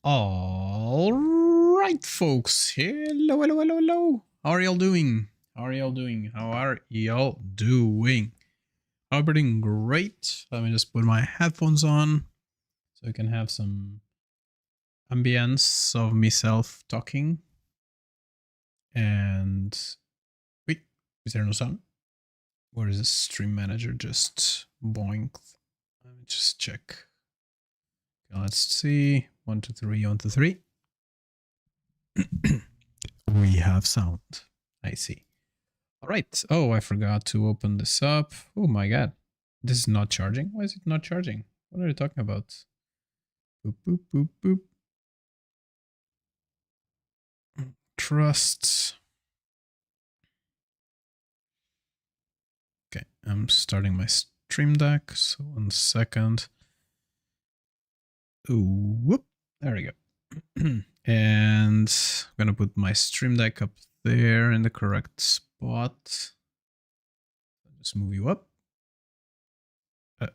All right, folks. Hello, hello, hello, hello. How are y'all doing? How are y'all doing? How are y'all doing? Hope you're doing great. Let me just put my headphones on so I can have some ambience of myself talking. And wait, is there no sound? Where is the stream manager? Just boinked. Let me just check. Okay, let's see. 1, 2, 3, 1, 2, 3. We have sound. I see. All right. Oh, I forgot to open this up. Oh my god. This is not charging. Why is it not charging? What are you talking about? Boop, boop, boop, boop. Trust. Okay, I'm starting my stream deck. So 1 second. Ooh, whoop. There we go. And I'm gonna put my stream deck up there in the correct spot. Just move you up. Oh,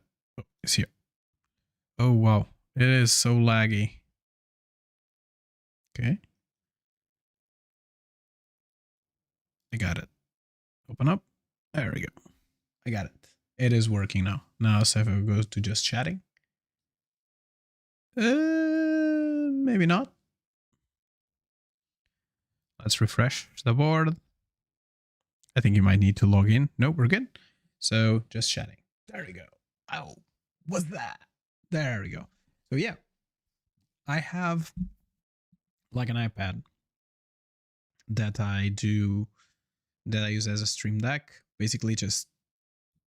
it's here. Oh wow, it is so laggy. Okay. I got it. Open up. There we go. I got it. It is working now. Now if I go to just chatting. Maybe not. Let's refresh the board. I think you might need to log in. Nope, we're good. So just chatting. There we go. Oh, what's that? There we go. So yeah, I have like an iPad that I use as a stream deck. Basically just,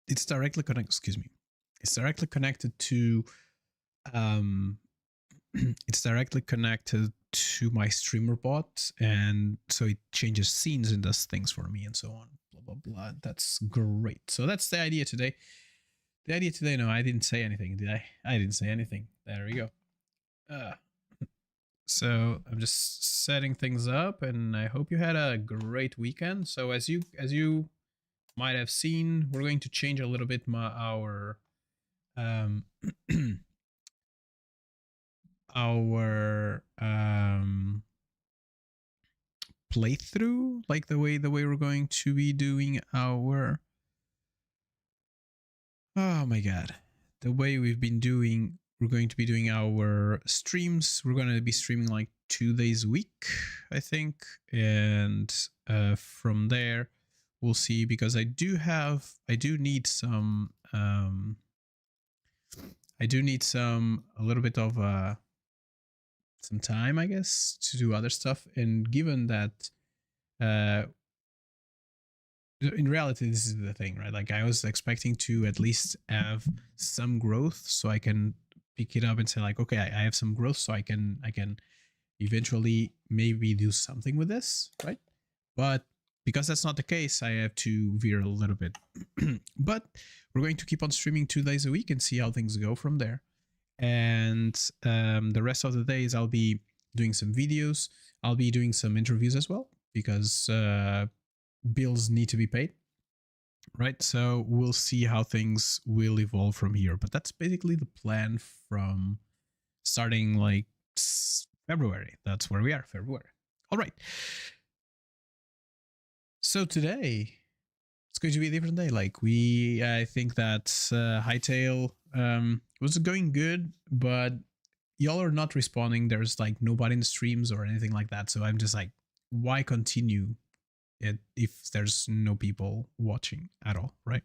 it's directly connected, excuse me. It's directly connected to, it's directly connected to my streamer bot, and so it changes scenes and does things for me and so on. Blah blah blah. That's great. So that's the idea today. The idea today. No, I didn't say anything, did I? I didn't say anything. There we go. So I'm just setting things up, and I hope you had a great weekend. So as you might have seen, we're going to change a little bit our our playthrough, like the way we're going to be doing our, oh my god, the way we're going to be doing our streams. We're going to be streaming like 2 days a week, I think, and from there we'll see, because I do need some a little bit of some time, I guess, to do other stuff. And given that in reality, this is the thing, right? Like, I was expecting to at least have some growth so I can pick it up and say like, okay, I have some growth, so I can eventually maybe do something with this, right? But because that's not the case, I have to veer a little bit. But we're going to keep on streaming 2 days a week and see how things go from there. And the rest of the days I'll be doing some videos. I'll be doing some interviews as well, because bills need to be paid, right? So we'll see how things will evolve from here. But that's basically the plan from starting like February. That's where we are, February. All right. So today it's going to be a different day. Like, I think that Hightail was going good, but y'all are not responding. There's like nobody in the streams or anything like that. So I'm just like, why continue it if there's no people watching at all, right?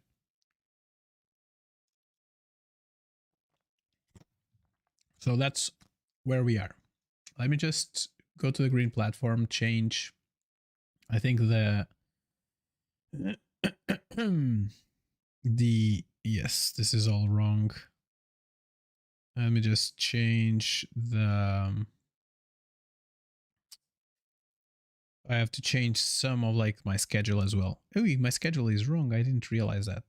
So that's where we are. Let me just go to the green platform, change. I think yes, this is all wrong. Let me just change the, I have to change some of like my schedule as well. Oh, my schedule is wrong. I didn't realize that.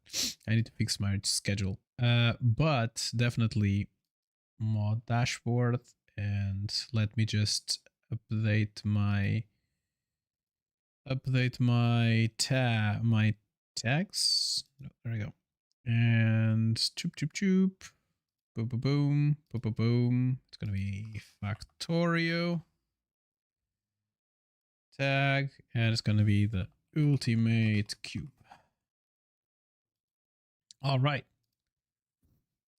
I need to fix my schedule. But definitely mod dashboard, and let me just update my tags. No, there we go. And choop choop choop. Boom, boom, boom, boom, boom, boom. It's gonna be Factorio tag, and it's gonna be the Ultimate Cube. All right,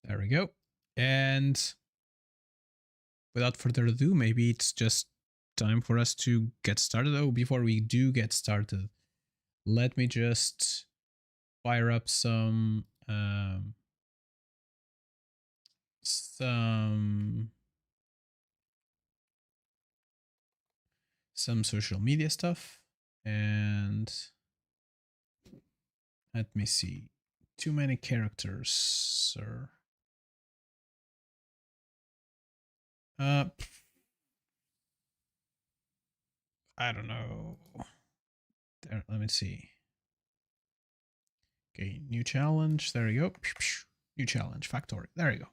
there we go. And without further ado, maybe it's just time for us to get started. Oh, before we do get started, let me just fire up some social media stuff, and let me see. Too many characters, sir. I don't know. There, let me see. Okay, new challenge. There you go. New challenge, Factorio. There you go.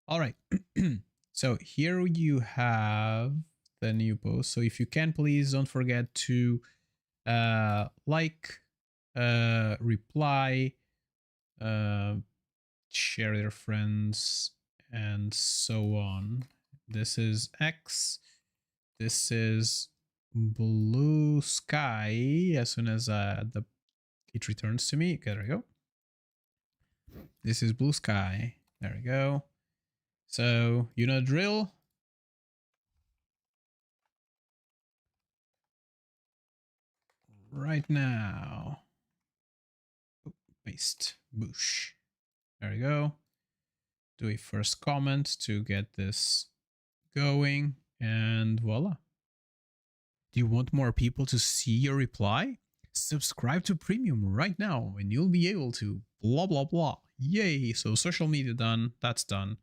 All right. So here you have the new post. So if you can, please don't forget to like, reply, share your friends, and so on. This is X. This is Blue Sky. As soon as it returns to me. Okay, there we go. This is Blue Sky. There we go. So you know the drill. Right now. Paste. Boosh. There we go. Do a first comment to get this going, and voila. Do you want more people to see your reply? Subscribe to Premium right now and you'll be able to blah blah blah. Yay! So social media done. That's done.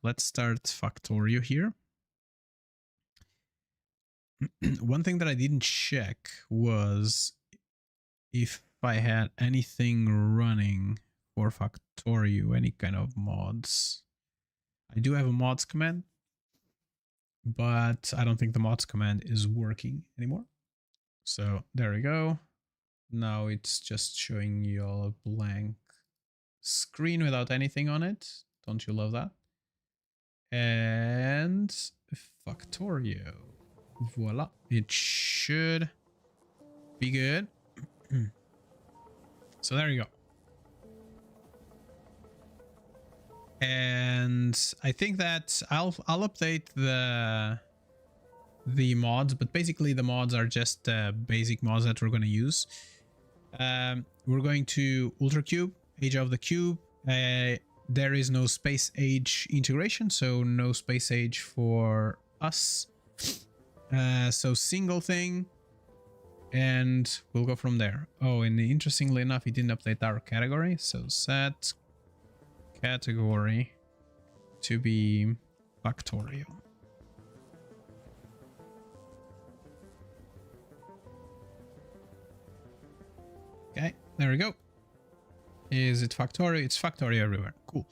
Let's start Factorio here. One thing that I didn't check was if I had anything running for Factorio, any kind of mods. I do have a mods command, but I don't think the mods command is working anymore. So there we go. Now it's just showing you all a blank screen without anything on it. Don't you love that? And Factorio. Voila. It should be good. So there you go. And I think that I'll update the mods, but basically the mods are just basic mods that we're going to use. We're going to Ultracube, Age of the Cube. There is no space age integration, so no space age for us. So single thing, and we'll go from there. Oh, and interestingly enough, it didn't update our category, so set category to be Factorio. Okay, there we go. Is it Factorio? It's Factorio everywhere. Cool.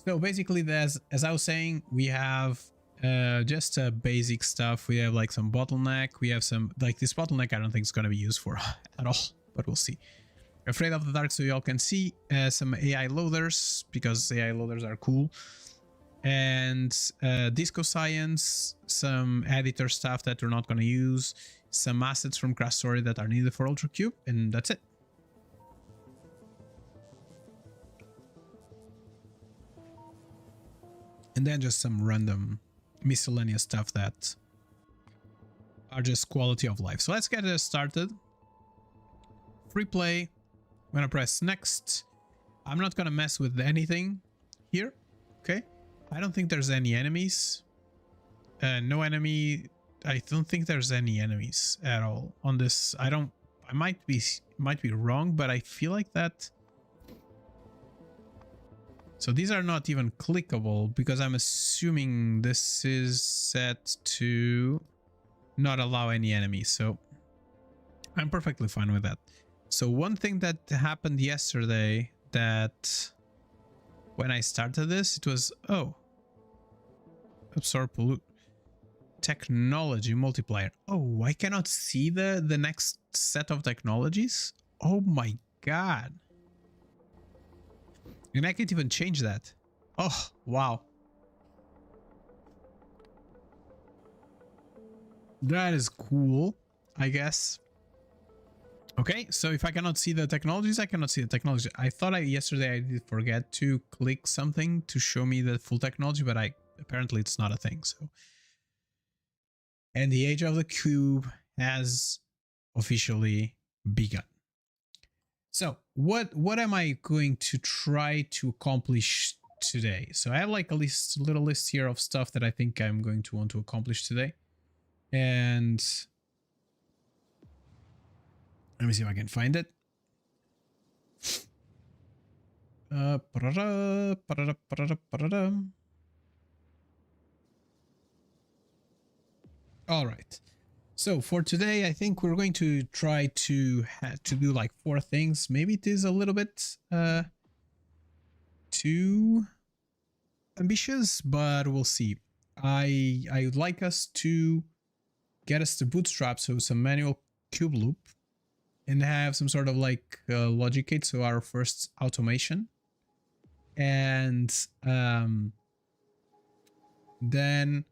So basically, as I was saying, we have just basic stuff. We have like some bottleneck. We have some, like this bottleneck, I don't think it's going to be used for at all, but we'll see. Afraid of the Dark, so y'all can see some AI loaders, because AI loaders are cool. And Disco Science, some editor stuff that we're not going to use, some assets from Crash Story that are needed for Ultracube, and that's it. And then just some random miscellaneous stuff that are just quality of life. So let's get it started. Free play. I'm gonna press next. I'm not gonna mess with anything here. Okay. I don't think there's any enemies. No enemy. I don't think there's any enemies at all on this. I might be wrong, but I feel like that. So these are not even clickable, because I'm assuming this is set to not allow any enemies. So I'm perfectly fine with that. So one thing that happened yesterday, that when I started this, it was, oh, absorb pollute, technology multiplier. Oh, I cannot see the next set of technologies. Oh my god. And I can't even change that. Oh, wow. That is cool, I guess. Okay, so if I cannot see the technologies, I cannot see the technology. I thought yesterday I did forget to click something to show me the full technology, but apparently it's not a thing. So, and the age of the cube has officially begun. So what am I going to try to accomplish today? So I have like a little list here of stuff that I think I'm going to want to accomplish today. And let me see if I can find it. All right. So for today, I think we're going to try to do like 4 things. Maybe it is a little bit too ambitious, but we'll see. I would like us to get us to bootstrap, so some manual cube loop, and have some sort of like logic gate, so our first automation, and then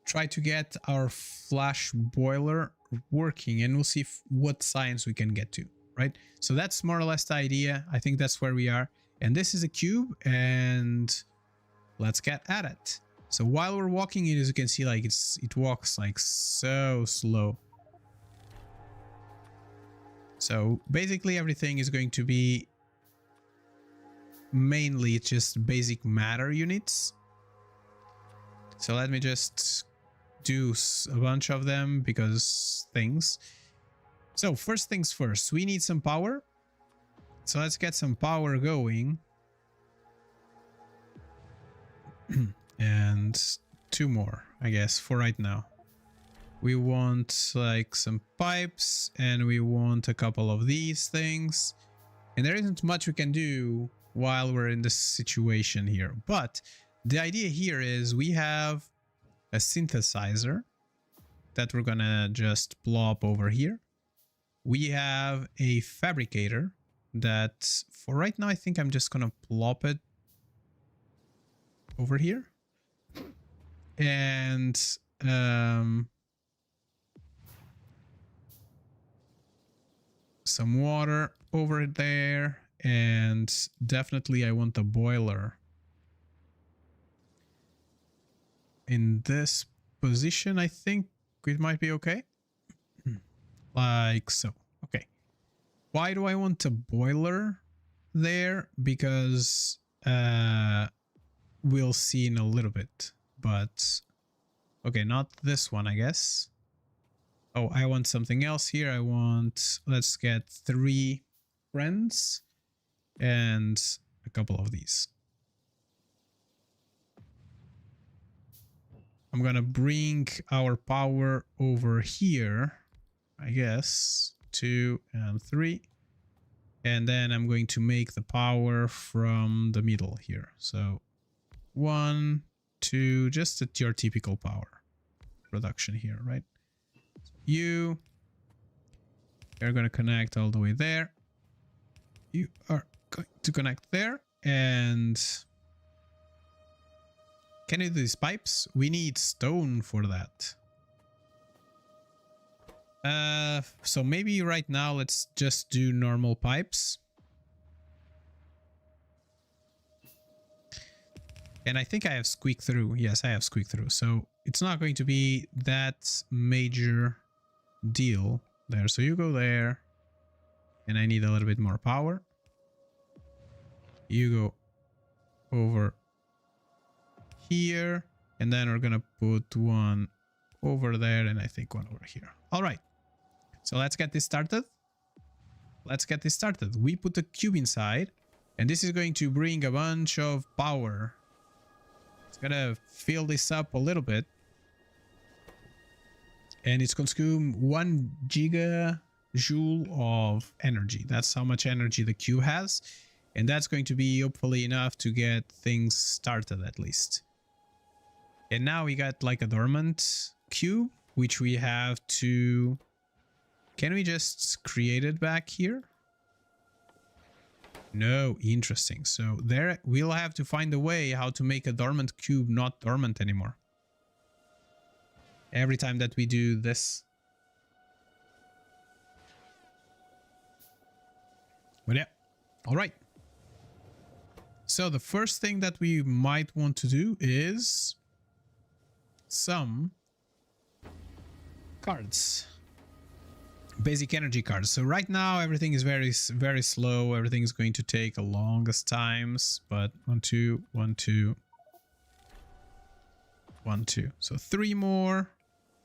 try to get our flash boiler working, and we'll see what science we can get to, right? So that's more or less the idea. I think that's where we are, and this is a cube, and let's get at it. So while we're walking it, as you can see, like it walks like so slow. So basically everything is going to be mainly just basic matter units. So let me just do a bunch of them because things. So first things first, we need some power. So let's get some power going. And 2 more, I guess, for right now. We want like some pipes, and we want a couple of these things. And there isn't much we can do while we're in this situation here. But the idea here is we have a synthesizer that we're gonna just plop over here. We have a fabricator that for right now, I think I'm just gonna plop it over here. And some water over there, and definitely I want the boiler in this position. I think it might be okay. Like so. Okay. Why do I want a boiler there? Because we'll see in a little bit. But okay, not this one, I guess. Oh, I want something else here. I want, let's get 3 friends and a couple of these. I'm gonna bring our power over here, I guess, 2 and 3. And then I'm going to make the power from the middle here. So 1, 2, just at your typical power production here, right? You're going to connect all the way there. You are going to connect there. And can you do these pipes? We need stone for that. So maybe right now let's just do normal pipes. And I think I have squeak through. Yes, I have squeak through. So it's not going to be that major deal there. So you go there. And I need a little bit more power. You go over here. And then we're going to put one over there. And I think one over here. All right. So let's get this started. Let's get this started. We put the cube inside. And this is going to bring a bunch of power. It's gonna fill this up a little bit, and it's consume 1 gigajoule of energy. That's how much energy the cube has, and that's going to be hopefully enough to get things started at least. And now we got like a dormant cube, which we have to... Can we just create it back here? No, interesting. So there we'll have to find a way how to make a dormant cube not dormant anymore. Every time that we do this. But yeah, all right. So the first thing that we might want to do is some cards. Basic energy cards. So right now everything is very slow. Everything is going to take the longest times. But 1, 2, 1, 2, 1, 2. So 3 more,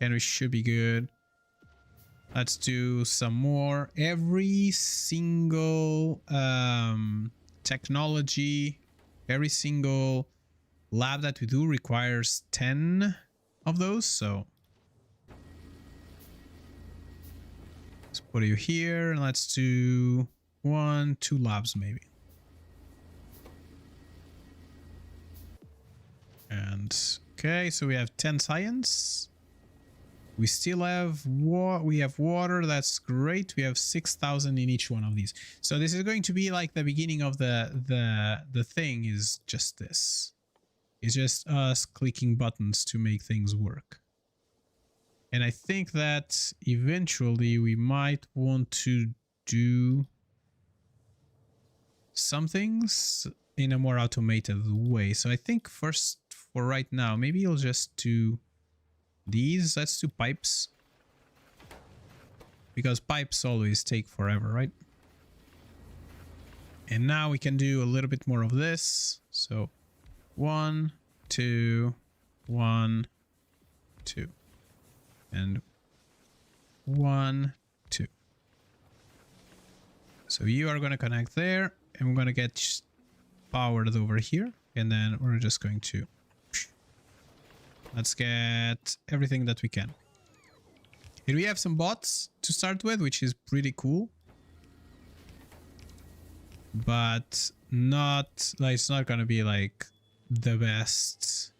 and we should be good. Let's do some more. Every single technology, every single lab that we do requires 10 of those. So let's put you here, and let's do 1, 2 labs maybe. And okay, so we have 10 science. We still have water. That's great. We have 6,000 in each one of these. So this is going to be like the beginning of the thing. Is just this. It's just us clicking buttons to make things work. And I think that eventually we might want to do some things in a more automated way. So I think first, for right now, maybe you'll just do these. Let's do pipes, because pipes always take forever, right? And now we can do a little bit more of this. So 1, 2, 1, 2, and 1, 2. So you are going to connect there, and we're going to get powered over here, and then we're just going to let's get everything that we can. Here we have some bots to start with, which is pretty cool. But not like, it's not gonna be like the best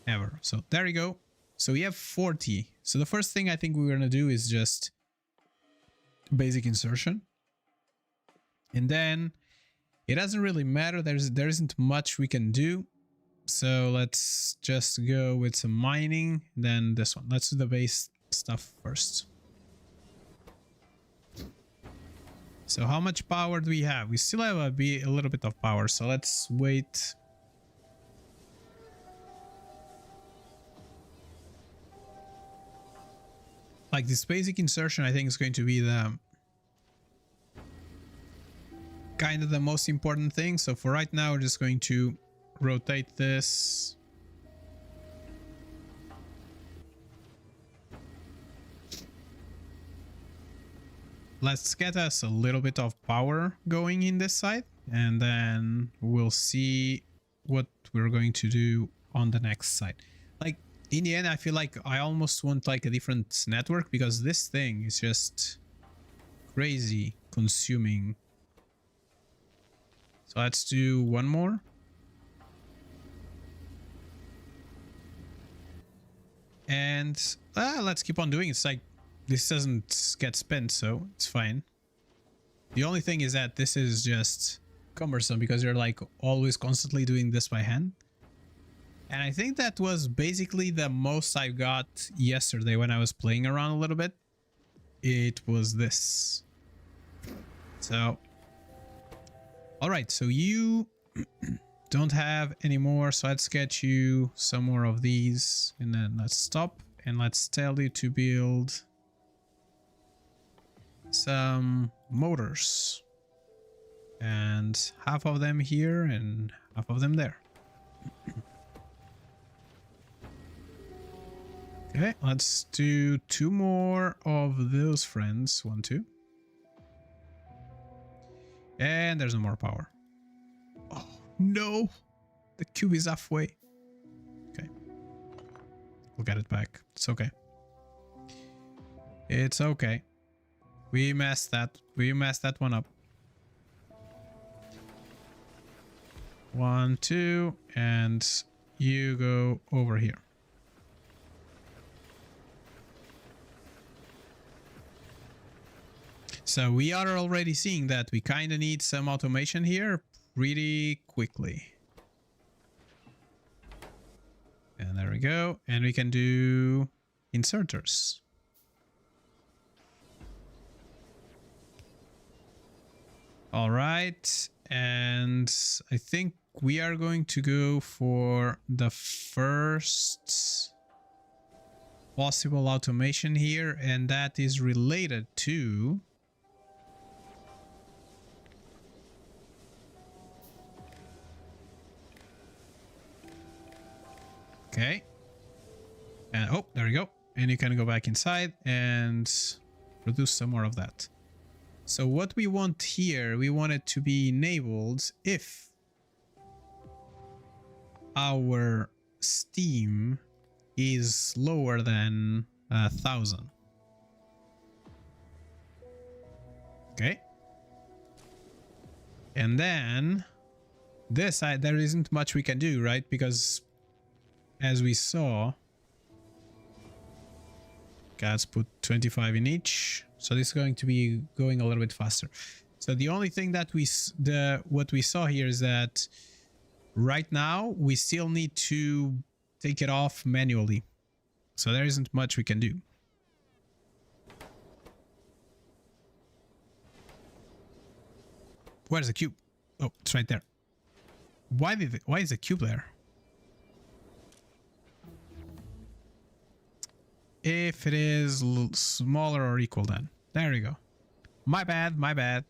ever. So there you go. So we have 40. So the first thing I think we're gonna do is just basic insertion. And then it doesn't really matter. There isn't much we can do. So let's just go with some mining, then this one. Let's do the base stuff first. So how much power do we have? We still have a little bit of power, so let's wait. Like this basic insertion, I think is going to be the kind of the most important thing. So for right now, we're just going to rotate this. Let's get us a little bit of power going in this side, and then we'll see what we're going to do on the next side. Like in the end, I feel like I almost want like a different network, because this thing is just crazy consuming. So let's do one more. And let's keep on doing it. It's like this doesn't get spent, so it's fine. The only thing is that this is just cumbersome, because you're like always constantly doing this by hand. And I think that was basically the most I got yesterday when I was playing around a little bit. It was this. So, all right, so you don't have any more, so let's get you some more of these, and then let's stop, and let's tell you to build some motors, and half of them here and half of them there. Okay, let's do 2 more of those friends. 1, 2, and there's no more power. Oh no, the cube is halfway. Okay, we'll get it back. It's okay. It's okay. We messed that one up. 1, 2, and you go over here. So we are already seeing that we kind of need some automation here pretty quickly. And there we go. And we can do inserters. All right. And I think we are going to go for the first possible automation here. And that is related to... Okay. And oh, there we go. And you can go back inside and produce some more of that. So what we want here, we want it to be enabled if our steam is lower than 1,000. Okay. And then this side, there isn't much we can do, right? Because as we saw, okay, let's put 25 in each. So this is going to be going a little bit faster. So the only thing that what we saw here is that right now we still need to take it off manually. So there isn't much we can do. Where's the cube? Oh, it's right there. Why is the cube there? If it is smaller or equal, then there you go. My bad, my bad.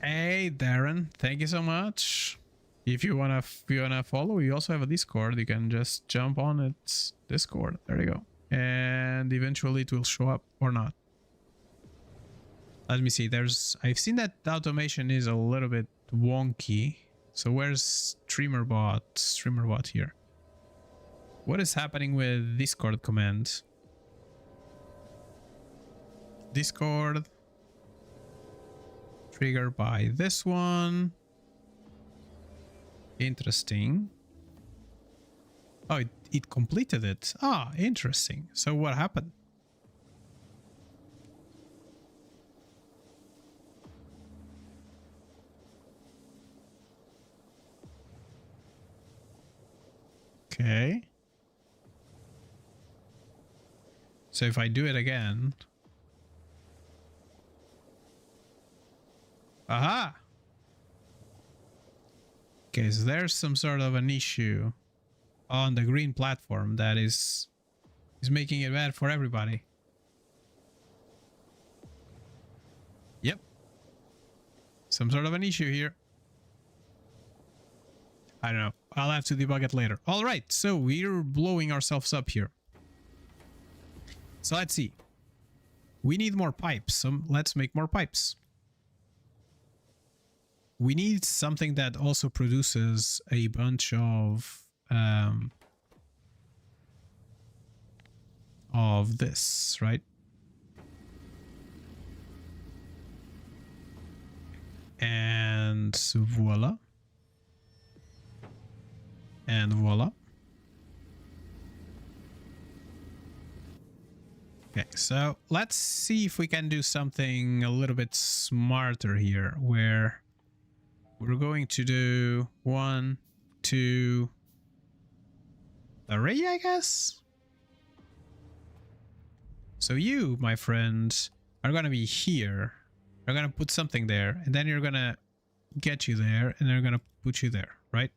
Hey Darren, thank you so much. If you wanna follow, we also have a Discord. You can just jump on its Discord. There you go. And eventually it will show up or not. Let me see. I've seen that the automation is a little bit wonky. So where's streamerbot here? What is happening with Discord command? Discord trigger by this one. Interesting. Oh, it completed it. Ah, interesting. So what happened? Okay. So if I do it again. Aha! Okay, so there's some sort of an issue on the green platform that is making it bad for everybody. Yep. Some sort of an issue here. I don't know. I'll have to debug it later. All right, so we're blowing ourselves up here. So let's see. We need more pipes. So let's make more pipes. We need something that also produces a bunch of this, right? And voila. And voila. Okay, so let's see if we can do something a little bit smarter here, where we're going to do 1, 2, 3, I guess. So you, my friend, are gonna be here. We're gonna put something there, and then you're gonna get you there, and they're gonna put you there, right?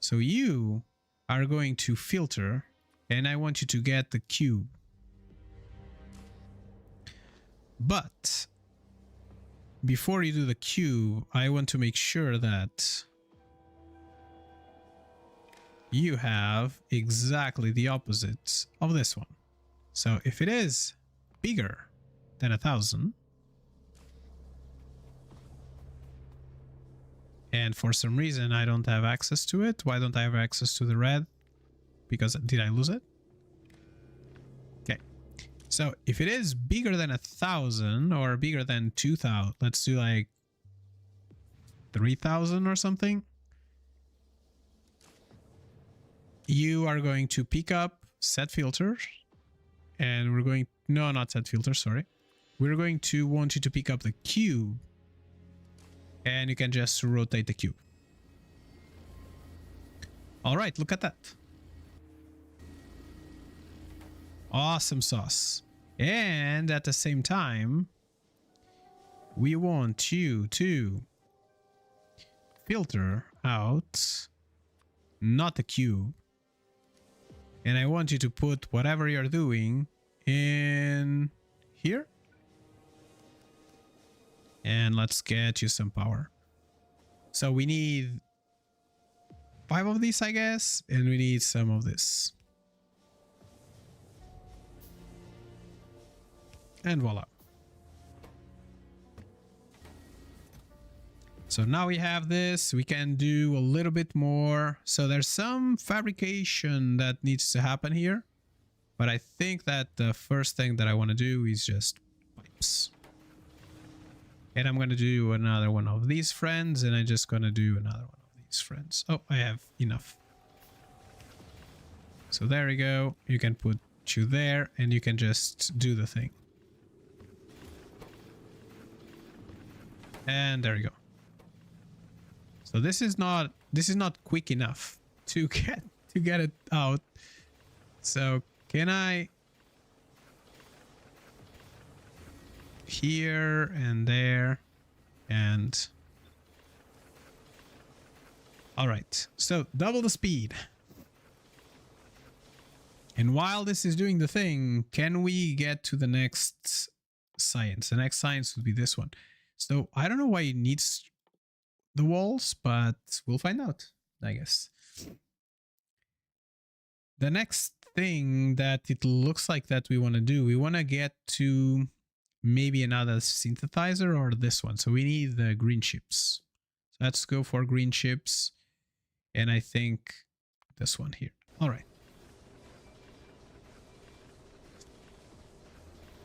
So you are going to filter, and I want you to get the cube. But before you do the cube, I want to make sure that you have exactly the opposite of this one. So if it is bigger than 1,000, and for some reason I don't have access to it, why don't I have access to the red? Because did I lose it? Okay. So if it is bigger than 1,000 or bigger than 2,000, let's do like 3,000 or something. you are going to pick up set filter, and we're going, no, not set filter, sorry. We're going to want you to pick up the cube, and you can just rotate the cube. All right, look at that. Awesome sauce. And at the same time, we want you to filter out not the cube, and I want you to put whatever you're doing in here, and let's get you some power. So we need 5 of these, I guess, and we need some of this, and voila. So now we have this, we can do a little bit more. So there's some fabrication that needs to happen here, but I think that the first thing that I want to do is just pipes. And I'm going to do another one of these friends, and I'm just going to do another one of these friends. Oh, I have enough. So there we go. You can put you there, and you can just do the thing. And there you go. So this is not quick enough to get it out. So can I here and there and all right. So double the speed. And while this is doing the thing, can we get to the next science? The next science would be this one. So I don't know why it needs the walls, but we'll find out, I guess. The next thing that it looks like that we want to do, we want to get to maybe another synthesizer or this one. So we need the green chips. So let's go for green chips, and I think this one here. All right.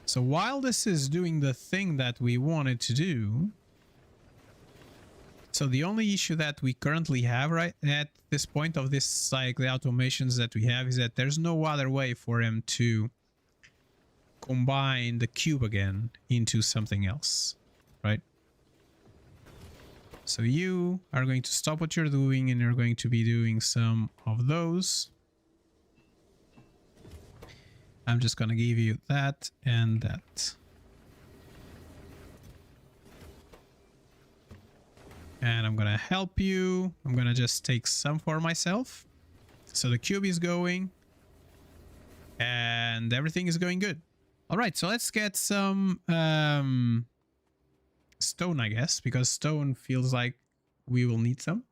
So while this is doing the thing that we wanted to do, so the only issue that we currently have right at this point of this, like the automations that we have, is that there's no other way for him to combine the cube again into something else, right? So you are going to stop what you're doing, and you're going to be doing some of those. I'm just going to give you that and that. And I'm going to help you. I'm going to just take some for myself. So the cube is going. And everything is going good. All right, so let's get some stone, I guess. Because stone feels like we will need some.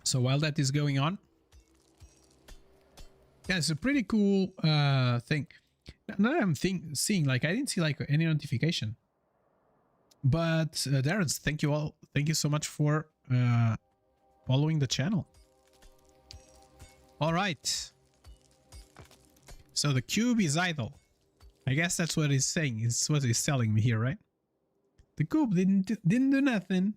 So while that is going on. Yeah, it's a pretty cool thing. Now I'm seeing, like, I didn't see like any notification, but Darren, thank you so much for following the channel. All right, so the cube is idle. I guess that's what it's saying. It's what it's telling me here, right? The cube didn't do nothing.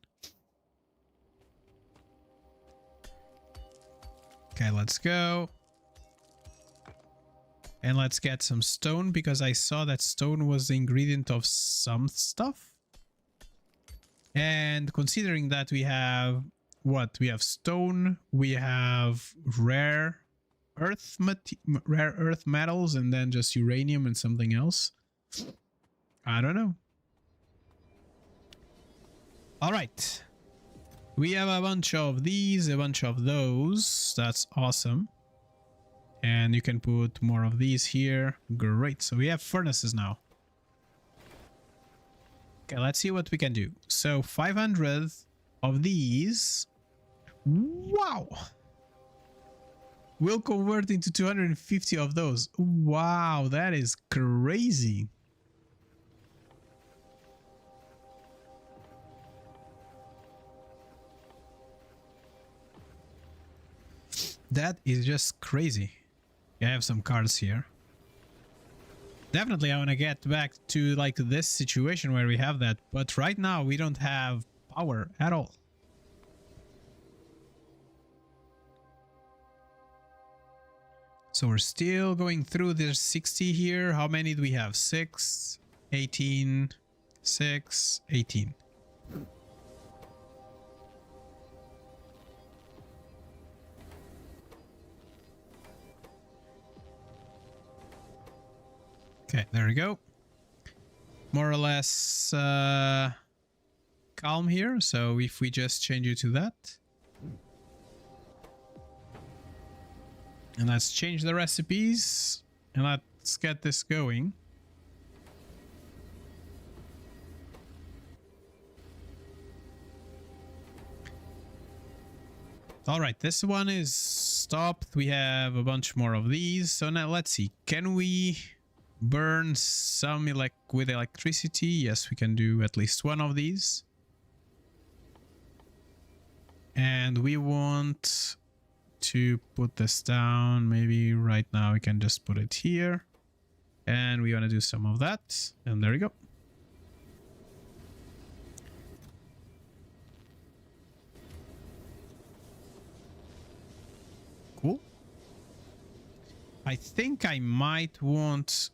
Okay, let's go. And let's get some stone, because I saw that stone was the ingredient of some stuff. And considering that we have what? We have stone, we have rare earth metals, and then just uranium and something else. I don't know. All right. We have a bunch of these, a bunch of those. That's awesome. And you can put more of these here. Great. So we have furnaces now. Okay, let's see what we can do. So 500 of these. Wow. We'll convert into 250 of those. Wow, that is crazy. That is just crazy. I have some cards here. Definitely I want to get back to like this situation where we have that, but right now we don't have power at all. So we're still going through. There's 60 here. How many do we have? 6, 18, 6, 18. Okay, there we go. More or less calm here. So if we just change it to that. And let's change the recipes. And let's get this going. All right, this one is stopped. We have a bunch more of these. So now let's see. Can we burn some with electricity? Yes, we can do at least one of these. And we want to put this down. Maybe right now we can just put it here. And we want to do some of that. And there we go. Cool. I think I might want...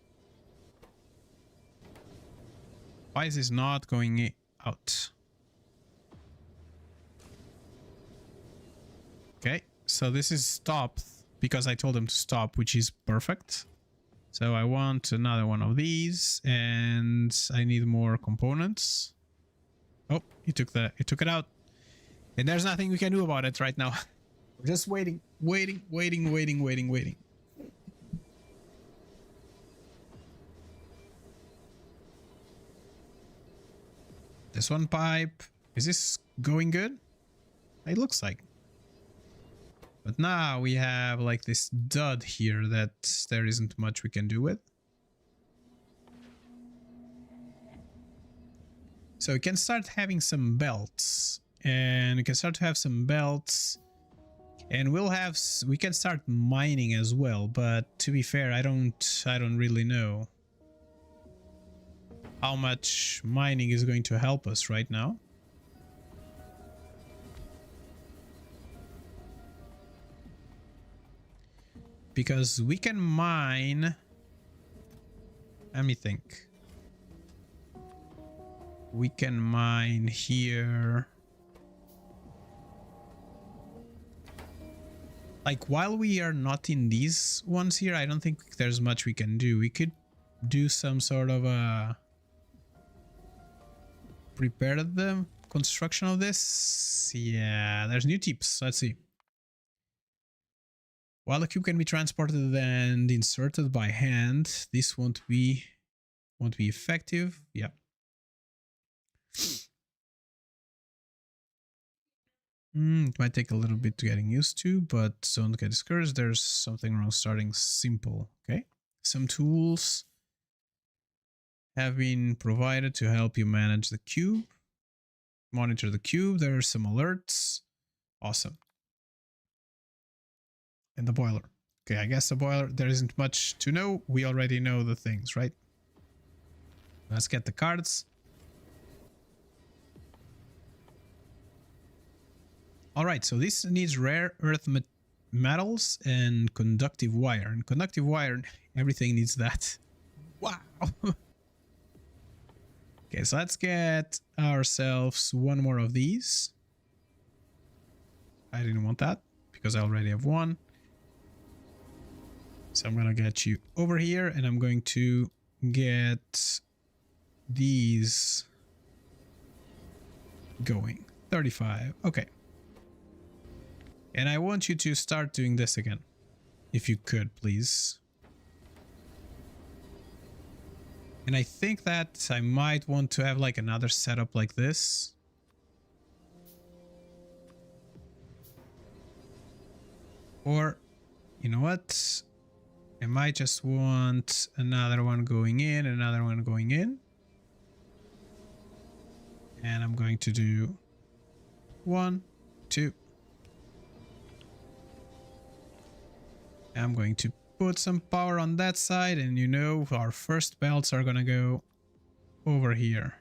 Why is this not going out? Okay, so this is stopped because I told him to stop, which is perfect. So I want another one of these, and I need more components. Oh, he took it out. And there's nothing we can do about it right now. We're just waiting. This one pipe. Is this going good? It looks like. But now we have like this dud here that there isn't much we can do with. So we can start having some belts. And we can start to have some belts. And we can start mining as well, but to be fair, I don't really know how much mining is going to help us right now. Because we can mine. Let me think. We can mine here. Like, while we are not in these ones here, I don't think there's much we can do. We could do some sort of a... prepare the construction of this. Yeah, there's new tips. Let's see. While the cube can be transported and inserted by hand, this won't be effective. Yeah. It might take a little bit to getting used to, but don't get discouraged. There's something wrong starting simple. Okay. Some tools have been provided to help you manage the cube. Monitor the cube. There are some alerts. Awesome. And the boiler. Okay, I guess the boiler, there isn't much to know. We already know the things, right? Let's get the cards. All right, so this needs rare earth metals and conductive wire. And conductive wire, everything needs that. Wow. Okay, so let's get ourselves one more of these. I didn't want that because I already have one. So I'm going to get you over here and I'm going to get these going. 35. Okay. And I want you to start doing this again. If you could, please. And I think that I might want to have like another setup like this. Or, you know what? I might just want another one going in, another one going in. And I'm going to do 1, 2. I'm going to put some power on that side, and you know our first belts are gonna go over here.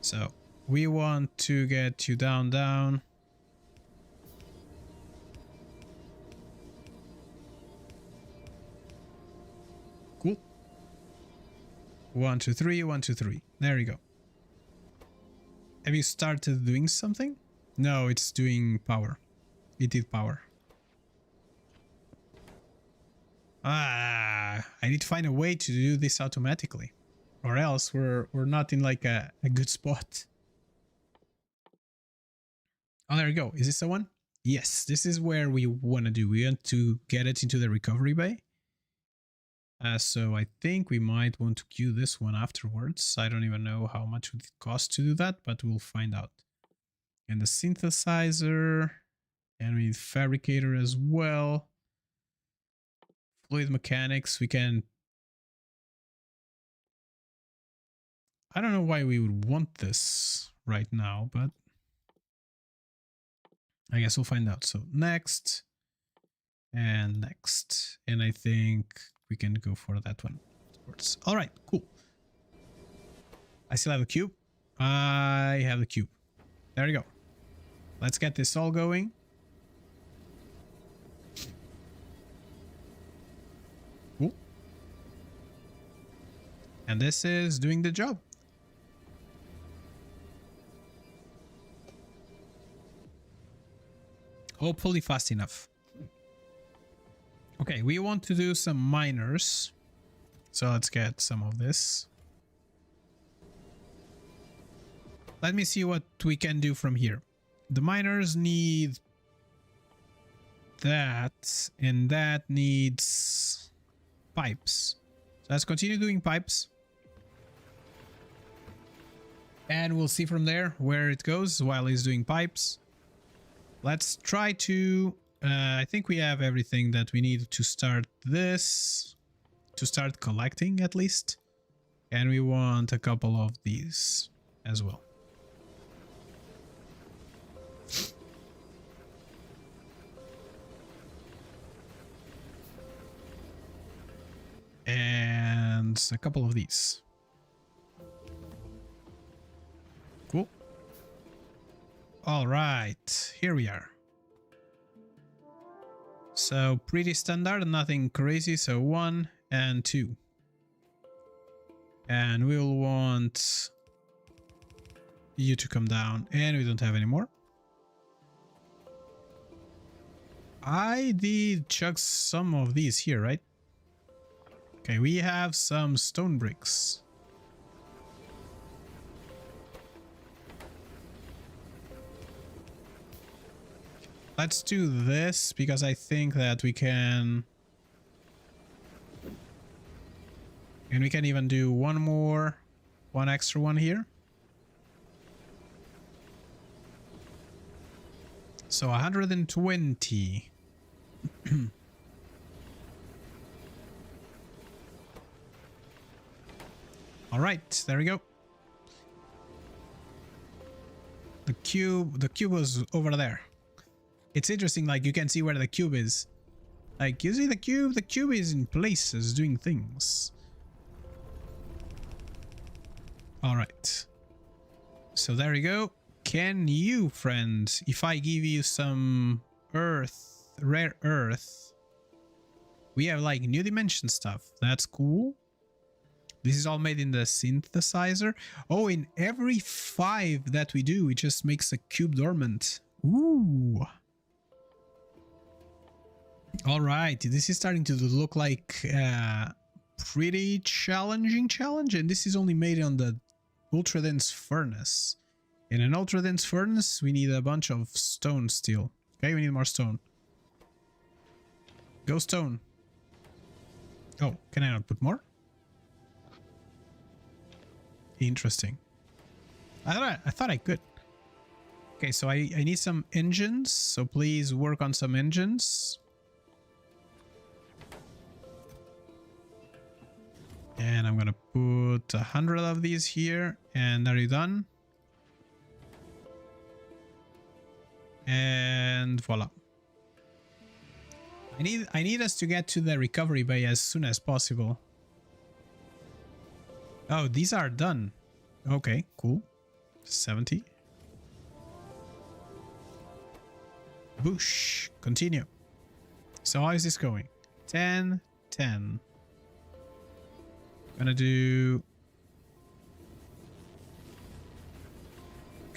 So we want to get you down. 1, 2, 3, 1, 2, 3. There you go. Have you started doing something? No, it's doing power. It did power. I need to find a way to do this automatically, or else we're not in like a good spot. Oh, there you go. Is this the one? Yes, this is where we want to do. We want to get it into the recovery bay. So I think we might want to queue this one afterwards. I don't even know how much would it cost to do that, but we'll find out. And the synthesizer, and we need fabricator as well. Fluid mechanics, we can... I don't know why we would want this right now, but I guess we'll find out. So next and next, and I think we can go for that one. All right, cool. I still have a cube. I have the cube. There you go. Let's get this all going. Cool. And this is doing the job. Hopefully fast enough. Okay, we want to do some miners. So let's get some of this. Let me see what we can do from here. The miners need that, and that needs pipes. So let's continue doing pipes. And we'll see from there where it goes while he's doing pipes. Let's try to... I think we have everything that we need to start this. To start collecting at least. And we want a couple of these as well. And a couple of these. Cool. All right, here we are. So pretty standard, nothing crazy. So 1 and 2. And we'll want you to come down, and we don't have any more. I did chuck some of these here, right? Okay, we have some stone bricks. Let's do this because I think that we can... And we can even do one extra one here. So 120. All right, there we go. The cube was over there. It's interesting, like you can see where the cube is. Like you see the cube is in places doing things. All right. So there you go. Can you, friend, if I give you some earth, rare earth, we have like new dimension stuff. That's cool. This is all made in the synthesizer. Oh, in every 5 that we do, it just makes a cube dormant. Ooh. All right, this is starting to look like a pretty challenging challenge, and this is only made on the ultra dense furnace. In an ultra dense furnace, we need a bunch of stone steel. Okay, we need more stone. Go stone. Oh, can I not put more? Interesting. I thought I could. Okay, so I need some engines, so please work on some engines. And I'm gonna put 100 of these here, and are you done? And voila. I need us to get to the recovery bay as soon as possible. Oh, these are done. Okay, cool. 70. Boosh. Continue. So how is this going? 10, 10. Gonna do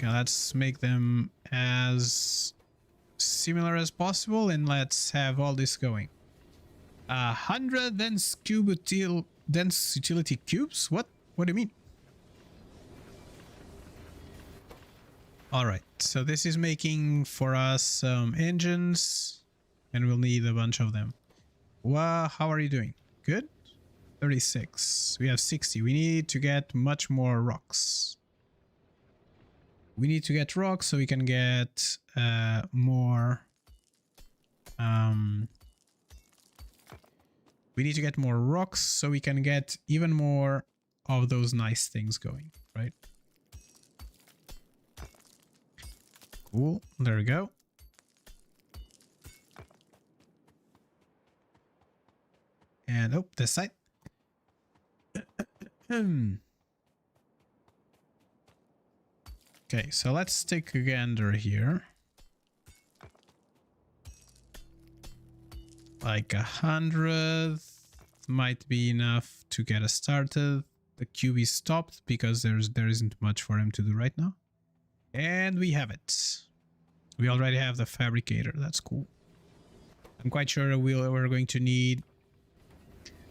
Okay, let's make them as similar as possible, and let's have all this going. 100 dense utility cubes? What do you mean? All right, so this is making for us some engines, and we'll need a bunch of them. Wow, how are you doing? Good? 36. We have 60. We need to get much more rocks. We need to get rocks so we can get more... we need to get more rocks so we can get even more of those nice things going, right? Cool. There we go. And oh, this side. Okay, so let's take a gander here. Like 100 might be enough to get us started. The cube is stopped because there isn't much for him to do right now. And we have it. We already have the fabricator. That's cool. I'm quite sure we're going to need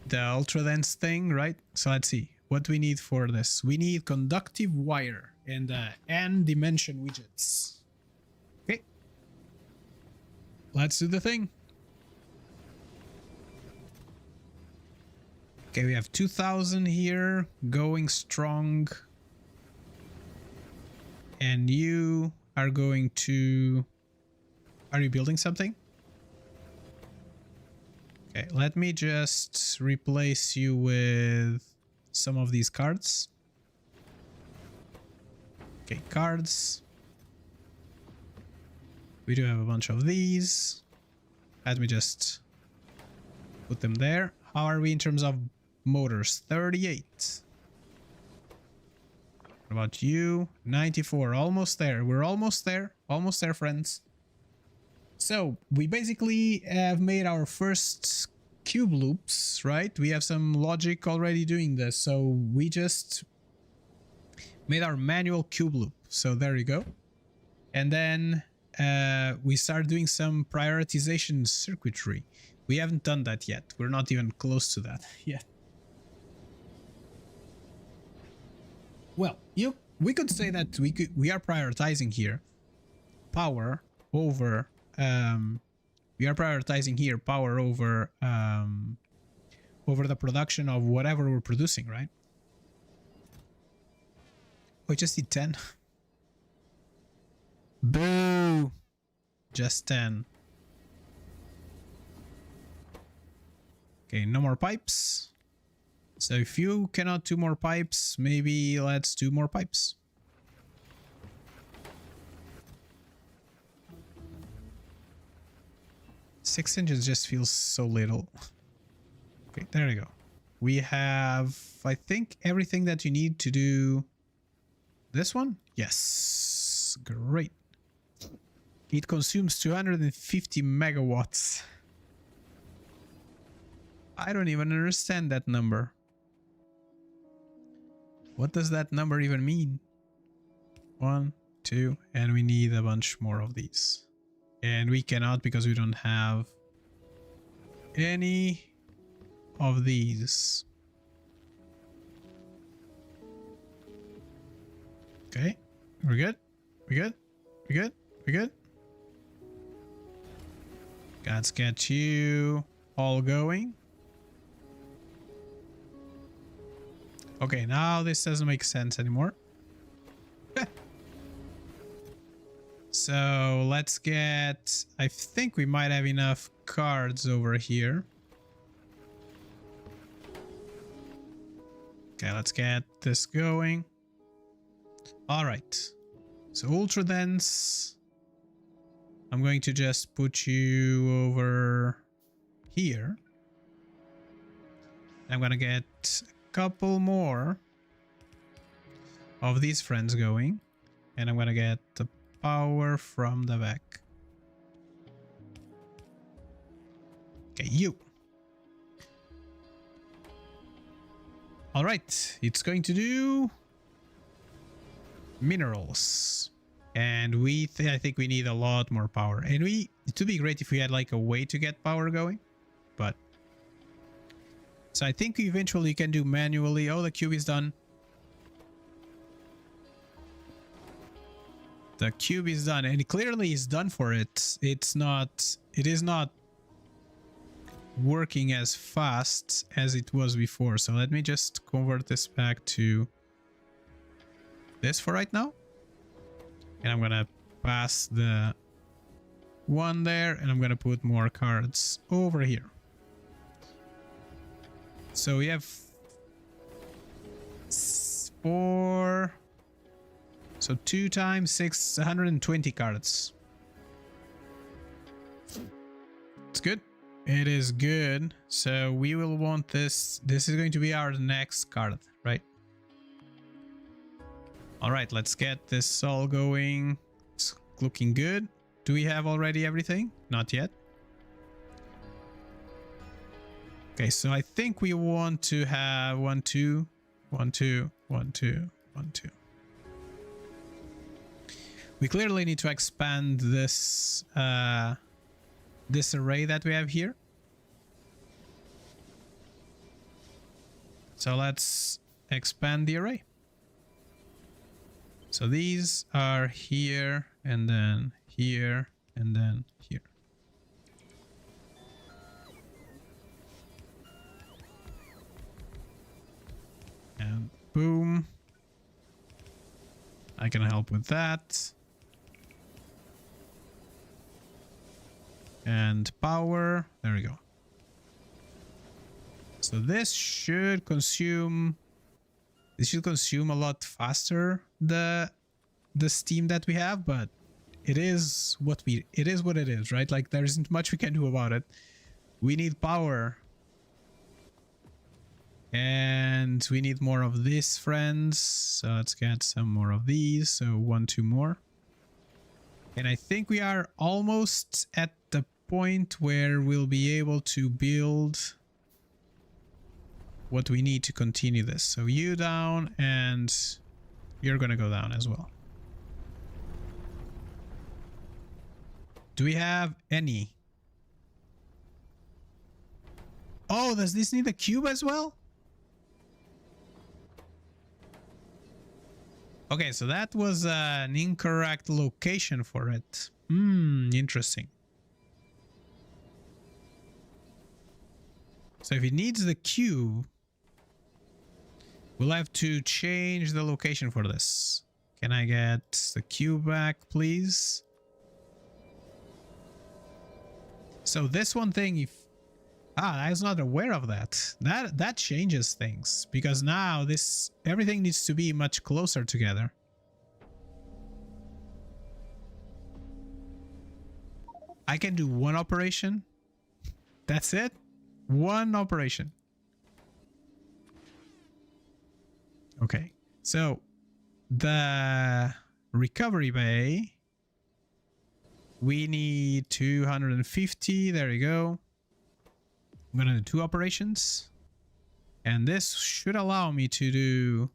the ultra dense thing, right? So let's see what we need for this. We need conductive wire and n dimension widgets. Okay, let's do the thing. Okay, we have 2000 here going strong, and you are going to... Are you building something? Okay, let me just replace you with some of these cards. Okay, cards. We do have a bunch of these. Let me just put them there. How are we in terms of motors? 38. What about you? 94. Almost there. We're almost there. Almost there, friends. So we basically have made our first cube loops, right? We have some logic already doing this. So we just made our manual cube loop. So there you go. And then we start doing some prioritization circuitry. We haven't done that yet. We're not even close to that yet. Well, we could say that we are prioritizing here power over we are prioritizing here power over over the production of whatever we're producing, right? We just need 10. Boo! Just 10. Okay, no more pipes. So if you cannot do more pipes, maybe let's do more pipes. Six inches just feels so little. Okay, there you go. We have, I think, everything that you need to do this one. Yes, great. It consumes 250 megawatts. I don't even understand that number. What does that number even mean? 1, 2, and we need a bunch more of these. And we cannot because we don't have any of these. Okay, we're good. We good? We good? We good? Let's get you all going. Okay, now this doesn't make sense anymore. So let's get... I think we might have enough cards over here. Okay, let's get this going. All right. So ultra dense. I'm going to just put you over here. I'm going to get a couple more of these friends going. And I'm going to get the power from the back. Okay, you. All right, it's going to do minerals. And I think we need a lot more power. And it would be great if we had like a way to get power going. But so I think eventually you can do manually. Oh, the cube is done. The cube is done, and it clearly is done for it. It is not working as fast as it was before. So let me just convert this back to this for right now. And I'm gonna pass the one there, and I'm gonna put more cards over here. So we have 4. So 2 times 6, 120 cards. It's good. It is good. So we will want this. This is going to be our next card, right? All right, let's get this all going. It's looking good. Do we have already everything? Not yet. Okay, so I think we want to have 1, 2, 1, 2, 1, 2, 1, 2. We clearly need to expand this this array that we have here. So let's expand the array. So these are here, and then here, and then here. And boom. I can help with that. And power. There we go. So this should consume a lot faster the steam that we have, but it is what it is, right? Like there isn't much we can do about it. We need power. And we need more of this, friends. So let's get some more of these. So 1, 2 more. And I think we are almost at the point where we'll be able to build what we need to continue this. So you down, and you're gonna go down as well. Do we have any? Oh, does this need a cube as well? Okay, so that was an incorrect location for it. Interesting. So if it needs the cube, we'll have to change the location for this. Can I get the cube back, please? So this one thing, if I was not aware of that. That changes things, because now everything needs to be much closer together. I can do one operation. That's it. One operation. Okay. So the recovery bay, we need 250. There you go. I'm gonna do 2 operations, and this should allow me to do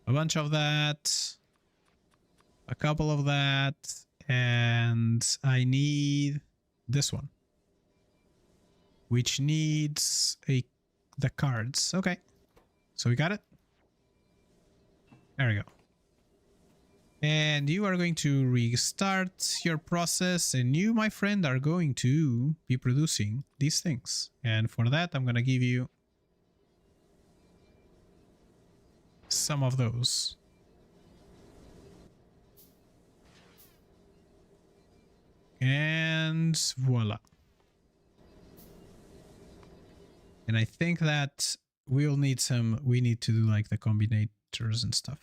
a bunch of that, a couple of that, and I need this one, which needs the cards. Okay, so we got it. There we go. And you are going to restart your process, and you, my friend, are going to be producing these things. And for that, I'm going to give you some of those. And voila. And I think that we need to do like the combinators and stuff.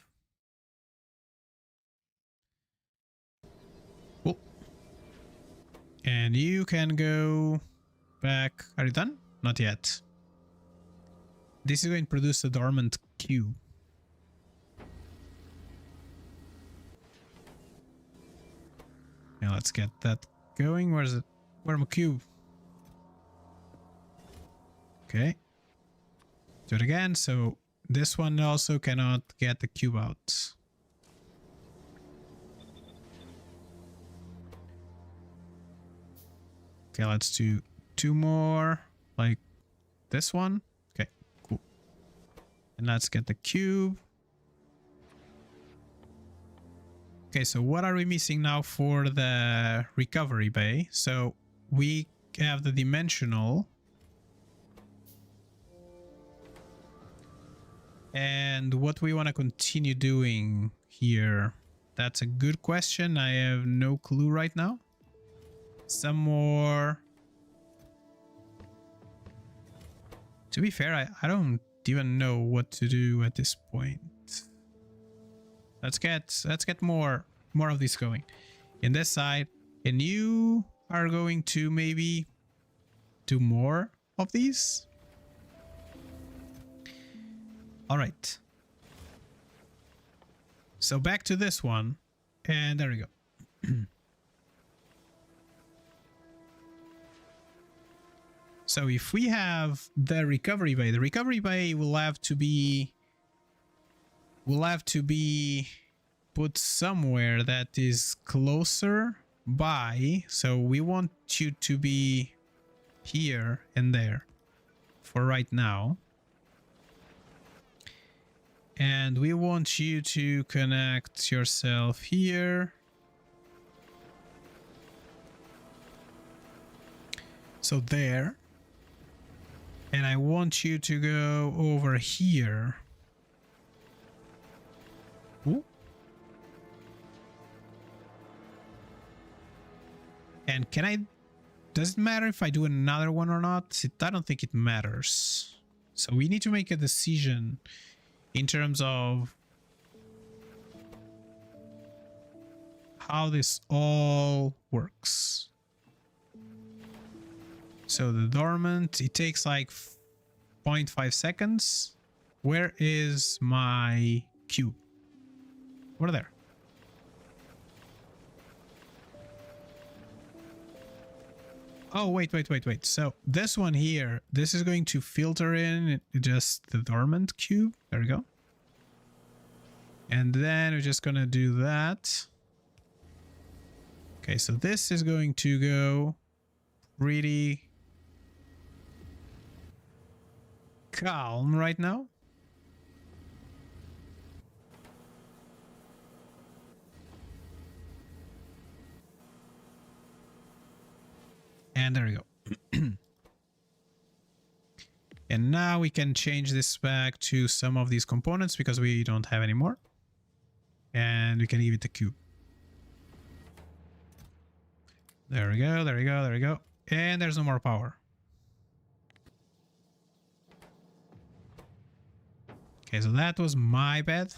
And you can go back. Are you done? Not yet. This is going to produce a dormant cube. Now let's get that going. Where's it? Where's my cube? Okay. Do it again. So this one also cannot get the cube out. Okay, let's do 2 more, like this one. Okay, cool. And let's get the cube. Okay, so what are we missing now for the recovery bay? So we have the dimensional. And what we want to continue doing here, that's a good question. I have no clue right now. Some more. To be fair, I don't even know what to do at this point. Let's get more of this going. In this side, and you are going to maybe do more of these. All right. So back to this one, and there we go. So if we have the recovery bay will have to be put somewhere that is closer by. So we want you to be here and there for right now. And we want you to connect yourself here. So there. And I want you to go over here. Ooh. And can I... Does it matter if I do another one or not? I don't think it matters. So we need to make a decision in terms of how this all works. So the dormant, it takes like 0.5 seconds. Where is my cube? Over there. Oh, wait. So this one here, this is going to filter in just the dormant cube. There we go. And then we're just going to do that. Okay, so this is going to go pretty calm right now. And there we go. And now we can change this back to some of these components because we don't have any more. And we can give it a cube. There we go. And there's no more power. Okay, so that was my bad.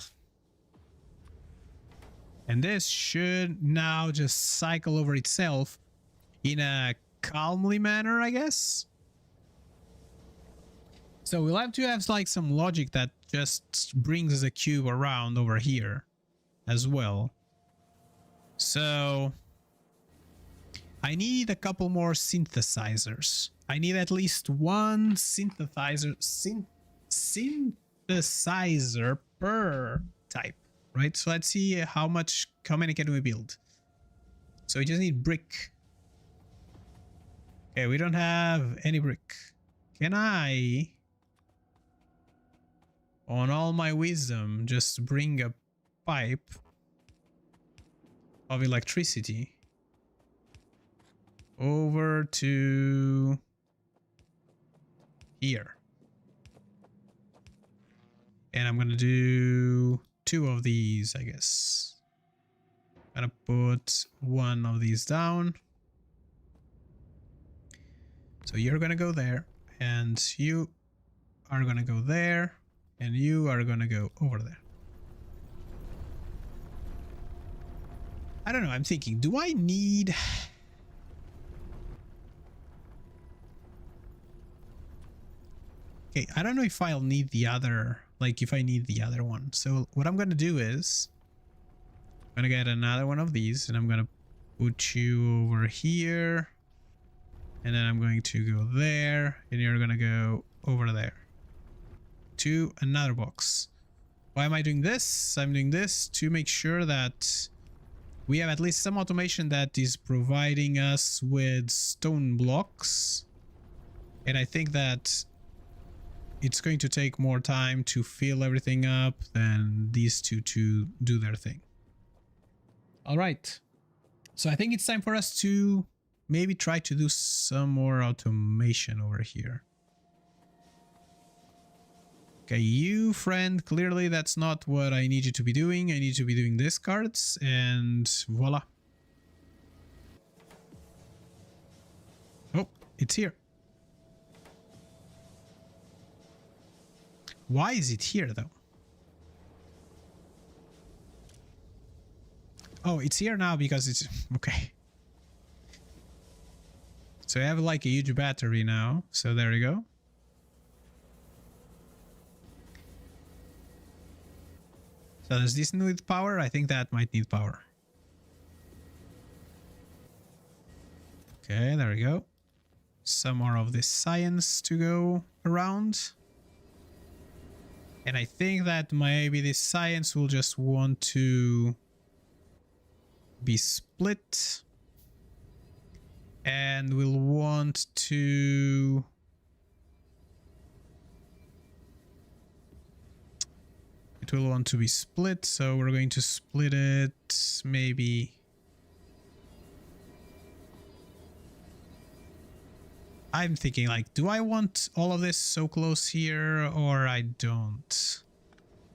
And this should now just cycle over itself in a calmly manner, I guess. So we'll have to have like some logic that just brings the cube around over here as well. So I need a couple more synthesizers. I need at least one synthesizer per type, right? So let's see how many can we build. So we just need brick. Okay, we don't have any brick. Can I, on all my wisdom, just bring a pipe of electricity over to here? And I'm gonna do 2 of these, I guess. I'm gonna put 1 of these down. So you're gonna go there, and you are gonna go there, and you are gonna go over there. I don't know, I'm thinking, do I need... Okay, I don't know if I'll need the other, like if I need the other one. So what I'm gonna do is, I'm gonna get another one of these, and I'm gonna put you over here. And then I'm going to go there, and you're gonna go over there to another box. Why am I doing this? I'm doing this to make sure that we have at least some automation that is providing us with stone blocks. And I think that it's going to take more time to fill everything up than these two to do their thing. All right. So I think it's time for us to maybe try to do some more automation over here. Okay, you friend, clearly that's not what I need you to be doing. I need you to be doing this cards and voila. Oh, it's here. Why is it here though? Oh, it's here now because it's okay. So I have like a huge battery now. So there you go. So does this need power? I think that might need power. Okay, there we go. Some more of this science to go around. And I think that maybe this science will just want to be split. And we'll want to... It will want to be split, so we're going to split it maybe... I'm thinking like, do I want all of this so close here or I don't?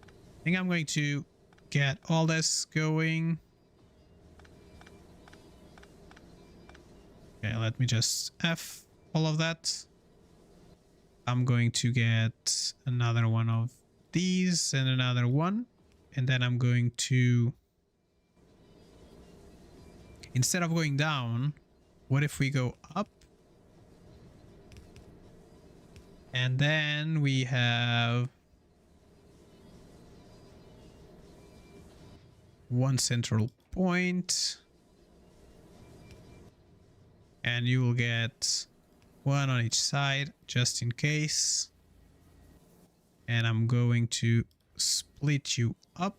I think I'm going to get all this going. Okay, let me just F all of that. I'm going to get another one of these and another one. And then I'm going to... Instead of going down, what if we go up? And then we have one central point. And you will get one on each side just in case. And I'm going to split you up.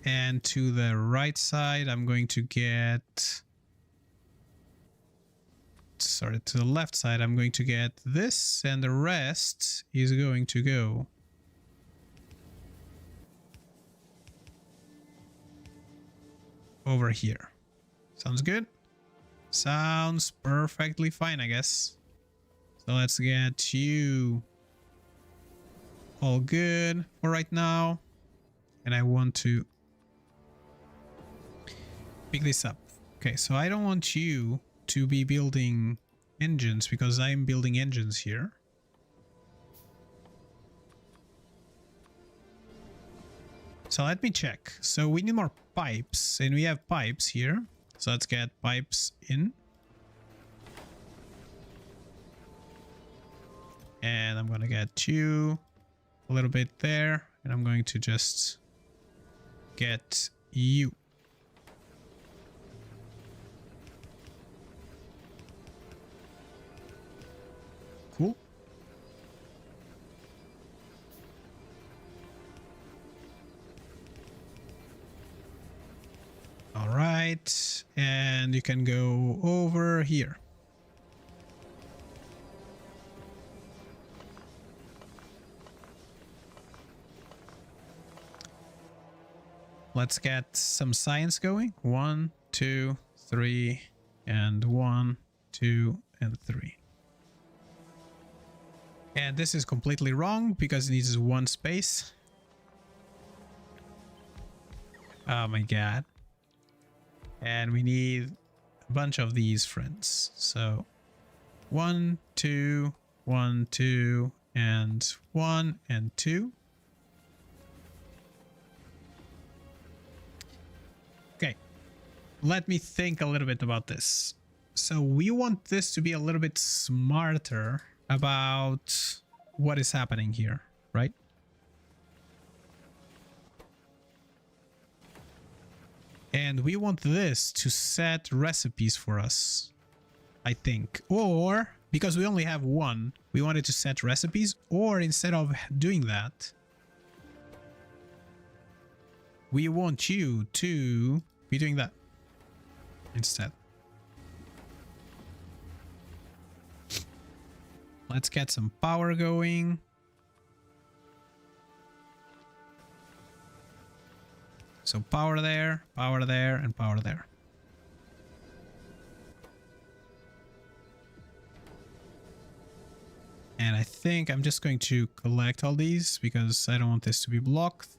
And to the right side, I'm going to get... Sorry, to the left side, I'm going to get this, and the rest is going to go over here. Sounds good? Sounds perfectly fine, I guess. So let's get you all good for right now. And I want to pick this up. Okay, so I don't want you to be building engines because I'm building engines here. So let me check. So we need more pipes and we have pipes here. So let's get pipes in. And I'm going to get you a little bit there. And I'm going to just get you. Cool. All right, and you can go over here. Let's get some science going. 1, 2, 3, and 1, 2, and 3. And this is completely wrong because it needs one space. Oh my god. And we need a bunch of these friends. So 1, 2, 1, 2, and 1 and 2. Okay. Let me think a little bit about this. So we want this to be a little bit smarter about what is happening here, right? And we want this to set recipes for us, I think. Or, because we only have one, we wanted to set recipes. Or instead of doing that, we want you to be doing that instead. Let's get some power going. So power there, and power there. And I think I'm just going to collect all these because I don't want this to be blocked.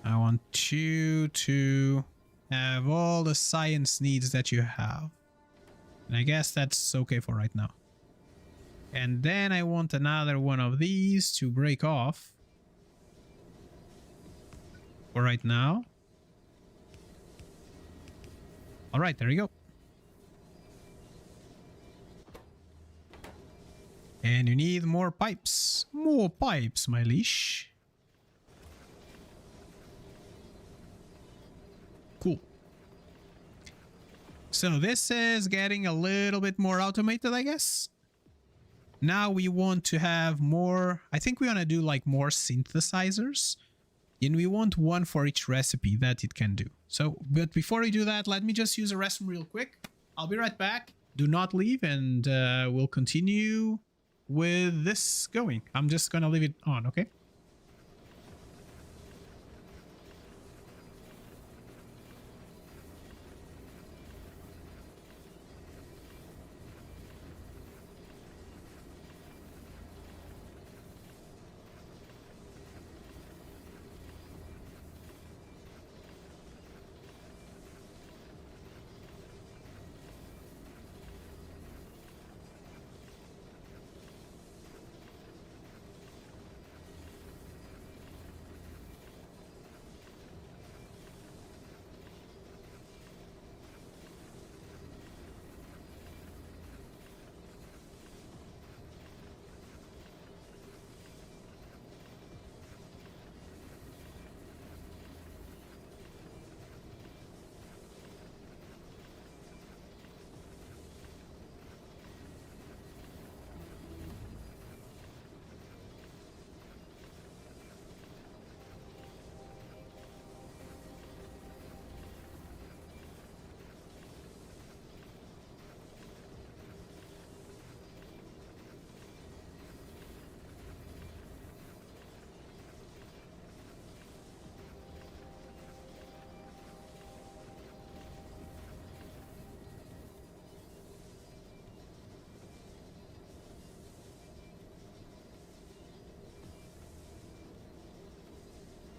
I want you to have all the science needs that you have. And I guess that's okay for right now. And then I want another one of these to break off. For right now. All right, there you go. And you need more pipes. More pipes, my leash. Cool. So this is getting a little bit more automated, I guess. Now we want to have more. I think we want to do like more synthesizers. And we want one for each recipe that it can do. So, but before we do that, let me just use a restroom real quick. I'll be right back. Do not leave, and we'll continue with this going. I'm just gonna leave it on, okay?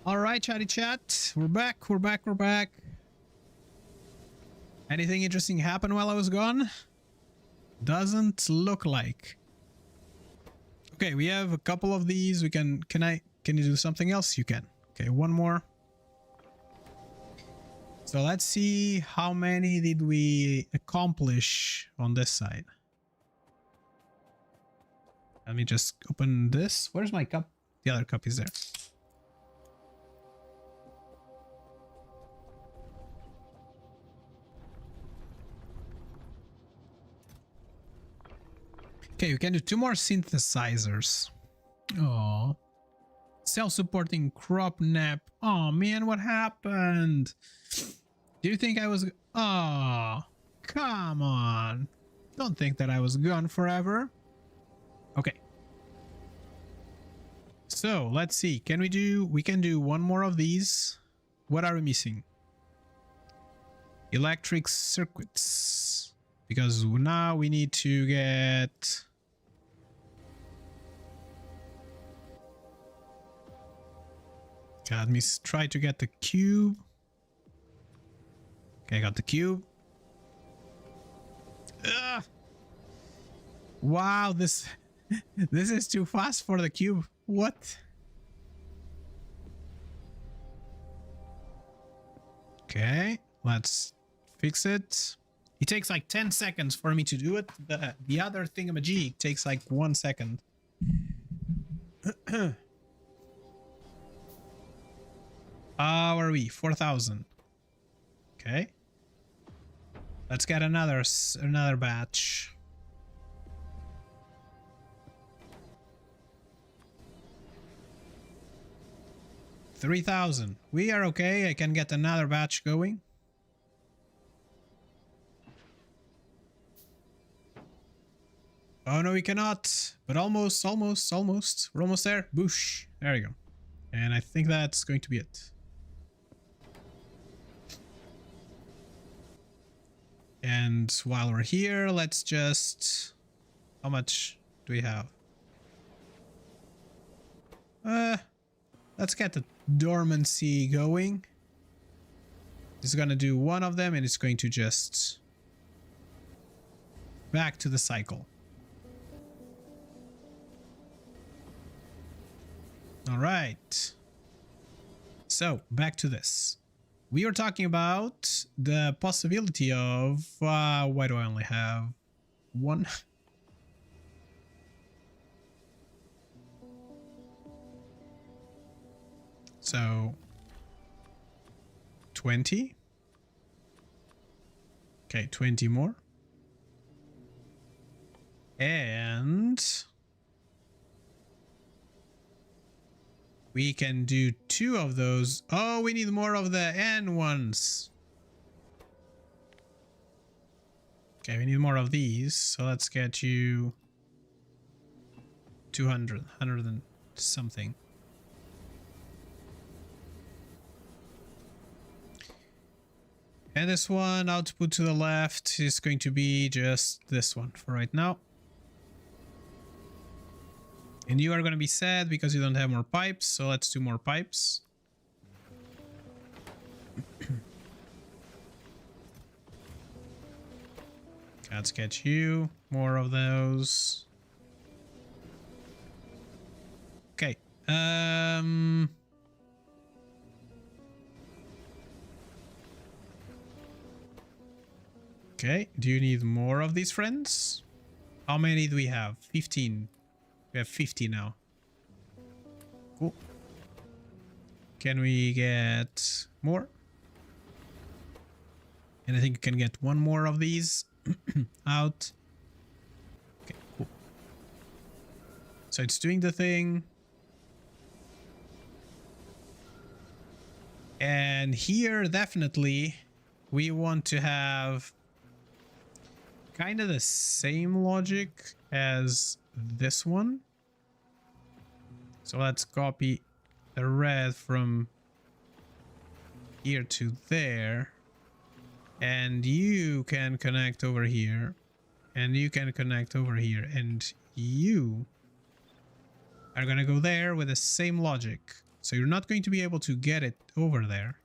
All right, chatty chat. We're back. We're back. We're back. Anything interesting happen while I was gone? Doesn't look like. Okay, we have a couple of these. We can you do something else? You can. Okay, one more. So let's see how many did we accomplish on this side. Let me just open this. Where's my cup? The other cup is there. Okay, we can do 2 more synthesizers. Oh, self-supporting crop nap. Oh man, what happened? Do you think I was? Oh, come on! Don't think that I was gone forever. Okay. So let's see. Can we do? We can do 1 more of these. What are we missing? Electric circuits. Because now we need to get... Okay, let me try to get the cube. Okay, I got the cube. Ugh. Wow, this is too fast for the cube. What? Okay, let's fix it. It takes like 10 seconds for me to do it. The other thingamajig takes like 1 second. How are we? 4,000. Okay. Let's get another batch. 3,000. We are okay. I can get another batch going. Oh no, we cannot. But almost. We're almost there. Boosh. There you go. And I think that's going to be it. And while we're here, let's just... How much do we have? Let's get the dormancy going. It's gonna do one of them and it's going to just... back to the cycle. All right. So, back to this. We were talking about the possibility of... why do I only have one? So... 20? Okay, 20 more. And... we can do 2 of those. Oh, we need more of the N ones. Okay, we need more of these. So let's get you 200, 100 and something. And this one, output to the left, is going to be just this one for right now. And you are going to be sad because you don't have more pipes, so let's do more pipes. Let's get you more of those. Okay. Okay, do you need more of these friends? How many do we have? 15. We have 50 now. Cool. Can we get more? And I think you can get one more of these out. Okay, cool. So it's doing the thing. And here, definitely, we want to have kind of the same logic as this one. So let's copy the red from here to there. And you can connect over here. And you can connect over here. And you are going to go there with the same logic. So you're not going to be able to get it over there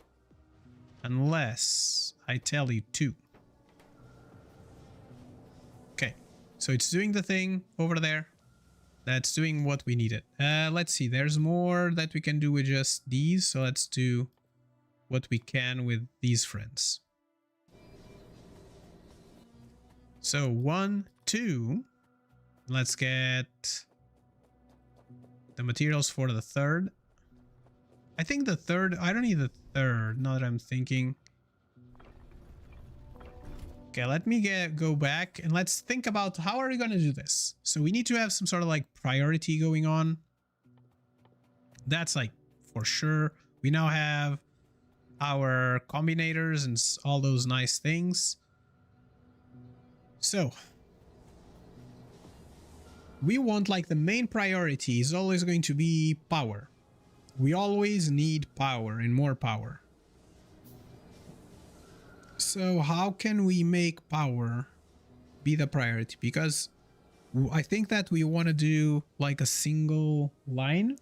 unless I tell you to. Okay, so it's doing the thing over there. That's doing what we needed. Let's see, there's more that we can do with just these. So let's do what we can with these friends. So 1, 2. Let's get the materials for the third. I think the third, I don't need the third, now that I'm thinking. Okay, let me go back and let's think about how are we going to do this. So we need to have some sort of like priority going on. That's like for sure. We now have our combinators and all those nice things. So we want like the main priority is always going to be power. We always need power and more power. So how can we make power be the priority? Because I think that we want to do like a single line.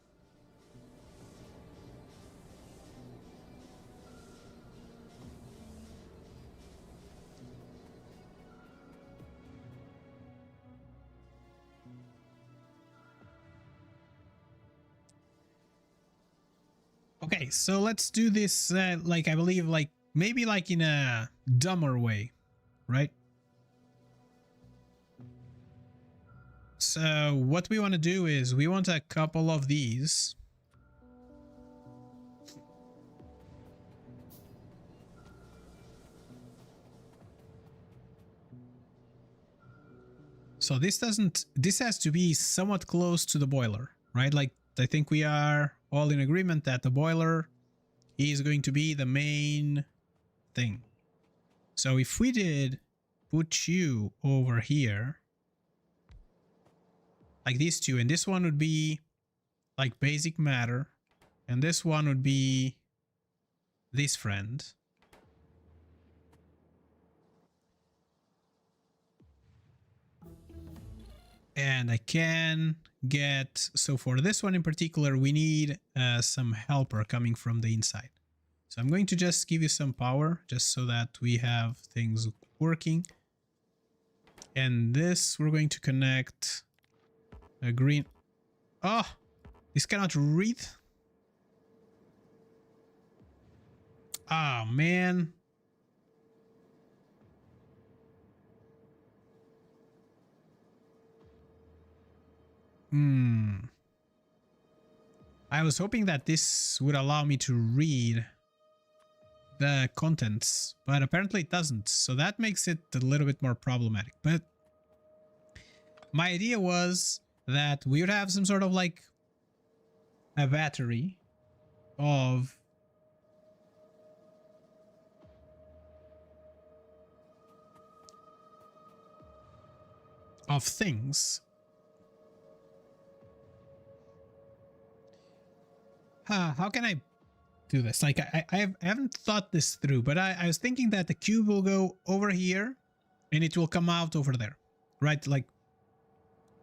Okay, so let's do this like I believe like maybe like in a dumber way, right? So what we want to do is we want a couple of these. So this has to be somewhat close to the boiler, right? Like I think we are all in agreement that the boiler is going to be the main thing. So if we did put you over here, like these two, and this one would be like basic matter, and this one would be this friend. And I can get, so for this one in particular, we need some helper coming from the inside. So I'm going to just give you some power just so that we have things working. And this, we're going to connect a green. Oh, this cannot read. Oh, man. I was hoping that this would allow me to read the contents, but apparently it doesn't. So that makes it a little bit more problematic. But my idea was that we would have some sort of like a battery of things. How can I do this? Like I haven't thought this through, but I was thinking that the cube will go over here and it will come out over there, right? Like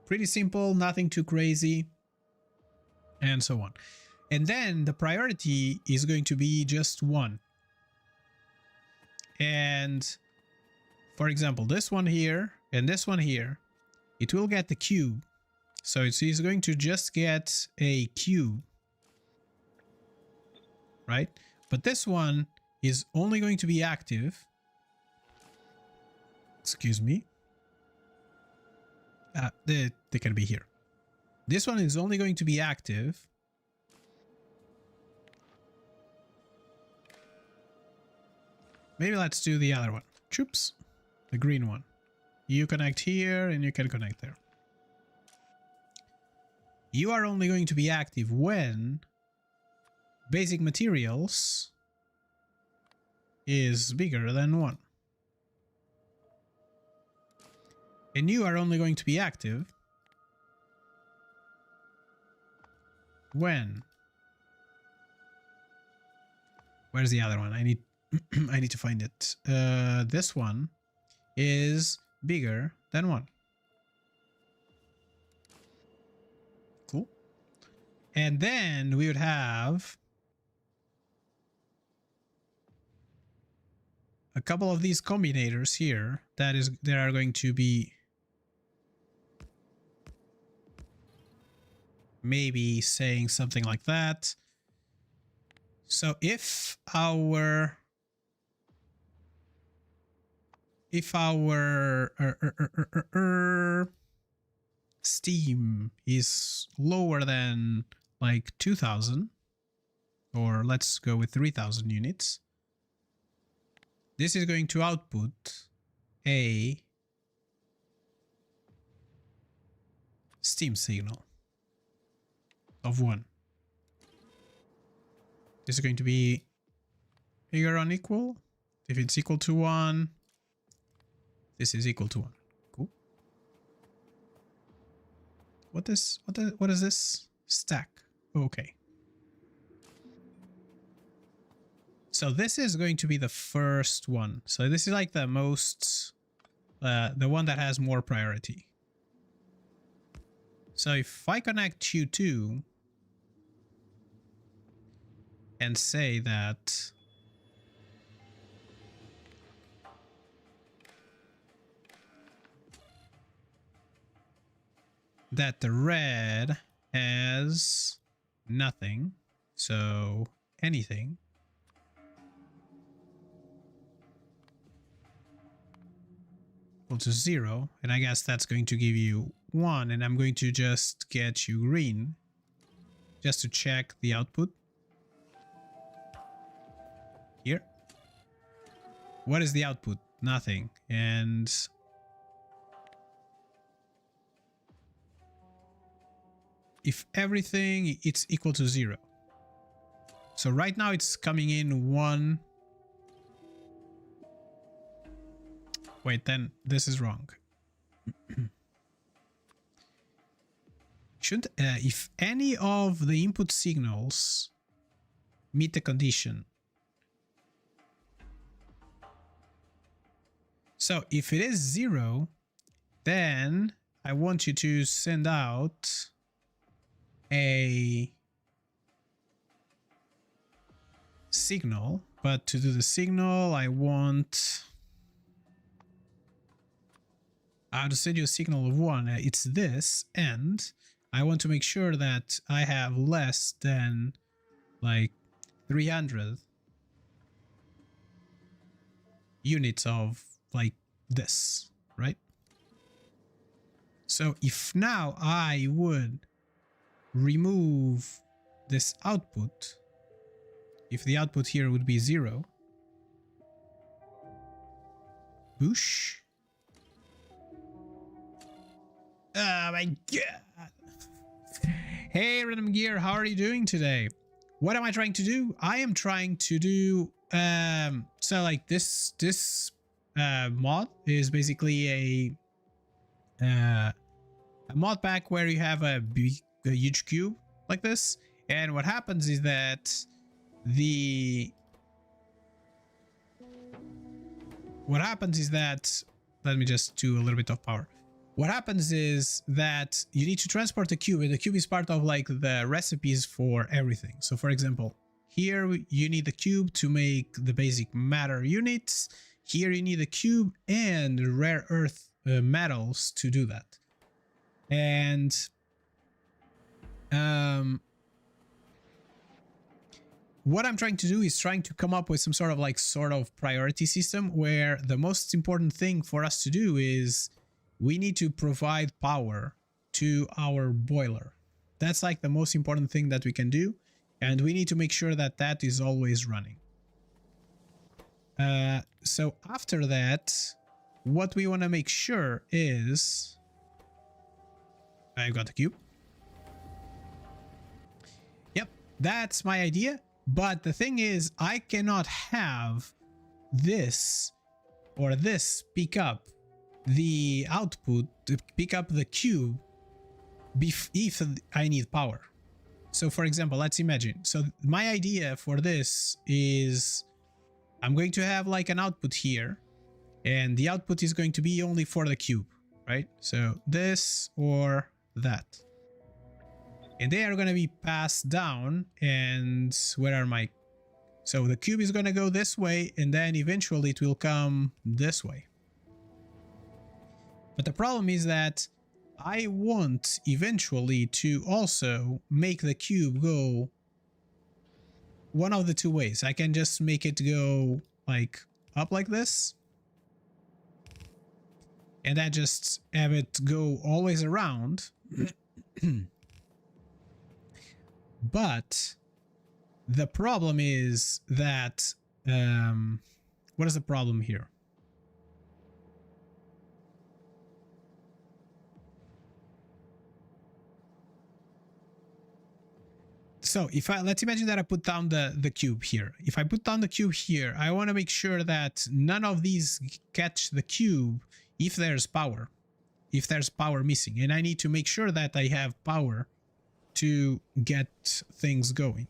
pretty simple, nothing too crazy, and so on. And then the priority is going to be just one. And for example, this one here and this one here, it will get the cube. So it's going to just get a cube, right? But this one is only going to be active. Excuse me. They can be here. This one is only going to be active maybe let's do the other one. Choops. The green one. You connect here and you can connect there. You are only going to be active when basic materials is bigger than 1. And you are only going to be active when... Where's the other one? I need I need to find it. This one is bigger than 1. Cool. And then we would have a couple of these combinators here that are going to be maybe saying something like that. So if our steam is lower than like 2000, or let's go with 3000 units, this is going to output a steam signal of 1. This is going to be bigger or unequal. If it's equal to 1, this is equal to 1. Cool. What is this? Stack. Okay. So this is going to be the first one. So this is like the most, the one that has more priority. So if I connect Q2 and say that the red has nothing, so anything, equal to 0, and I guess that's going to give you 1, and I'm going to just get you green just to check the output. Here. What is the output? Nothing. And if everything, it's equal to 0. So right now it's coming in 1. Wait, then this is wrong. Should if any of the input signals meet the condition. So if it is 0, then I want you to send out a signal, but to do the signal I want to send you a signal of 1. It's this, and I want to make sure that I have less than like 300 units of like this, right? So if now I would remove this output, if the output here would be 0, boosh. Oh my god. Hey Rhythm Gear, how are you doing today? What am I trying to do? I am trying to do so like this mod is basically a mod pack where you have a huge cube like this, and what happens is that let me just do a little bit of power. What happens is that you need to transport the cube, and the cube is part of like the recipes for everything. So for example, here you need the cube to make the basic matter units. Here you need the cube and rare earth metals to do that. And what I'm trying to do is trying to come up with some sort of priority system where the most important thing for us to do is we need to provide power to our boiler. That's like the most important thing that we can do, and we need to make sure that that is always running. So after that, what we want to make sure is I've got the cube. Yep, that's my idea. But the thing is, I cannot have this or this pick up the output, to pick up the cube if I need power. So for example, let's imagine. So my idea for this is I'm going to have like an output here, and the output is going to be only for the cube, right? So this or that. And they are going to be passed down, and where are my... So the cube is going to go this way, and then eventually it will come this way. But the problem is that I want eventually to also make the cube go one of the two ways. I can just make it go like up like this, and then just have it go always around. But the problem is that what is the problem here? So if let's imagine that I put down the cube here. If I put down the cube here, I want to make sure that none of these catch the cube if there's power. If there's power missing. And I need to make sure that I have power to get things going.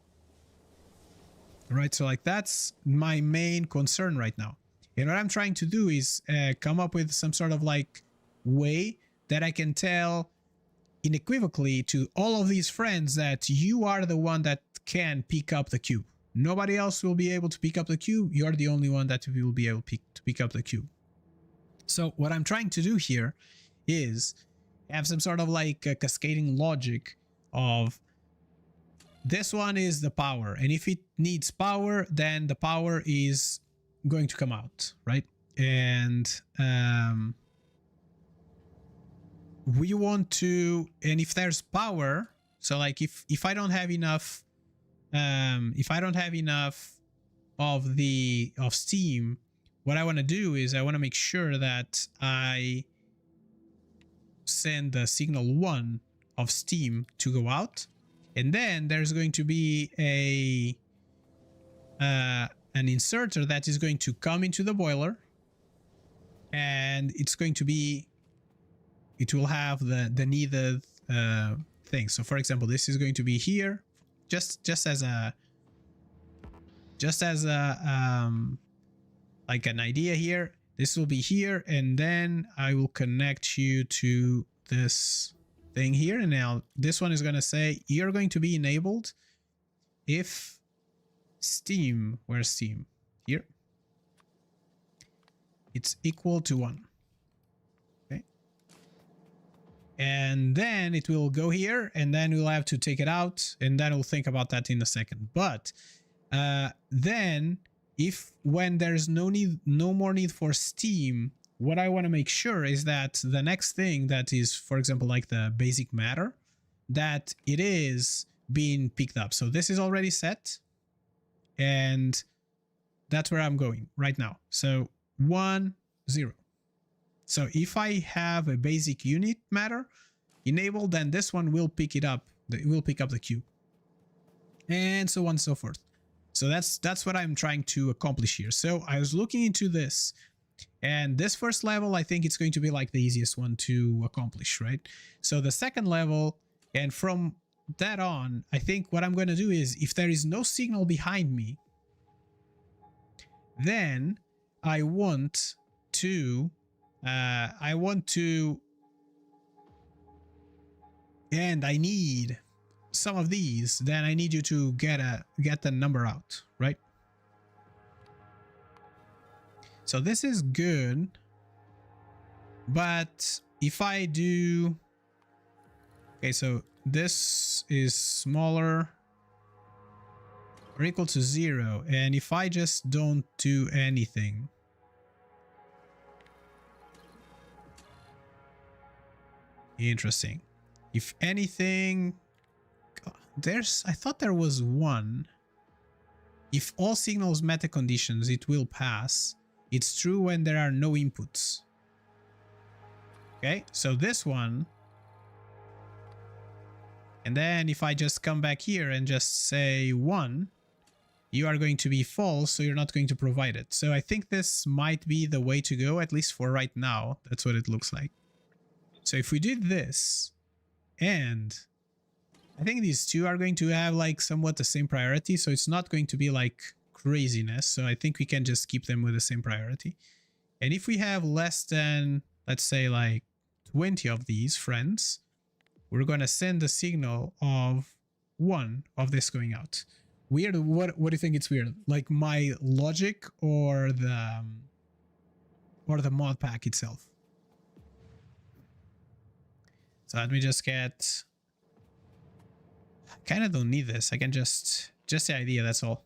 Right, so like that's my main concern right now. And what I'm trying to do is come up with some sort of like way that I can tell unequivocally to all of these friends that you are the one that can pick up the cube. Nobody else will be able to pick up the cube. You're the only one that will be able to pick up the cube. So what I'm trying to do here is have some sort of like a cascading logic of this one is the power, and if it needs power, then the power is going to come out, right? And we want to, and if there's power, so like if I don't have enough of steam, what I want to do is I want to make sure that I send the signal 1 of steam to go out, and then there's going to be an inserter that is going to come into the boiler, and it's going to be, it will have the needed thing. So for example, this is going to be here, just as a like an idea here. This will be here, and then I will connect you to this thing here. And now this one is going to say you're going to be enabled if Steam, where's Steam? Here. It's equal to 1. Okay. And then it will go here, and then we'll have to take it out, and then we'll think about that in a second. But then if when there's no more need for Steam, what I want to make sure is that the next thing that is, for example, like the basic matter, that it is being picked up. So this is already set, and that's where I'm going right now. So 1, 0. So if I have a basic unit matter enabled, then this one will pick it up. It will pick up the cube, and so on and so forth. So that's what I'm trying to accomplish here. So I was looking into this, and this first level, I think it's going to be like the easiest one to accomplish, right? So the second level, and from that on, I think what I'm going to do is, if there is no signal behind me, then I want to, and I need some of these, then I need you to get the number out, right? So this is good, but if I do, okay, so this is smaller or equal to 0, and if I just don't do anything, interesting. If anything, I thought there was one. If all signals met the conditions, it will pass. It's true when there are no inputs. Okay, so this one. And then if I just come back here and just say 1, you are going to be false, so you're not going to provide it. So I think this might be the way to go, at least for right now. That's what it looks like. So if we did this, and I think these two are going to have like somewhat the same priority, so it's not going to be like craziness. So I think we can just keep them with the same priority. And if we have less than, let's say, like 20 of these friends, we're going to send the signal of 1 of this going out. Weird. What do you think it's weird? Like my logic or the mod pack itself? So let me just get, kind of don't need this. I can just the idea, that's all.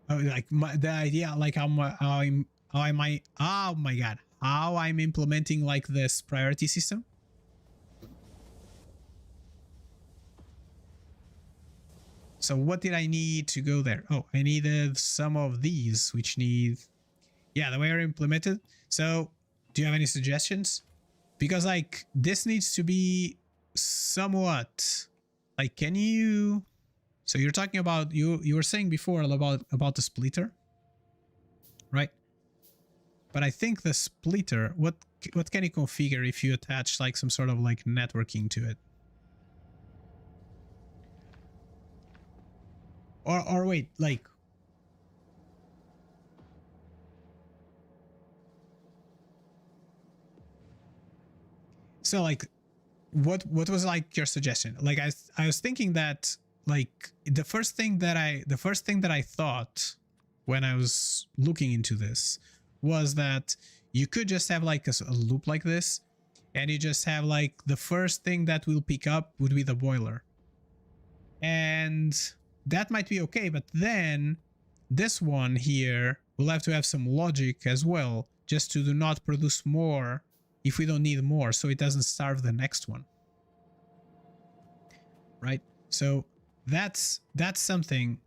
Oh, like the idea, like how I'm implementing like this priority system. So what did I need to go there? Oh, I needed some of these, which need, yeah, the way I implemented. So do you have any suggestions? Because like this needs to be somewhat like, can you, so you're talking about, you were saying before about the splitter, right? But I think the splitter, what can you configure if you attach like some sort of like networking to it? Or wait, like, so like, what was like your suggestion? Like I was thinking that like the first thing that I thought when I was looking into this was that you could just have like a loop like this, and you just have like the first thing that will pick up would be the boiler, and that might be okay. But then this one here will have to have some logic as well, just to do not produce more if we don't need more, so it doesn't starve the next one, right? So that's something.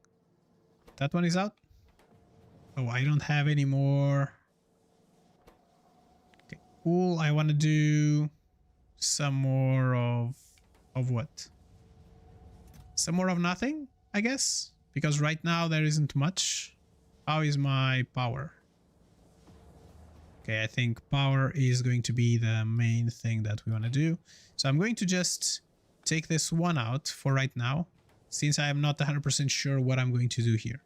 That one is out. Oh, I don't have any more. Okay, cool. I want to do some more of what? Some more of nothing, I guess. because right now there isn't much. How is my power? Okay, I think power is going to be the main thing that we want to do. So I'm going to just take this one out for right now, since I am not 100% sure what I'm going to do here.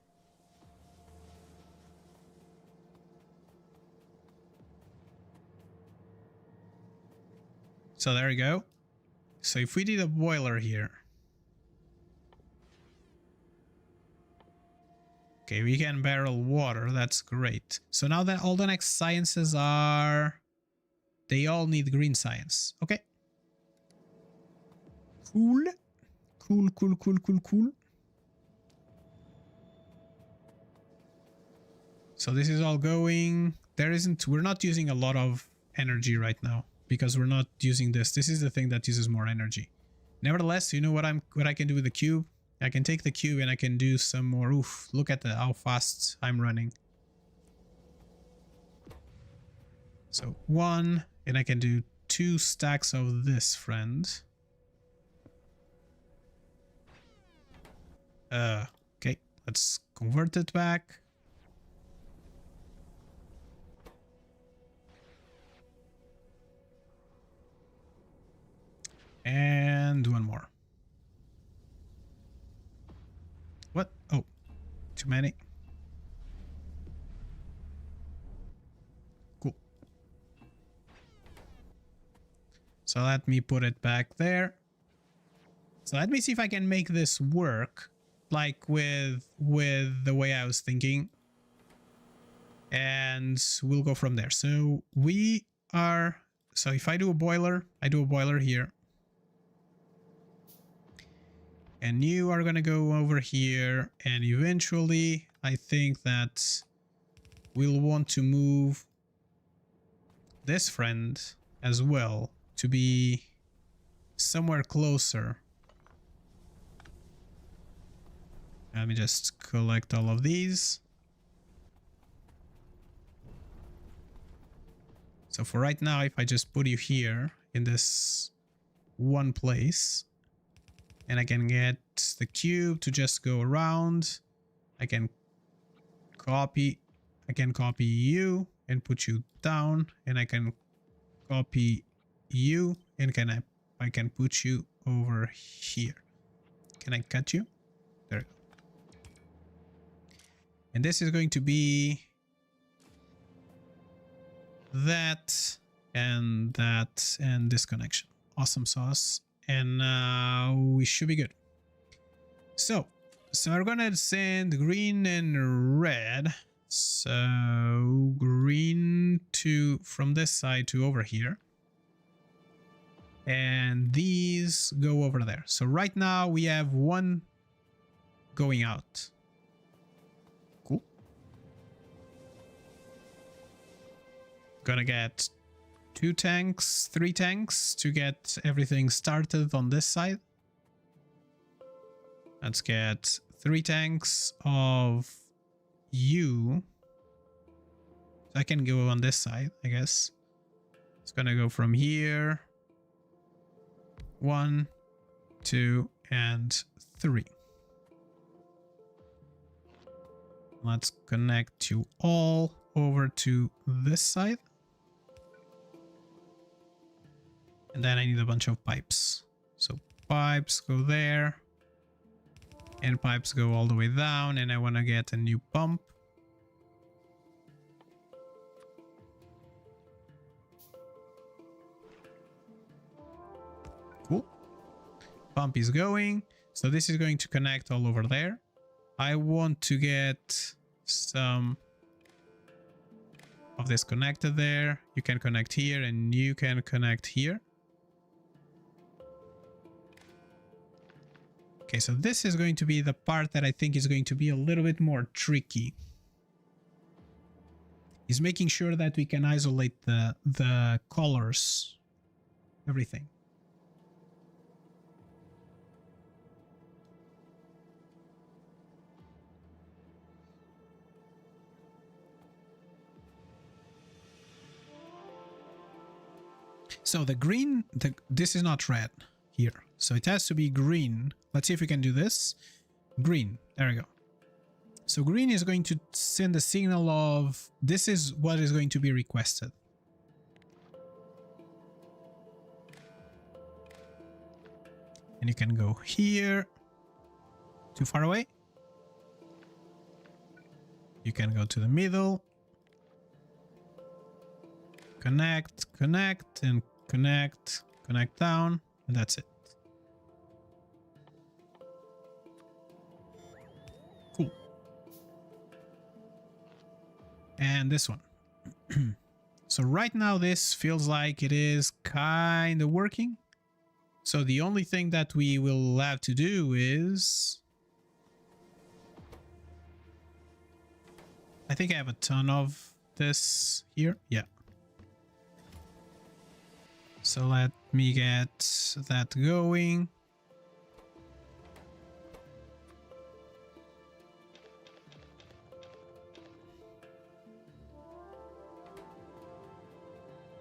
So there we go. So if we did a boiler here. Okay, we can barrel water. That's great. So now that all the next sciences are... They all need green science. Okay. Cool. Cool, cool, cool, cool, cool. So this is all going... We're not using a lot of energy right now because we're not using this. This is the thing that uses more energy. Nevertheless, you know what I can do with the cube? I can take the cube and I can do some more. Oof, look at how fast I'm running. So 1, and I can do 2 stacks of this, friend. Okay, let's convert it back. And 1 more. What? Oh, too many. Cool. So let me put it back there. So let me see if I can make this work, like with the way I was thinking. And we'll go from there. So so if I do a boiler, I do a boiler here. And you are going to go over here, and eventually I think that we'll want to move this friend as well to be somewhere closer. Let me just collect all of these. So for right now, if I just put you here in this one place, and I can get the cube to just go around. I can copy you and put you down, and I can copy you and I can put you over here. Can I cut you? There we go. And this is going to be that and this connection. Awesome sauce. And we should be good. So we're gonna send green and red. So green from this side to over here, and these go over there. So right now we have 1 going out. Cool. Gonna get 2 tanks, 3 tanks to get everything started on this side. Let's get 3 tanks of you. I can go on this side, I guess. It's gonna go from here. 1, 2, and 3. Let's connect you all over to this side. And then I need a bunch of pipes. So pipes go there. And pipes go all the way down. And I want to get a new pump. Cool. Pump is going. So this is going to connect all over there. I want to get some of this connected there. You can connect here and you can connect here. Okay, so this is going to be the part that I think is going to be a little bit more tricky. Is making sure that we can isolate the colors, everything. So the green, this is not red here. So it has to be green. Let's see if we can do this. Green. There we go. So green is going to send a signal of this is what is going to be requested. And you can go here. Too far away? You can go to the middle. Connect, connect, and connect, connect down, and that's it. Cool. And this one. So right now this feels like it is kind of working. So the only thing that we will have to do is... I think I have a ton of this here. Yeah. So let me get that going.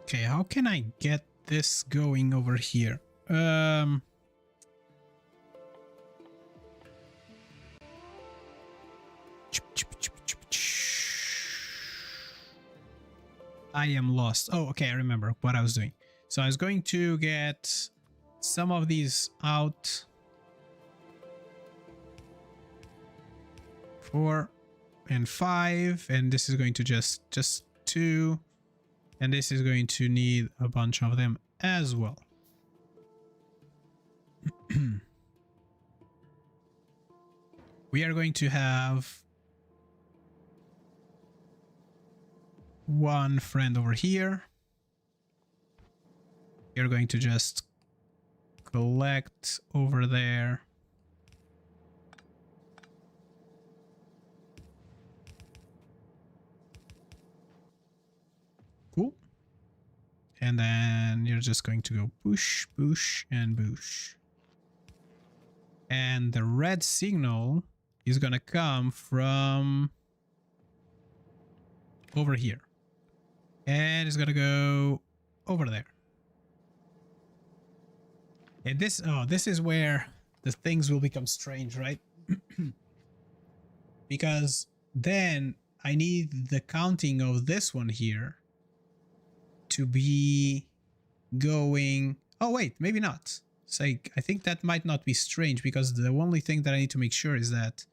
Okay, how can I get this going over here? I am lost. Oh, okay, I remember what I was doing. So I was going to get some of these out. 4 and 5, and this is going to just 2, and this is going to need a bunch of them as well. We are going to have one friend over here. You're going to just collect over there. Cool. And then you're just going to go push, push, and push. And the red signal is going to come from over here. And it's going to go over there. And this, oh, this is where the things will become strange, right? Because then I need the counting of this one here to be going... Oh, wait, maybe not. It's like, I think that might not be strange because the only thing that I need to make sure is that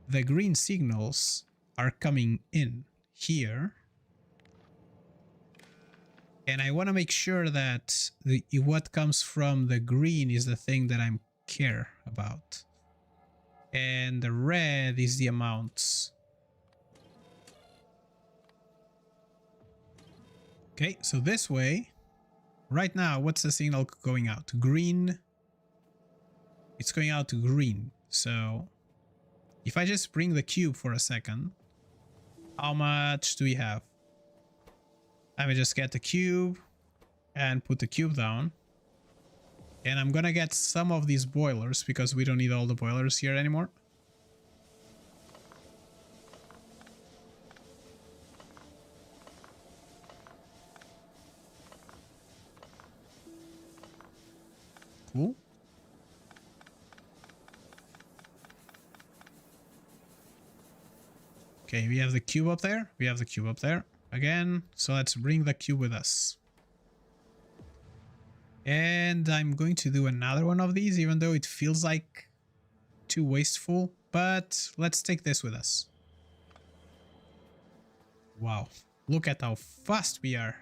the green signals are coming in here. And I want to make sure that what comes from the green is the thing that I care about. And the red is the amounts. Okay, so this way, right now, what's the signal going out? Green. It's going out to green. So if I just bring the cube for a second, how much do we have? I will just get the cube and put the cube down. And I'm gonna get some of these boilers because we don't need all the boilers here anymore. Cool. Okay, we have the cube up there. We have the cube up there. Again, so let's bring the cube with us. And I'm going to do another one of these, even though it feels like too wasteful. But let's take this with us. Wow, look at how fast we are.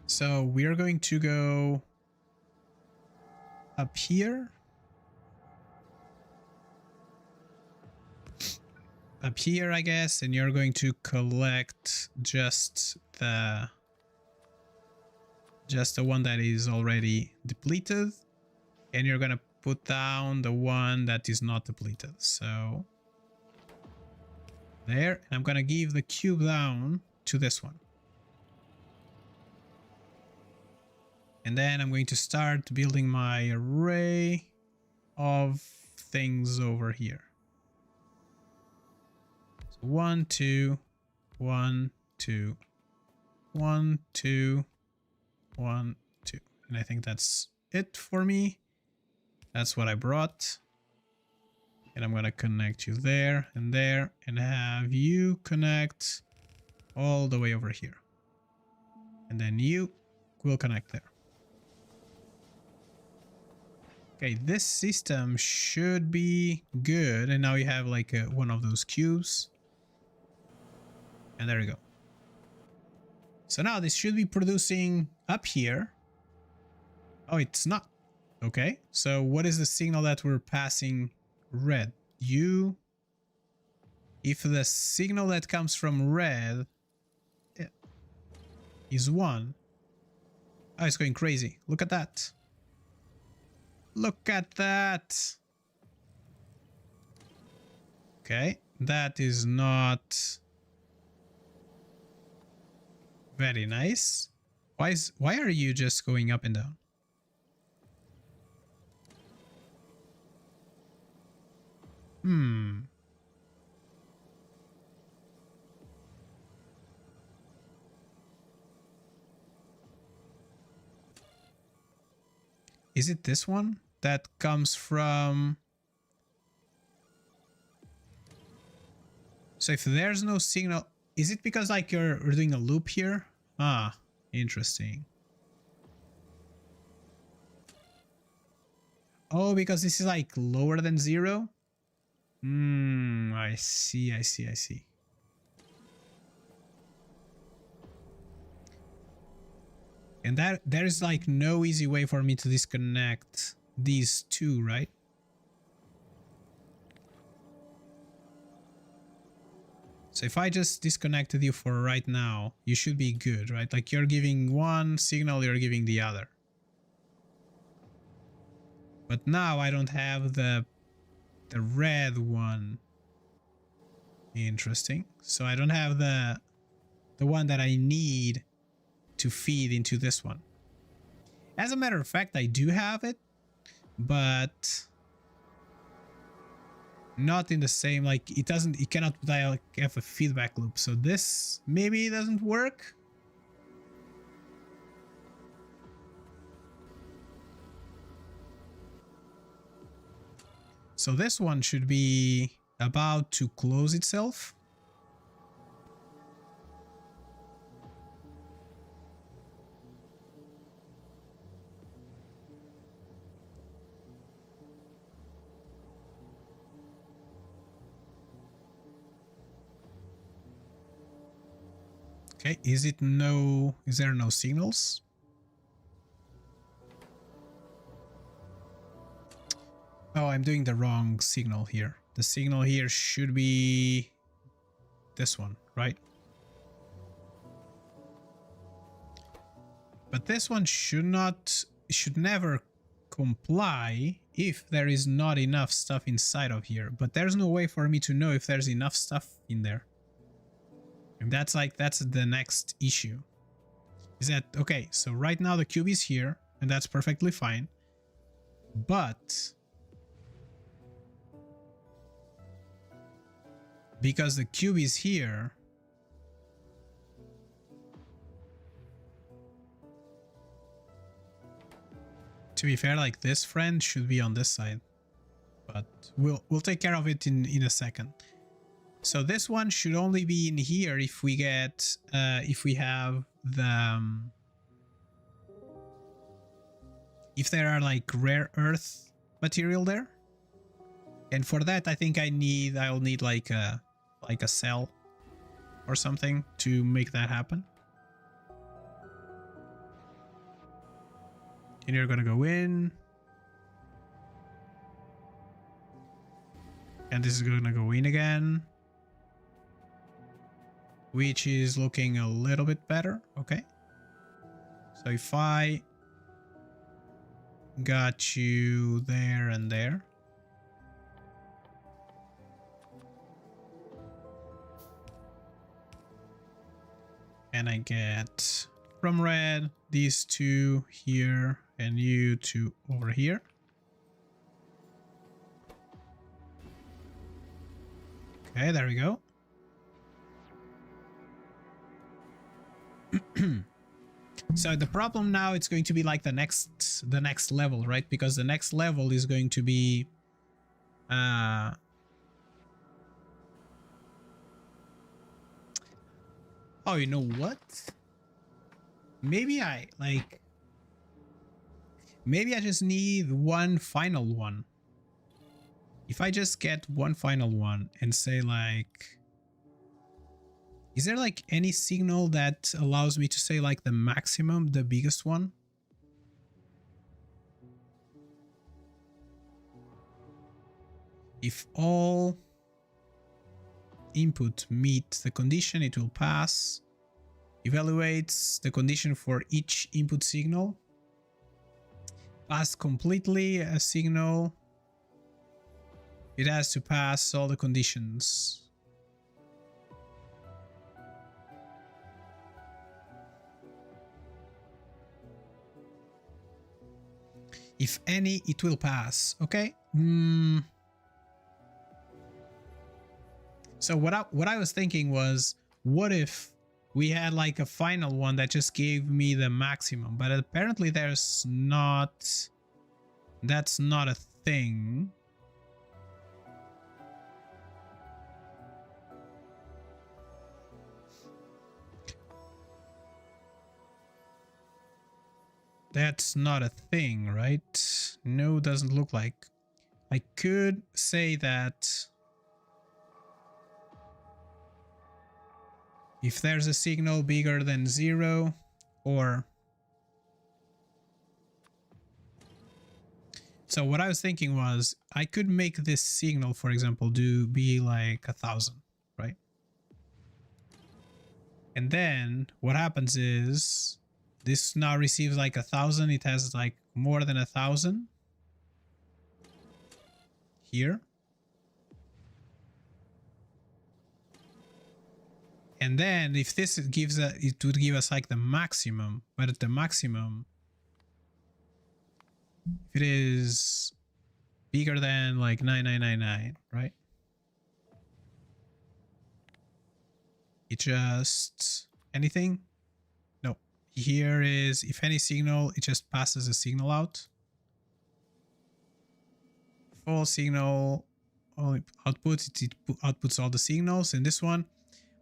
So we are going to go up here. Up here, I guess, and you're going to collect just the one that is already depleted, and you're gonna put down the one that is not depleted. So there, and I'm gonna give the cube down to this one. And then I'm going to start building my array of things over here. 1, 2, 1, 2, 1, 2, 1, 2. And I think that's it for me. That's what I brought. And I'm gonna connect you there and have you connect all the way over here. And then you will connect there. Okay, this system should be good. And now you have like one of those cubes. And there you go. So now this should be producing up here. Oh, it's not. Okay, so what is the signal that we're passing red? If the signal that comes from red is 1. Oh, it's going crazy. Look at that. Look at that. Okay, that is not very nice. Why are you just going up and down? Is it this one that comes from... So if there's no signal, is it because like you're doing a loop here? Ah, interesting. Oh, because this is like lower than 0? I see. And that there is like no easy way for me to disconnect these two, right? So if I just disconnected you for right now, you should be good, right? Like you're giving one signal, you're giving the other. But now I don't have the red one. Interesting. So I don't have the one that I need to feed into this one. As a matter of fact, I do have it, but not in the same, like it cannot like have a feedback loop. So this maybe doesn't work. So this one should be about to close itself. Okay, is there no signals? Oh, I'm doing the wrong signal here. The signal here should be this one, right? But this one should never comply if there is not enough stuff inside of here. But there's no way for me to know if there's enough stuff in there. And that's the next issue. Is that, okay, so right now the cube is here, and that's perfectly fine. But because the cube is here, to be fair, like this friend should be on this side, but we'll take care of it in a second. So this one should only be in here if we get if we have the if there are like rare earth material there. And for that, I think I'll need like a cell or something to make that happen. And you're gonna go in, and this is gonna go in again, which is looking a little bit better. Okay, so if I got you there and there, and I get from red these two here and you two over here. Okay, there we go. So the problem now, it's going to be like the next level, right? Because the next level is going to be oh, you know what? Maybe I just need one final one. If I just get one final one and say like, is there like any signal that allows me to say like the maximum, the biggest one? If all input meet the condition, it will pass. Evaluates the condition for each input signal. Pass completely a signal. It has to pass all the conditions. If any, it will pass. Okay. So what I was thinking was, what if we had like a final one that just gave me the maximum? But apparently that's not a thing. That's not a thing, right? No, doesn't look like. I could say that if there's a signal bigger than 0, or... So what I was thinking was, I could make this signal, for example, be like 1,000, right? And then what happens is, this now receives like 1,000. It has like more than 1,000 here. And then if this gives it would give us like the maximum, but at the maximum, if it is bigger than like 9999, right? It just anything? No. Here is if any signal, it just passes a signal out. Full signal output, it outputs all the signals. And this one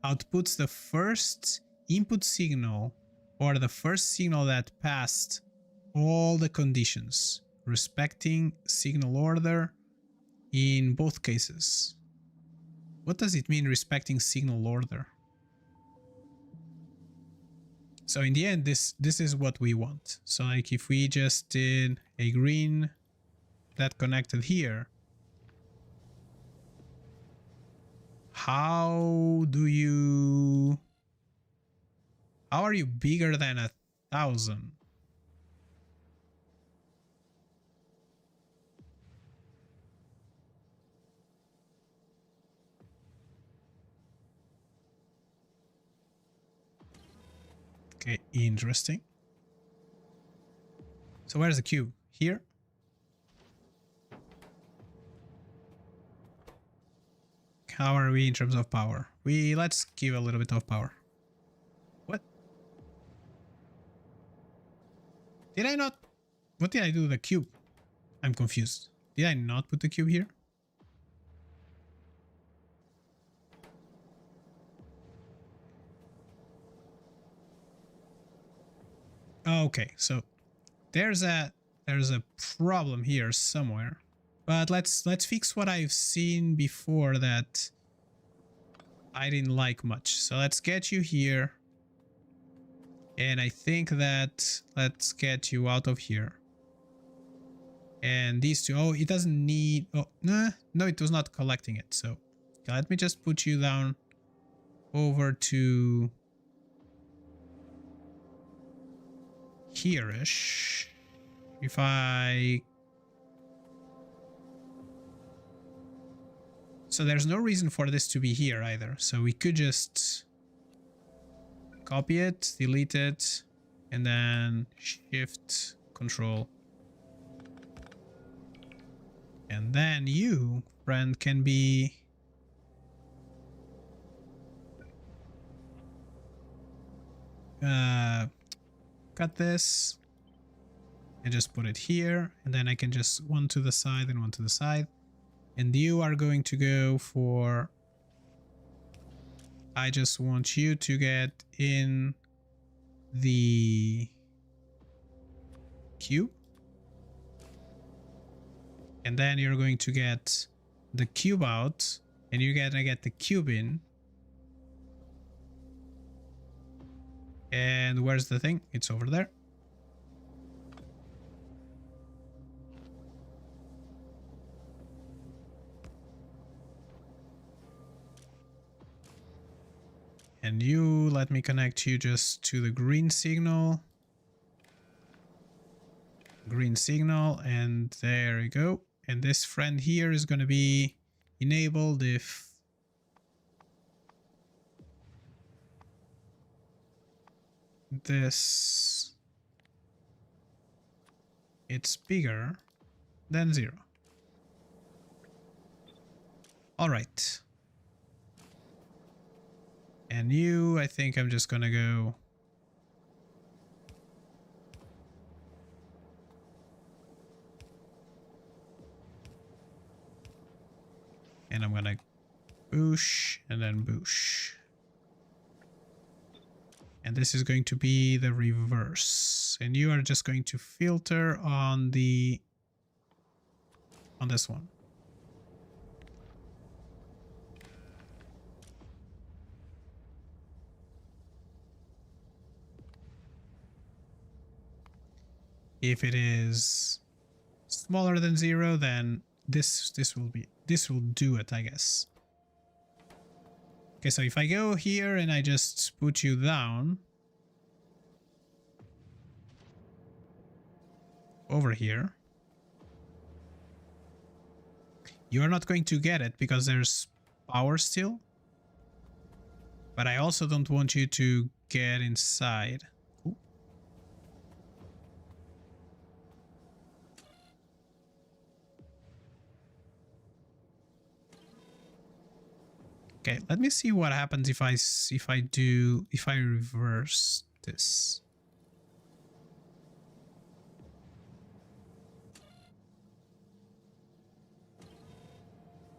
outputs the first input signal, or the first signal that passed all the conditions, respecting signal order in both cases. What does it mean, respecting signal order? So in the end, this is what we want. So like if we just did a green that connected here, how are you bigger than 1,000? Okay, interesting. So where's the cube? Here? How are we in terms of power? Let's give a little bit of power. What? Did I not? What did I do to the cube? I'm confused. Did I not put the cube here? Okay, so there's a problem here somewhere. But let's fix what I've seen before that I didn't like much. So let's get you here. And I think that let's get you out of here. And these two, oh, it doesn't need, oh, no, it was not collecting it. So let me just put you down over to here-ish. If I... So there's no reason for this to be here either. So we could just copy it, delete it, and then shift control. And then you, friend, can be cut this and just put it here, and then I can just one to the side and one to the side. And you are going to go for, I just want you to get in the cube, and then you're going to get the cube out, and you're gonna get the cube in. And where's the thing? It's over there. And you, let me connect you just to the green signal. Green signal, and there you go. And this friend here is going to be enabled if this, it's bigger than 0. All right. And you, I think I'm just gonna go and I'm gonna boosh and then boosh. And this is going to be the reverse. And you are just going to filter on the on this one. If it is smaller than 0, then this will do it, I guess. Okay, so if I go here and I just put you down over here, you're not going to get it because there's power still. But I also don't want you to get inside. Okay, let me see what happens if I reverse this.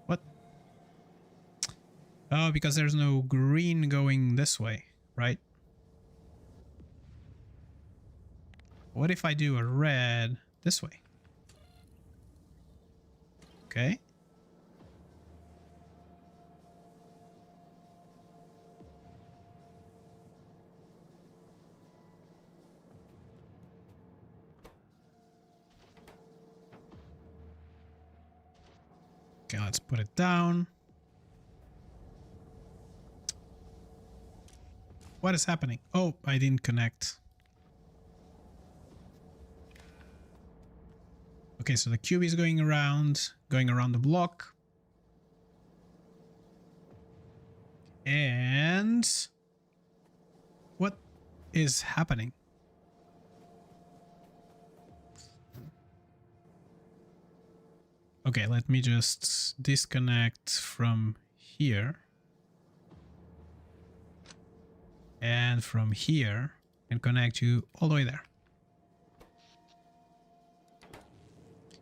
What? Oh, because there's no green going this way, right? What if I do a red this way? Okay. Okay, let's put it down. What is happening? Oh, I didn't connect. Okay, so the cube is going around the block. And what is happening? Okay, let me just disconnect from here and from here and connect you all the way there.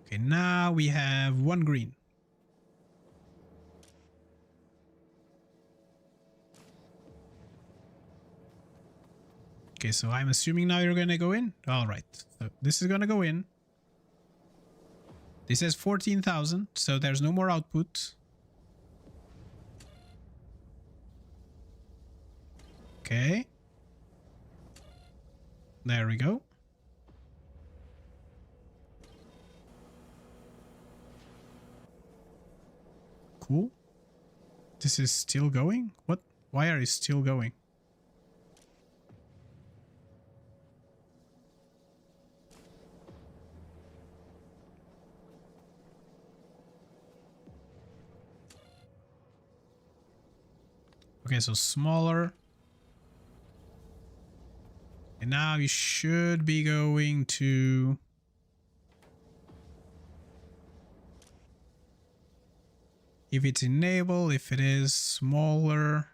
Okay, now we have 1 green. Okay, so I'm assuming now you're gonna go in. All right, so this is gonna go in. This says 14,000, so there's no more output. Okay. There we go. Cool. This is still going? What? Why are you still going? Okay, so smaller. And now you should be going to... If it's enabled, if it is smaller...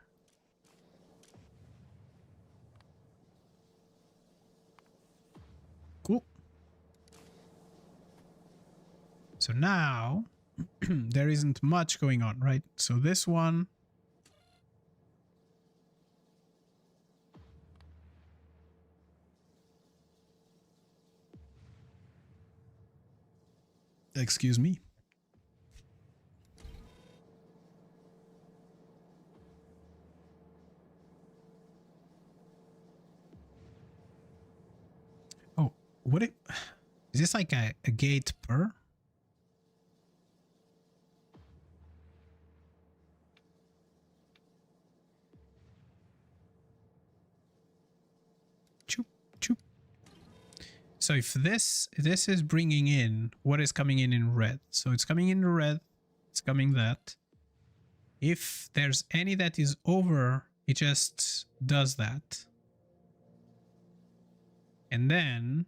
So now there isn't much going on, right? So this one, excuse me. Oh, what it is this like a gate per? Choop, choop. So if this is bringing in what is coming in red. So it's coming in red, it's coming that. If there's any that is over, it just does that. And then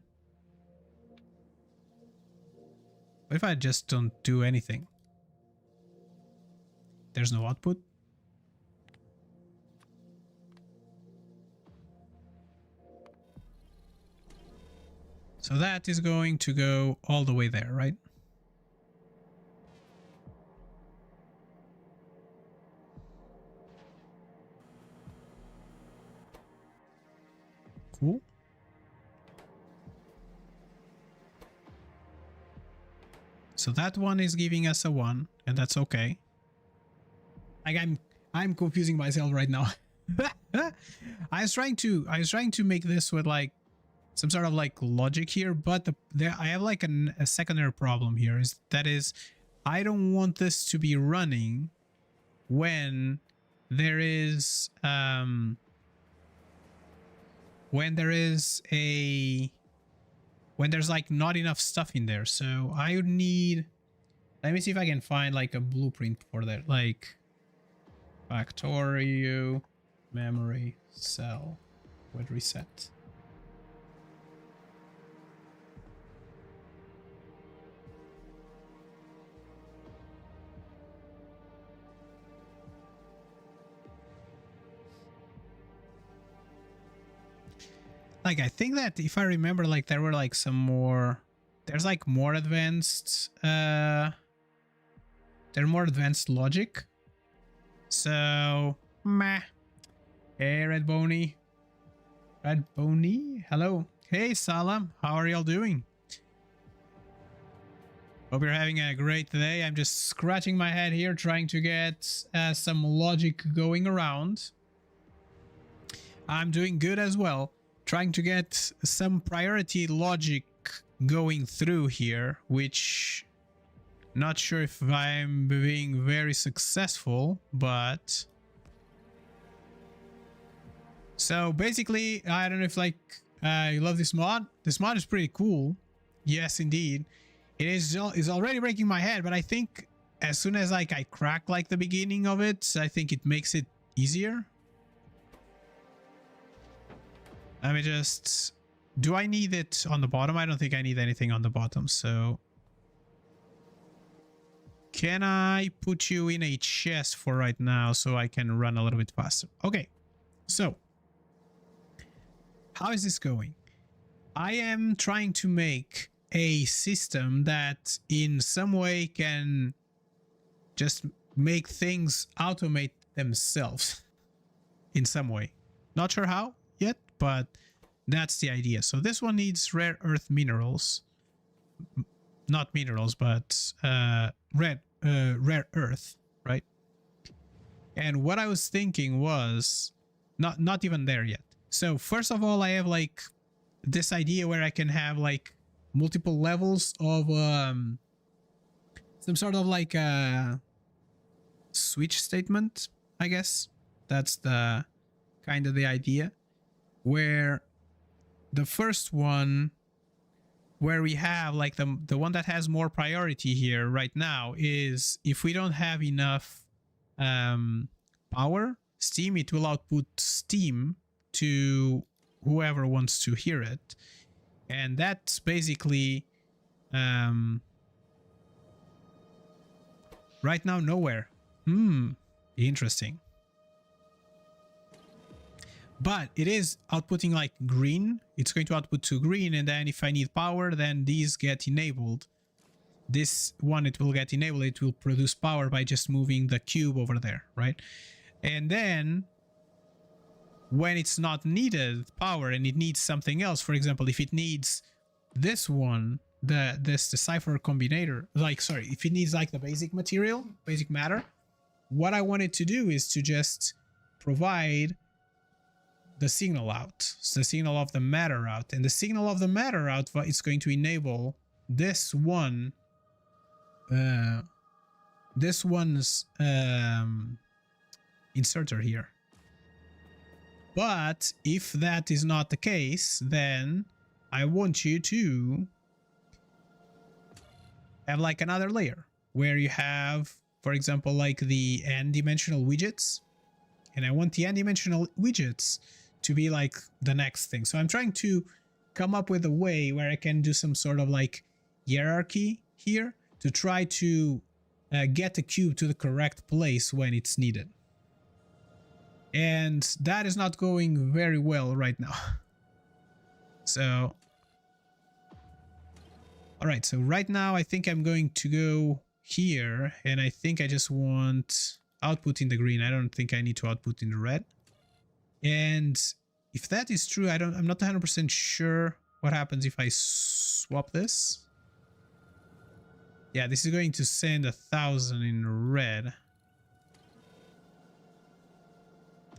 what if I just don't do anything? There's no output. So that is going to go all the way there, right? Cool. So that one is giving us a 1, and that's okay. Like I'm confusing myself right now. I was trying to make this with like some sort of like logic here, but I have like a secondary problem here. Is I don't want this to be running when there is when there's like not enough stuff in there. So I would need, let me see if I can find like a blueprint for that, like Factorio memory cell with reset. Like, I think that if I remember, like there were like some more, there's like more advanced, there's more advanced logic. So, meh. Hey, Red Boney. Hello. Hey, Salam. How are y'all doing? Hope you're having a great day. I'm just scratching my head here, trying to get some logic going around. I'm doing good as well. Trying to get some priority logic going through here, which not sure if I'm being very successful, but so basically, I don't know if like you love this mod. This mod is pretty cool. Yes, indeed. It is already breaking my head, but I think as soon as like I crack like the beginning of it, I think it makes it easier. Let me just, do I need it on the bottom? I don't think I need anything on the bottom. So can I put you in a chest for right now so I can run a little bit faster? Okay. So how is this going? I am trying to make a system that in some way can just make things automate themselves in some way. Not sure how yet, but that's the idea. So this one needs rare earth minerals, not minerals, but rare earth, right? And what I was thinking was not even there yet. So first of all, I have like this idea where I can have like multiple levels of some sort of like a switch statement, I guess. That's the kind of the idea, where the first one, where we have like the one that has more priority here right now, is if we don't have enough power, steam, it will output steam to whoever wants to hear it. And that's basically right now nowhere. Interesting. But it is outputting like green. It's going to output to green, and then if I need power, then these get enabled. this one, it will get enabled. It will produce power by just moving the cube over there, right? And then when it's not needed power and it needs something else, for example, if it needs this one, the cipher combinator, like, sorry, if it needs like the basic material, basic matter, what I wanted to do is to just provide the signal out, so the signal of the matter out, and the signal of the matter out is going to enable this one, this one's inserter here. But if that is not the case, then I want you to have like another layer where you have, for example, like the n-dimensional widgets, and I want the n-dimensional widgets to be like the next thing. So I'm trying to come up with a way where I can do some sort of like hierarchy here to try to get the cube to the correct place when it's needed. And that is not going very well right now. So, all right, so right now I think I'm going to go here, and I think I just want output in the green. I don't think I need to output in the red. And if that is true, I'm not 100% sure what happens if I swap this. Yeah, this is going to send 1,000 in red.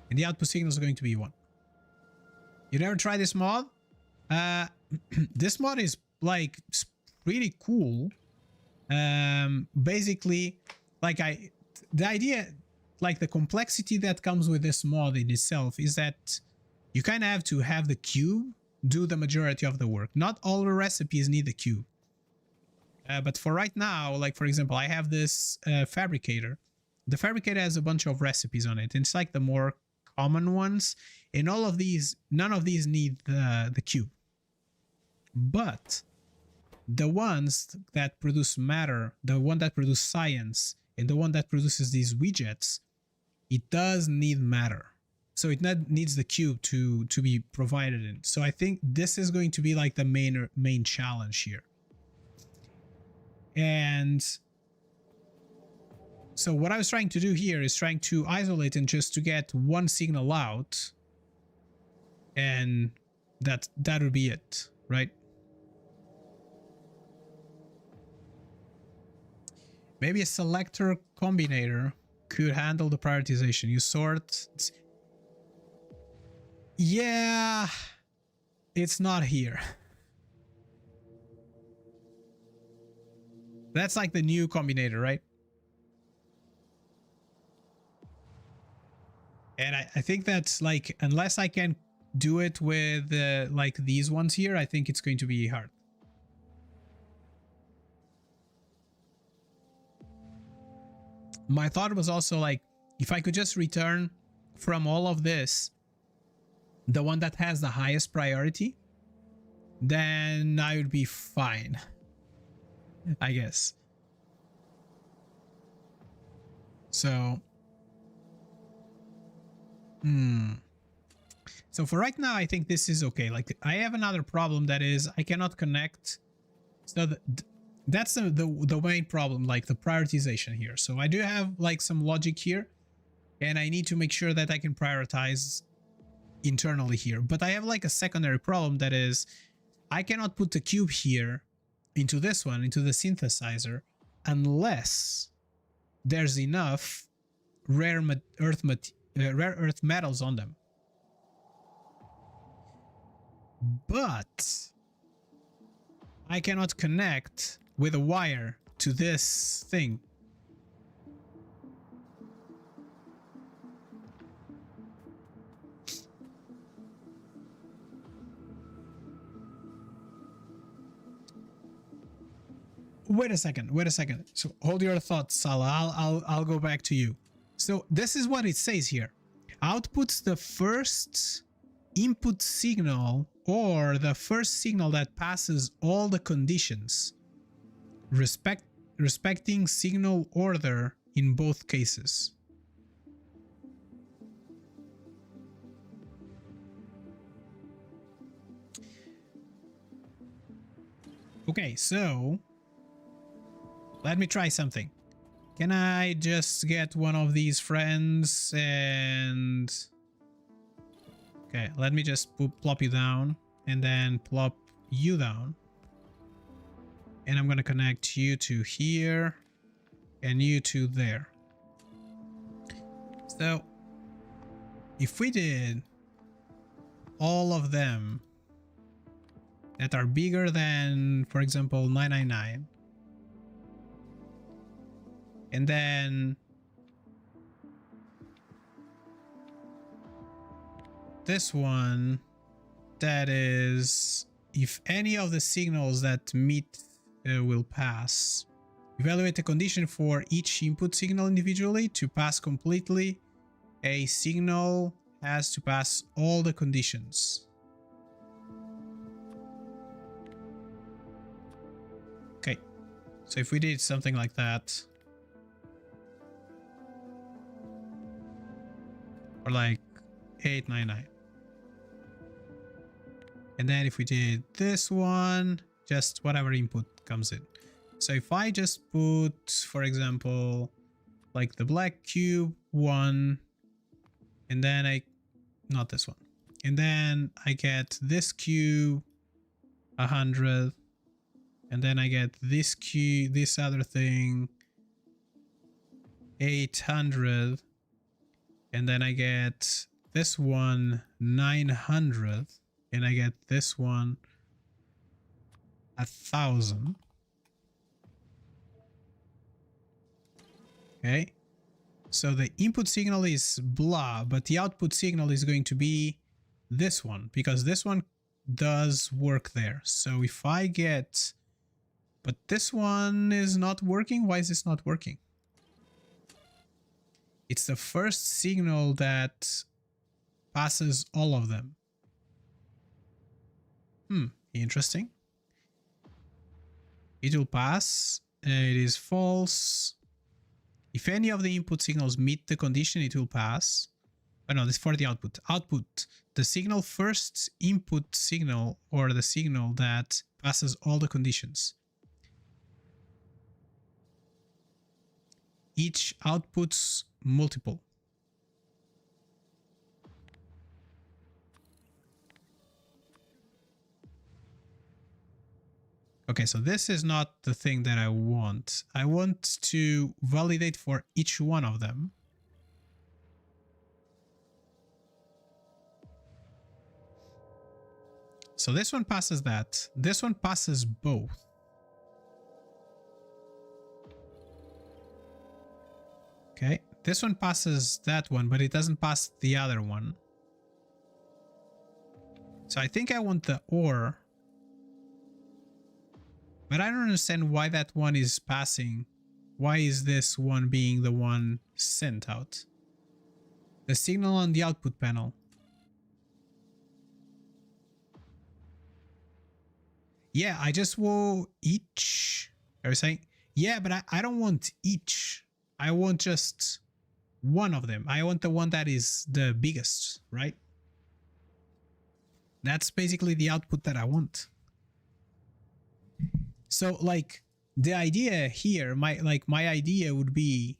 And the output signal is going to be 1. You never tried this mod? This mod is like pretty cool. Basically, like the idea, like the complexity that comes with this mod in itself is that you kind of have to have the cube do the majority of the work. Not all the recipes need the cube. But for right now, like for example, I have this fabricator. The fabricator has a bunch of recipes on it. And it's like the more common ones, and all of these, none of these need the cube. But the ones that produce matter, the one that produce science, and the one that produces these widgets, it does need matter. So it needs the cube to be provided in. So I think this is going to be like the main challenge here. And so what I was trying to do here is trying to isolate and just to get one signal out, and that would be it, right? Maybe a selector combinator could handle the prioritization. You sort. Yeah, it's not here. That's like the new combinator, right? And I think that's like, unless I can do it with like these ones here, I think it's going to be hard. My thought was also like, if I could just return from all of this the one that has the highest priority, then I would be fine, I guess. So so for right now, I think this is okay. Like, I have another problem, that is I cannot connect. So that's the main problem, like the prioritization here. So I do have like some logic here, and I need to make sure that I can prioritize internally here. But I have like a secondary problem, that is I cannot put the cube here into this one, into the synthesizer, unless there's enough rare earth metals on them. But I cannot connect with a wire to this thing. Wait a second. So hold your thoughts, Salah. I'll go back to you. So this is what it says here. Outputs the first input signal, or the first signal that passes all the conditions, respecting signal order in both cases. Okay, so Let me try something. Can I just get one of these friends and... Okay, let me just plop you down and then plop you down. And I'm gonna connect you to here and you to there. So if we did all of them that are bigger than, for example, 999, and then this one that is, if any of the signals that meet will pass, evaluate the condition for each input signal individually. To pass completely, a signal has to pass all the conditions. Okay, so if we did something like that, or like 899, and then if we did this one, just whatever input comes in. So if I just put, for example, like the black cube one, and then not this one, and then I get this cube 100, and then I get this cube, this other thing 800, and then I get this one 900, and I get this one 1000. Okay, so the input signal is blah, but the output signal is going to be this one, because this one does work there. So if I get, but this one is not working. Why is this not working? It's the first signal that passes all of them. Interesting. It will pass. It is false. If any of the input signals meet the condition, it will pass. Oh no, this is for the output. Output, the signal first input signal, or the signal that passes all the conditions. Each outputs multiple. Okay, so this is not the thing that I want. I want to validate for each one of them. So this one passes that. This one passes both. Okay, this one passes that one, but it doesn't pass the other one. So I think I want the OR. But I don't understand why that one is passing. Why is this one being the one sent out? The signal on the output panel. Yeah, I just want each. Are you saying? Yeah, but I don't want each. I want just one of them. I want the one that is the biggest, right? That's basically the output that I want. So like the idea here, my idea would be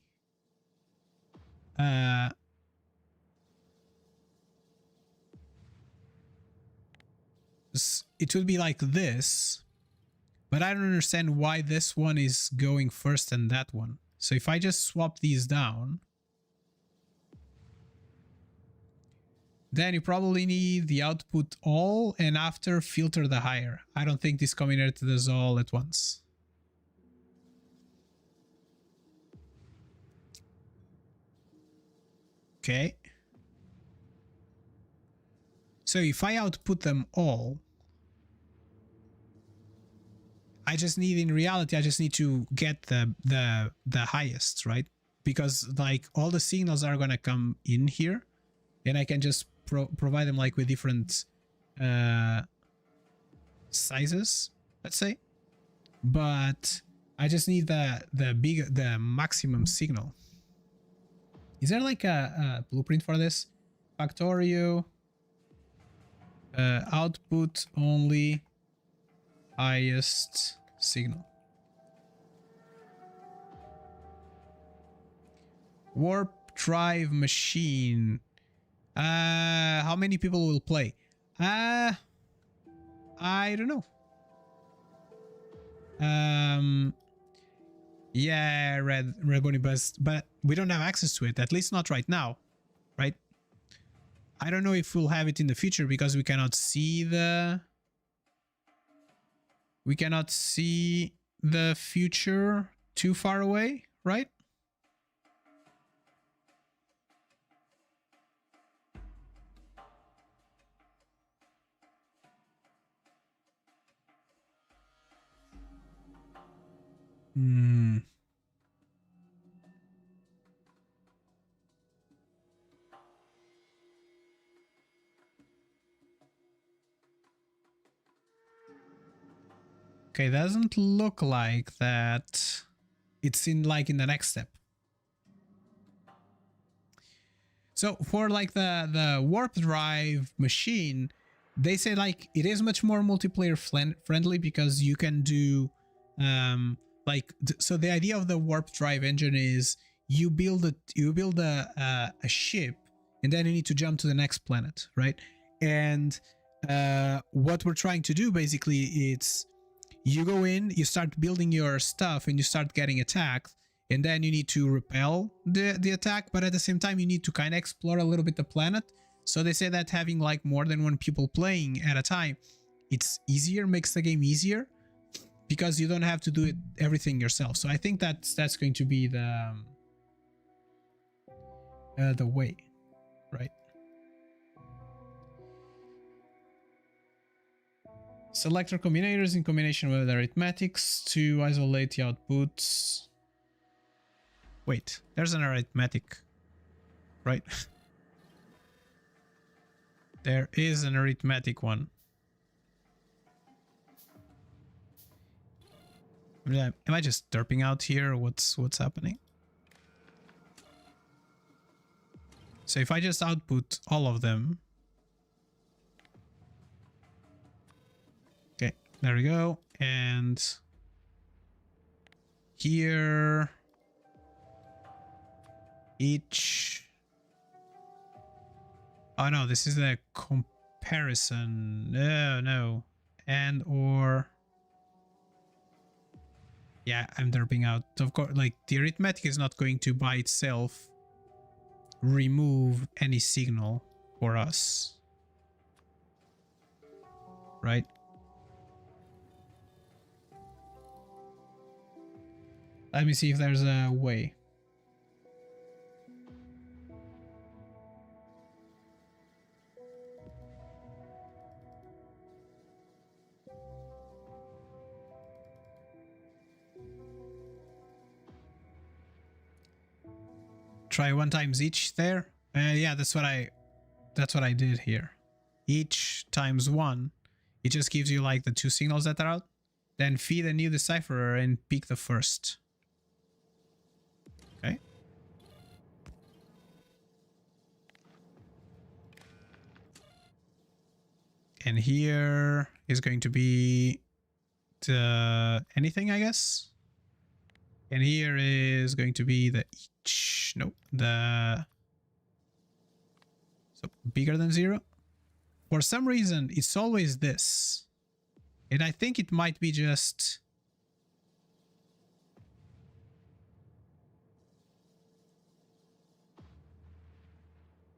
it would be like this, but I don't understand why this one is going first and that one. So if I just swap these down, then you probably need the output all and after filter the higher. I don't think this combinator does all at once. Okay. So if I output them all, I just need, in reality, I just need to get the highest, right? Because like all the signals are gonna come in here, and I can just provide them like with different sizes, let's say. But I just need the maximum signal. Is there like a blueprint for this? Factorio, output only highest signal. Warp drive machine. How many people will play? I don't know. Yeah, Red Bunny Bus, but we don't have access to it, at least not right now, right? I don't know if we'll have it in the future because we cannot see the future too far away, right? Hmm. Okay, doesn't look like that. It's in the next step. So for like the warp drive machine, they say like it is much more multiplayer friendly because you can do so the idea of the warp drive engine is you build a ship and then you need to jump to the next planet, right? And what we're trying to do basically, it's you go in, you start building your stuff and you start getting attacked, and then you need to repel the attack, but at the same time you need to kind of explore a little bit the planet. So they say that having like more than one people playing at a time, it's easier, makes the game easier because you don't have to do everything yourself. So I think that's going to be the way, right? Selector combinators in combination with arithmetics to isolate the outputs. Wait, there's an arithmetic, right? There is an arithmetic one. Am I just derping out here? What's happening? So if I just output all of them. Okay, there we go. And here each. Oh no, this is a comparison. No. And or. Yeah, I'm derping out. Of course, like the arithmetic is not going to by itself remove any signal for us. Right? Let me see if there's a way. Try 1 times each there. Yeah, that's what I did here. Each times 1, it just gives you like the 2 signals that are out. Then feed a new decipherer and pick the first. Okay. And here is going to be the anything, I guess. And here is going to be the each. Nope. So bigger than 0. For some reason, it's always this. And I think it might be just...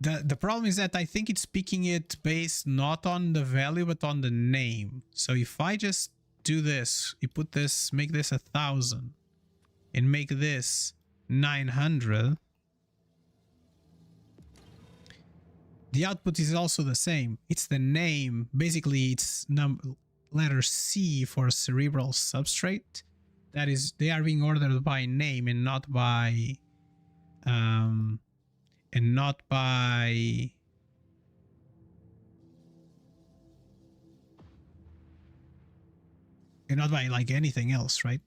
The problem is that I think it's picking it based not on the value, but on the name. So if I just do this, you put this, make this 1,000, and make this 900, the output is also the same. It's the name. Basically, it's letter C for cerebral substrate. That is, they are being ordered by name and not by like anything else, right?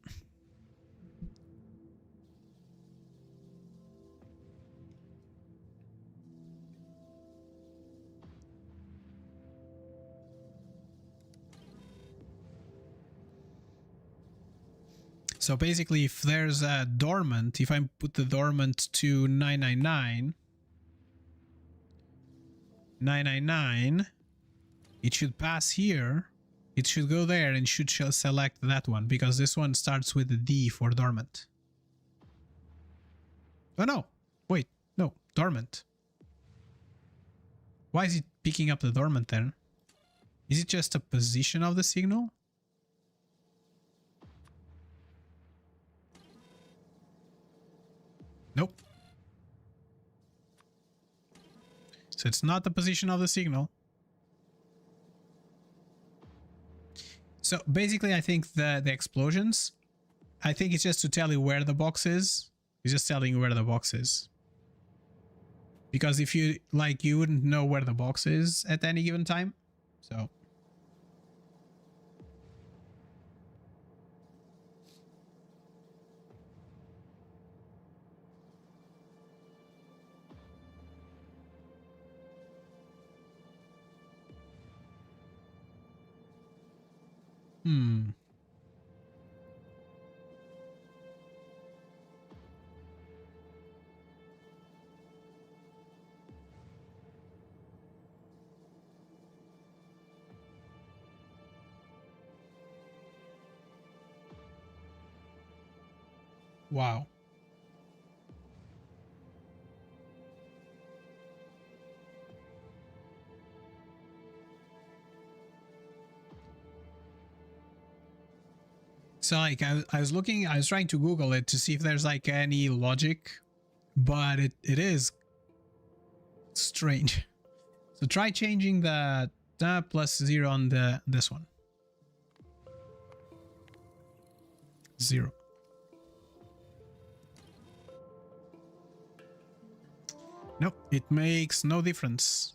So basically, if there's a dormant, if I put the dormant to 999, 999, it should pass here. It should go there and should select that one because this one starts with a D for dormant. Oh no, wait, no, dormant. Why is it picking up the dormant then? Is it just a position of the signal? Nope. So it's not the position of the signal. So basically, I think the explosions, I think it's just to tell you where the box is. It's just telling you where the box is. Because if you, like, you wouldn't know where the box is at any given time. So. Wow. So like I was looking, I was trying to Google it to see if there's like any logic, but it is strange. So try changing the +0 on this one. 0. Nope, it makes no difference.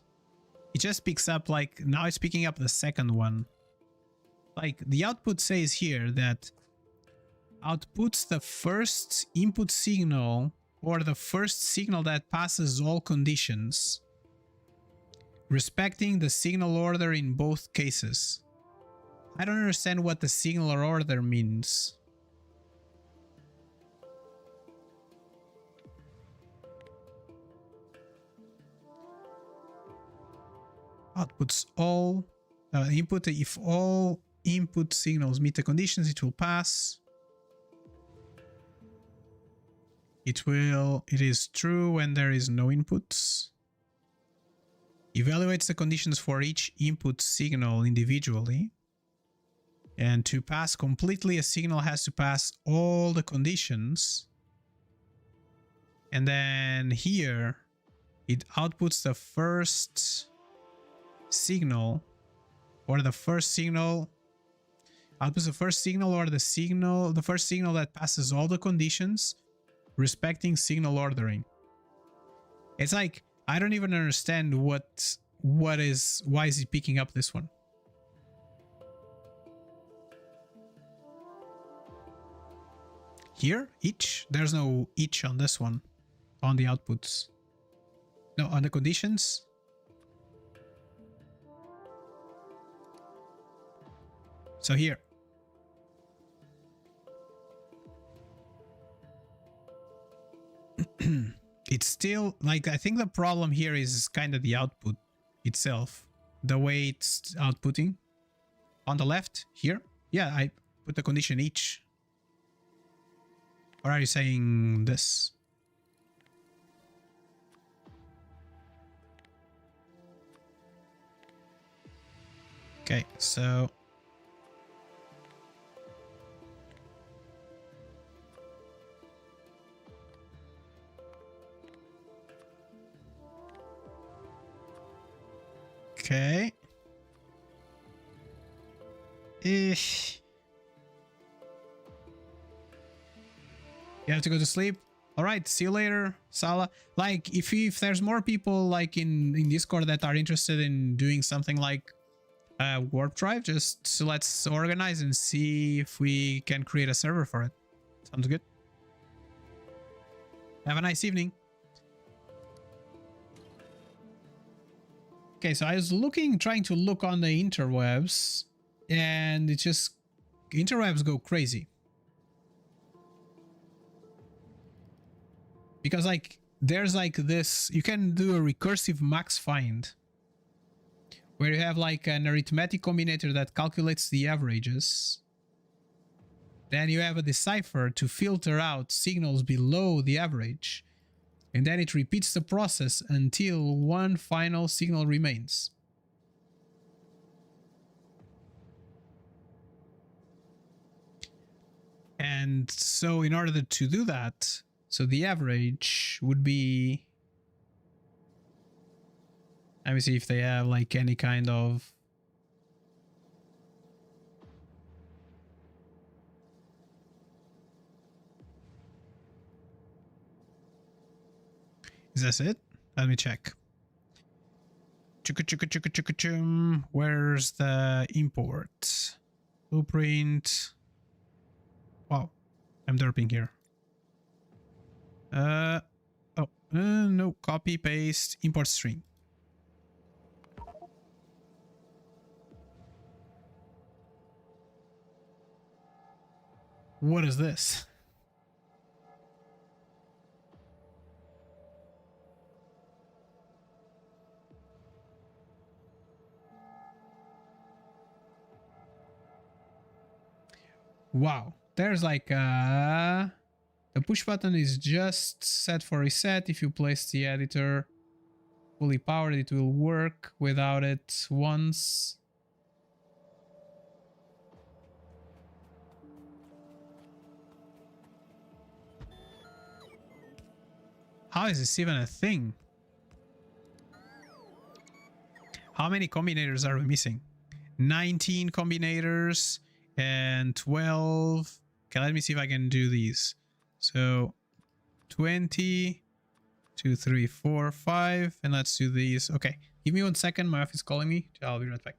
It just picks up, like, now it's picking up the second one. Like, the output says here that outputs the first input signal or the first signal that passes all conditions, respecting the signal order in both cases. I don't understand what the signal order means. Outputs all input. If all input signals meet the conditions, it will pass. It is true when there is no inputs. Evaluates the conditions for each input signal individually. And to pass completely, a signal has to pass all the conditions. And then here, it outputs the first signal, or the first signal, outputs the first signal or the first signal that passes all the conditions, respecting signal ordering. It's like, I don't even understand why is he picking up this one? Here, each? There's no each on this one, on the outputs. No, on the conditions. So here. It's still, like, I think the problem here is kind of the output itself. The way it's outputting. On the left, here. Yeah, I put the condition each. Or are you saying this? Okay, so... Okay. Ish. You have to go to sleep. All right, see you later, Sala. Like, if there's more people like in Discord that are interested in doing something like warp drive, just let's organize and see if we can create a server for it. Sounds good. Have a nice evening. Okay, so I was trying to look on the interwebs, and it just, interwebs go crazy. because like there's like this, you can do a recursive max find where you have like an arithmetic combinator that calculates the averages. Then you have a decipher to filter out signals below the average. And then it repeats the process until one final signal remains. And so in order to do that, so the average would be, let me see if they have like any kind of, is this it? Let me check. Where's the import? Blueprint. Wow, I'm derping here. No, copy, paste, import string. What is this? Wow, there's like the push button is just set for reset. If you place the editor fully powered, it will work. Without it, once. How is this even a thing? How many combinators are we missing? 19 combinators and 12. Okay, let me see if I can do these. So 20, 2, 3, 4, 5, and let's do these. Okay, give me 1 second. My wife is calling me. I'll be right back.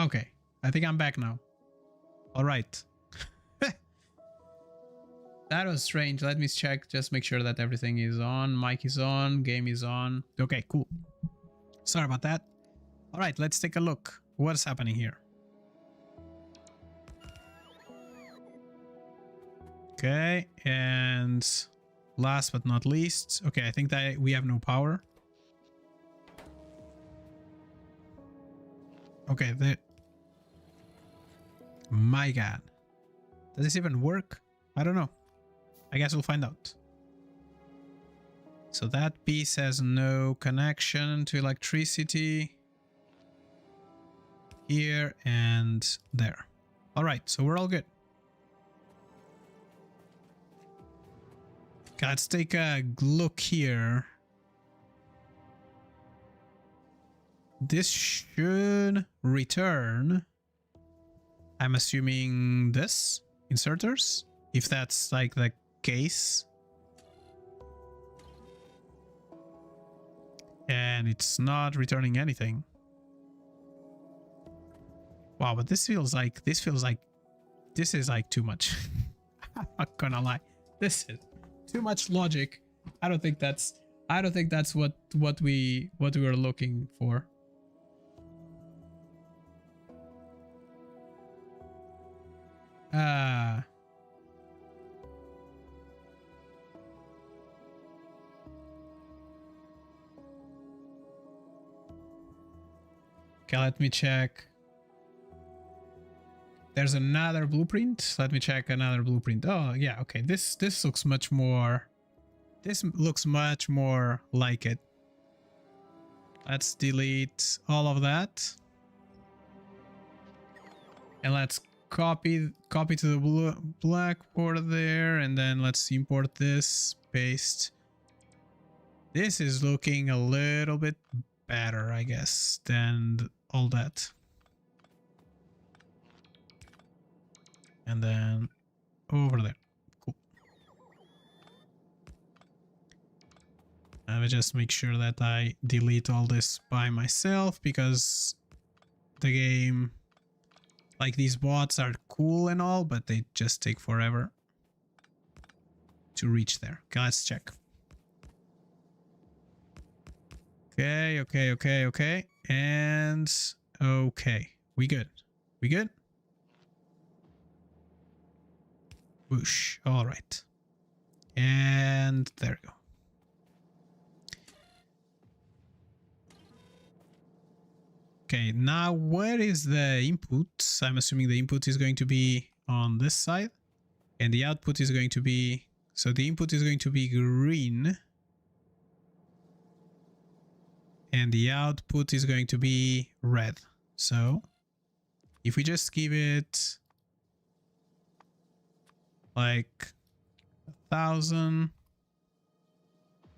Okay, I think I'm back now. All right. That was strange. Let me check, just make sure that everything is on. Mic is on, game is on. Okay, cool. Sorry about that. All right, let's take a look. What's happening here? Okay, and last but not least, okay, I think that we have no power. Okay, my God. Does this even work? I don't know. I guess we'll find out. So that piece has no connection to electricity. Here and there. All right, so we're all good. Okay, let's take a look here. This should return, I'm assuming, this inserters, if that's like the case. And it's not returning anything. Wow, but this is like too much. I'm not gonna lie. This is too much logic. I don't think that's what we were looking for. Okay, let me check. There's another blueprint. Let me check another blueprint. Oh, yeah, okay. This looks much more... This looks much more like it. Let's delete all of that. And let's copy to the blackboard there. And then let's import this, paste. This is looking a little bit better, I guess, than all that. And then over there. Cool. I will just make sure that I delete all this by myself, because the game, like, these bots are cool and all, but they just take forever to reach there. Okay, let's check. Okay. And okay. We good. We good? Whoosh. All right. And there we go. Okay, now where is the input? I'm assuming the input is going to be on this side. And the output is going to be... So the input is going to be green. And the output is going to be red. So if we just give it like 1,000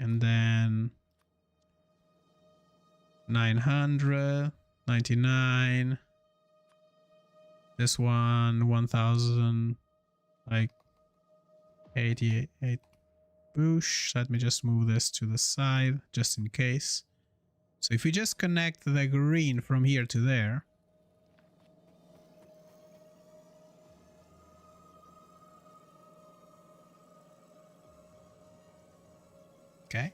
and then 999, this one 1,000, like 88. Boosh. Let me just move this to the side just in case. So if we just connect the green from here to there, okay.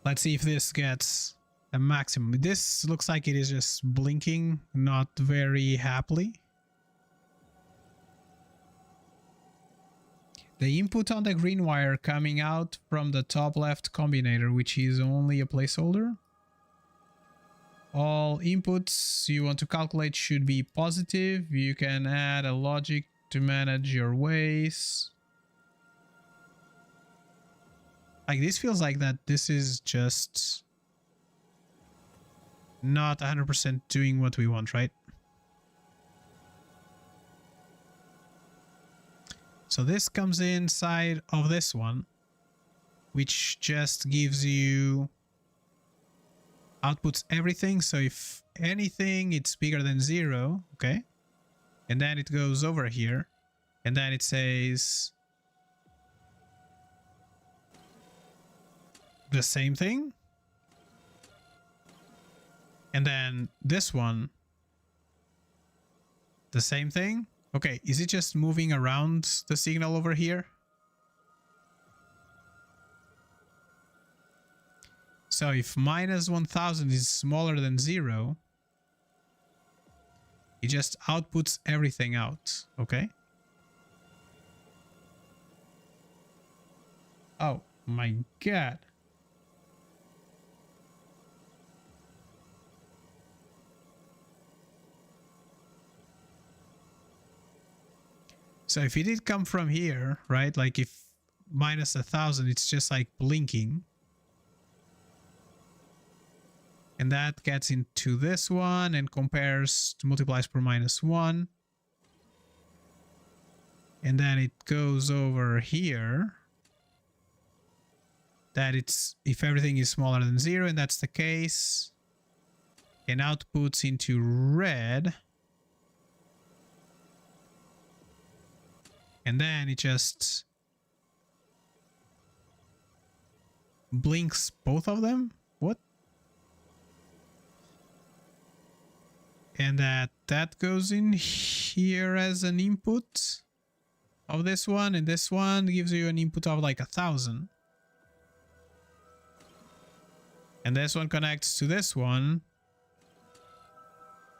Let's see if this gets a maximum. This looks like it is just blinking, not very happily. The input on the green wire coming out from the top left combinator, which is only a placeholder. All inputs you want to calculate should be positive. You can add a logic to manage your ways. Like, this feels like that this is just not 100% doing what we want, right? So this comes inside of this one, which just gives you outputs everything. So if anything, it's bigger than 0, okay? And then it goes over here, and then it says the same thing. And then this one, the same thing. Okay, is it just moving around the signal over here? So if minus 1000 is smaller than 0, it just outputs everything out, okay? Oh my god. So if it did come from here, right? Like if minus 1000, it's just like blinking. And that gets into this one and compares, multiplies per minus 1. And then it goes over here. That it's, if everything is smaller than 0, and that's the case, and outputs into red. And then it just blinks both of them? What? And that goes in here as an input of this one, and this one gives you an input of like 1000. And this one connects to this one.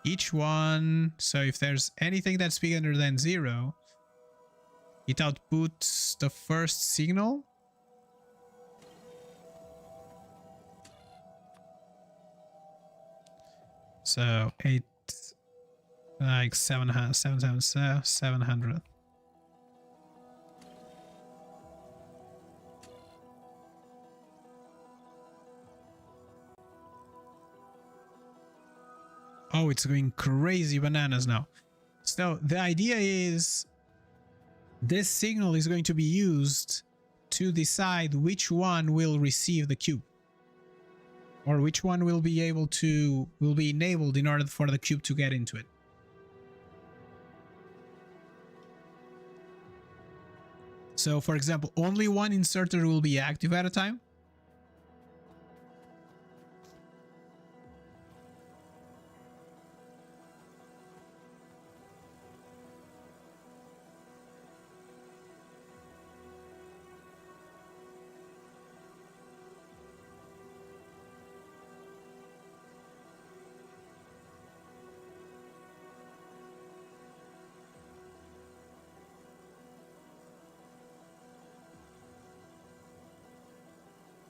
Each one, so if there's anything that's bigger than 0, it outputs the first signal. So 8, like 700. Oh, it's going crazy bananas now. So the idea is this signal is going to be used to decide which one will receive the cube, or which one will be enabled in order for the cube to get into it. So for example, only one inserter will be active at a time.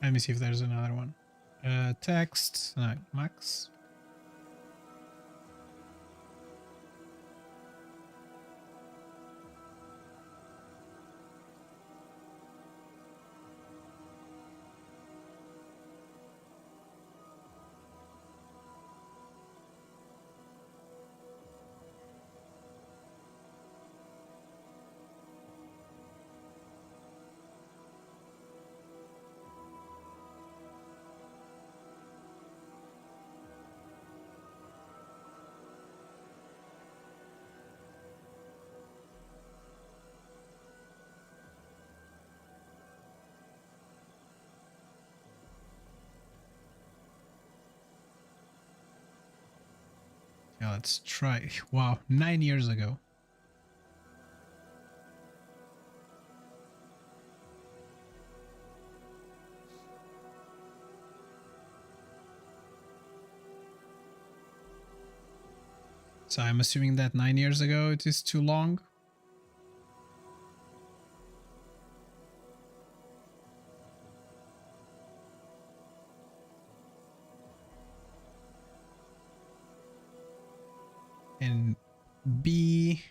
Let me see if there's another one. Text, no, max. Yeah, let's try. Wow, 9 years ago. So I'm assuming that 9 years ago it is too long. And B,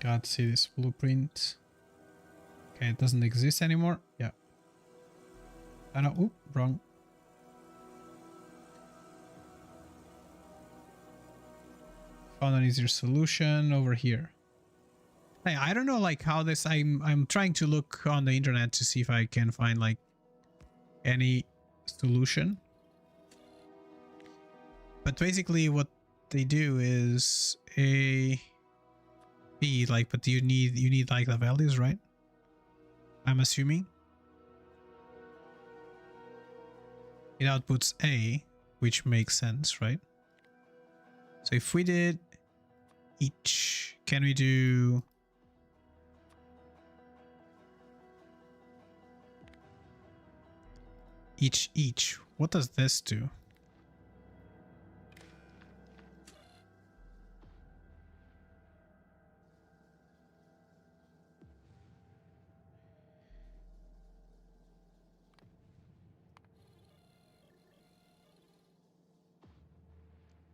gotta see this blueprint. Okay, it doesn't exist anymore. Yeah. Oh no, oop, wrong. Found an easier solution over here. Hey, I don't know like how this. I'm trying to look on the internet to see if I can find like any solution. But basically, what they do is a like, but you need like the values, right? I'm assuming it outputs A, which makes sense, right? So if we did each, can we do each? What does this do?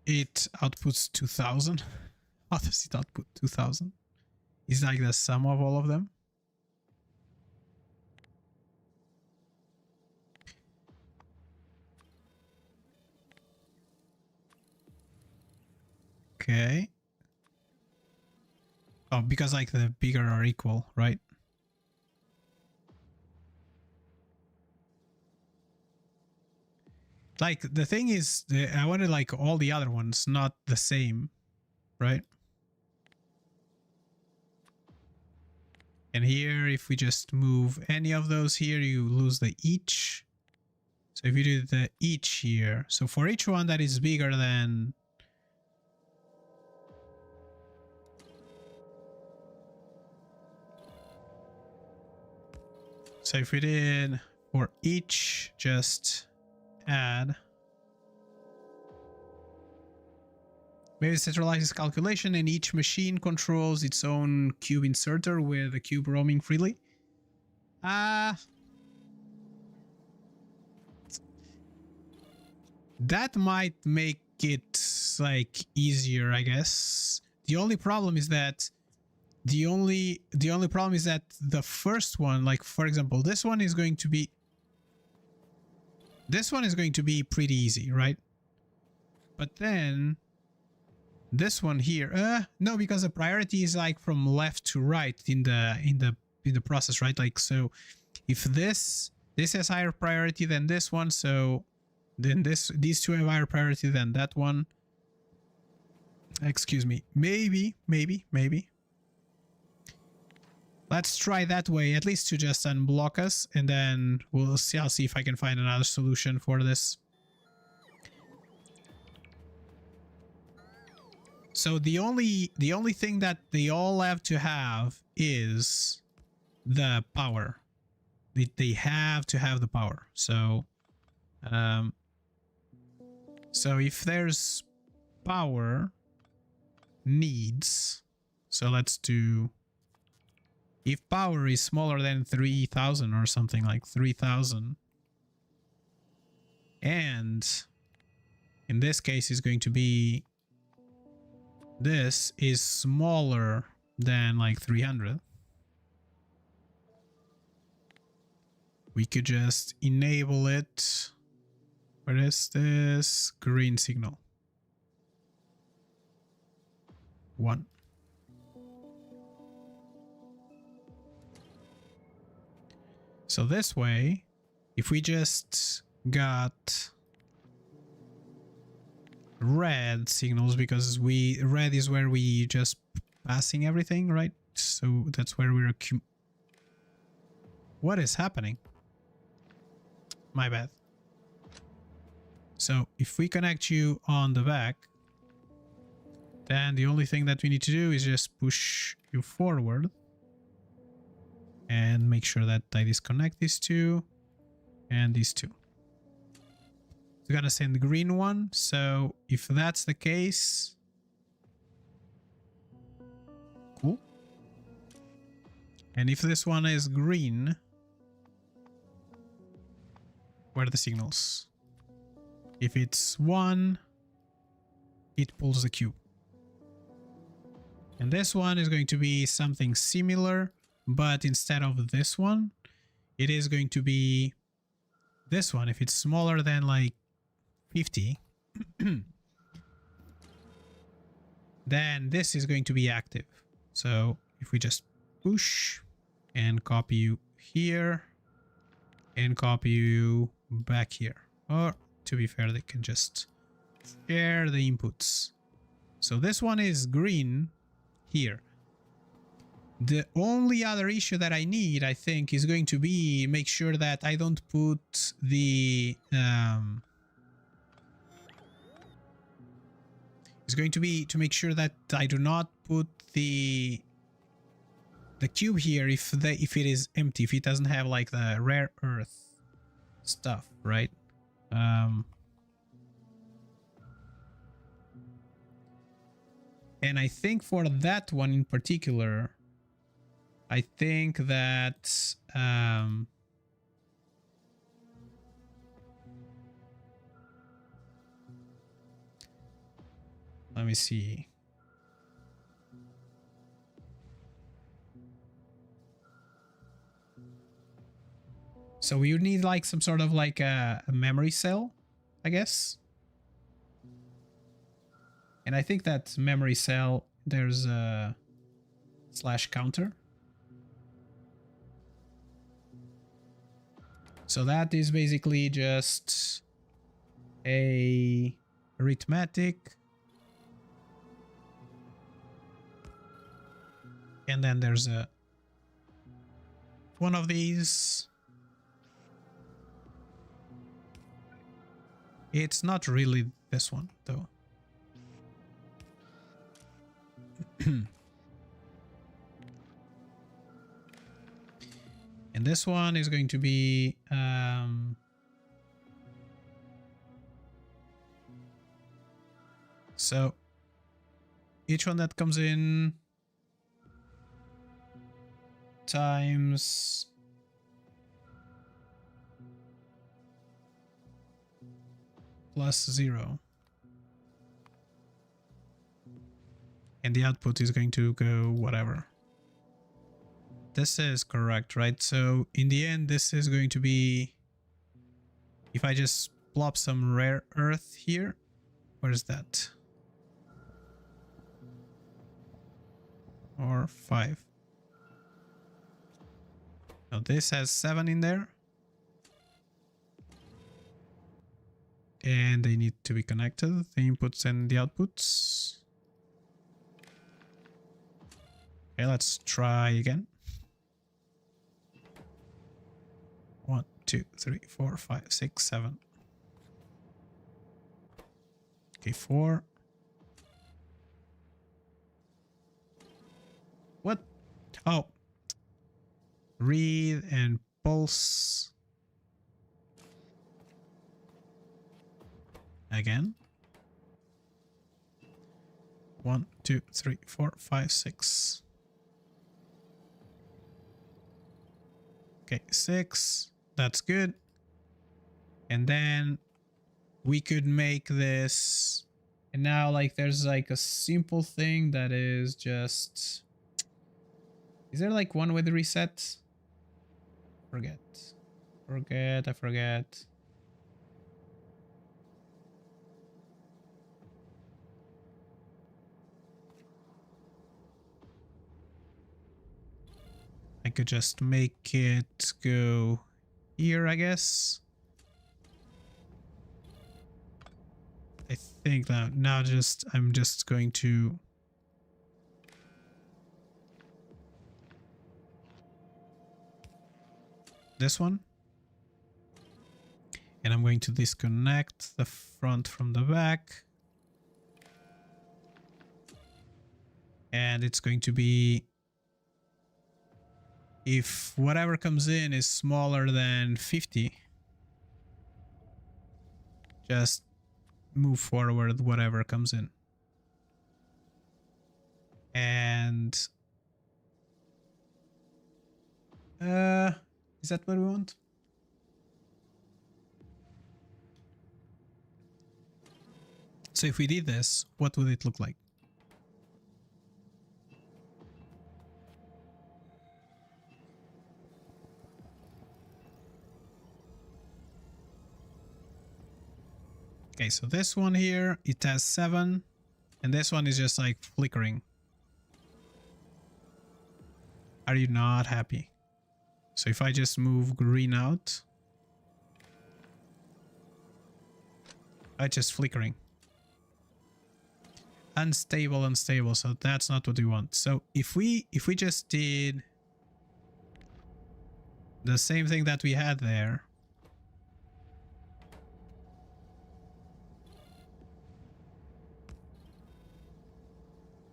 It outputs 2000. How does it output 2000? Is like the sum of all of them? Okay. Oh, because like the bigger are equal, right? Like the thing is, I wanted like all the other ones, not the same, right? And here, if we just move any of those here, you lose the each. So if you do the each here, so for each one that is bigger than... So if we did for each, just add... Maybe centralizes calculation and each machine controls its own cube inserter with the cube roaming freely. That might make it like easier, I guess. The only problem is that the first one, like for example, this one is going to be pretty easy, right? But then this one here, no, because the priority is like from left to right in the process, right? Like, so if this has higher priority than this one, so then these two have higher priority than that one. Excuse me. Maybe. Let's try that way, at least to just unblock us, and then we'll see. I'll see if I can find another solution for this. So the only thing that they all have to have is the power. They have to have the power. So so if there's power needs, so let's do, if power is smaller than 3000 or something like 3000, and in this case is going to be, this is smaller than like 300, we could just enable it. Where is this green signal? 1. So this way, if we just got red signals, because red is where we just passing everything, right? So that's where we're what is happening? My bad. So if we connect you on the back, then the only thing that we need to do is just push you forward and make sure that I disconnect these two and these two. We're gonna send the green one. So if that's the case, cool. And if this one is green, where are the signals? If it's 1, it pulls the cube. And this one is going to be something similar, but instead of this one, it is going to be this one. If it's smaller than like 50, then this is going to be active. So if we just push and copy you here and copy you back here. Or to be fair, they can just share the inputs. So this one is green here. The only other issue that I need, I think, is going to be make sure that I don't put the is going to be to make sure that I do not put the cube here if it is empty, if it doesn't have like the rare earth stuff, right? And I think for that one in particular, I think that let me see. So you need like some sort of like a memory cell, I guess. And I think that memory cell, there's a slash counter. So that is basically just a arithmetic. And then there's a one of these. It's not really this one though. And this one is going to be so each one that comes in times +0. And the output is going to go whatever. This is correct, right? So in the end, this is going to be, if I just plop some rare earth here, where's that? Or 5. Now this has 7 in there. And they need to be connected, the inputs and the outputs. Okay, let's try again. 1, 2, 3, 4, 5, 6, 7. Okay, 4. What? Oh. Read and pulse. Again. 1, 2, 3, 4, 5, 6. Okay, 6. That's good. And then we could make this. And now like there's like a simple thing that is just. Is there like one with reset? Forget. I forget. I could just make it go here, I guess. I think that now I'm just going to this one. And I'm going to disconnect the front from the back. And it's going to be, if whatever comes in is smaller than 50, just move forward whatever comes in. And is that what we want? So if we did this, what would it look like? Okay, so this one here, it has 7, and this one is just like flickering. Are you not happy? So if I just move green out, it's just flickering. Unstable, unstable. So that's not what we want. So if we just did the same thing that we had there,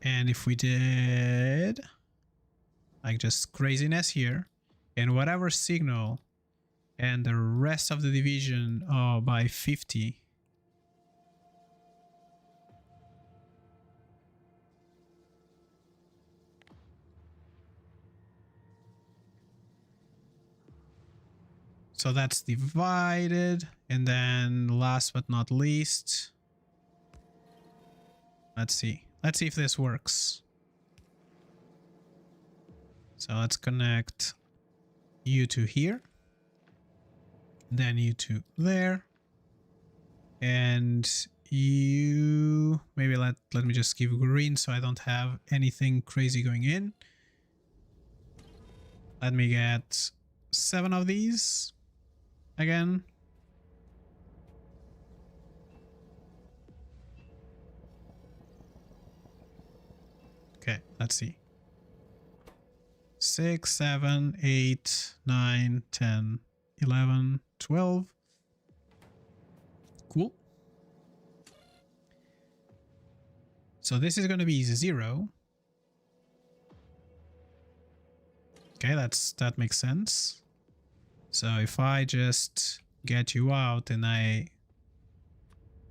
and if we did like just craziness here, and whatever signal and the rest of the division by 50, so that's divided. And then last but not least, let's see if this works. So let's connect you to here, then you to there, and you maybe let me just give green so I don't have anything crazy going in. Let me get 7 of these again. Okay, let's see. 6, 7, 8, 9, 10, 11, 12. Cool. So this is going to be 0. Okay, that makes sense. So if I just get you out and I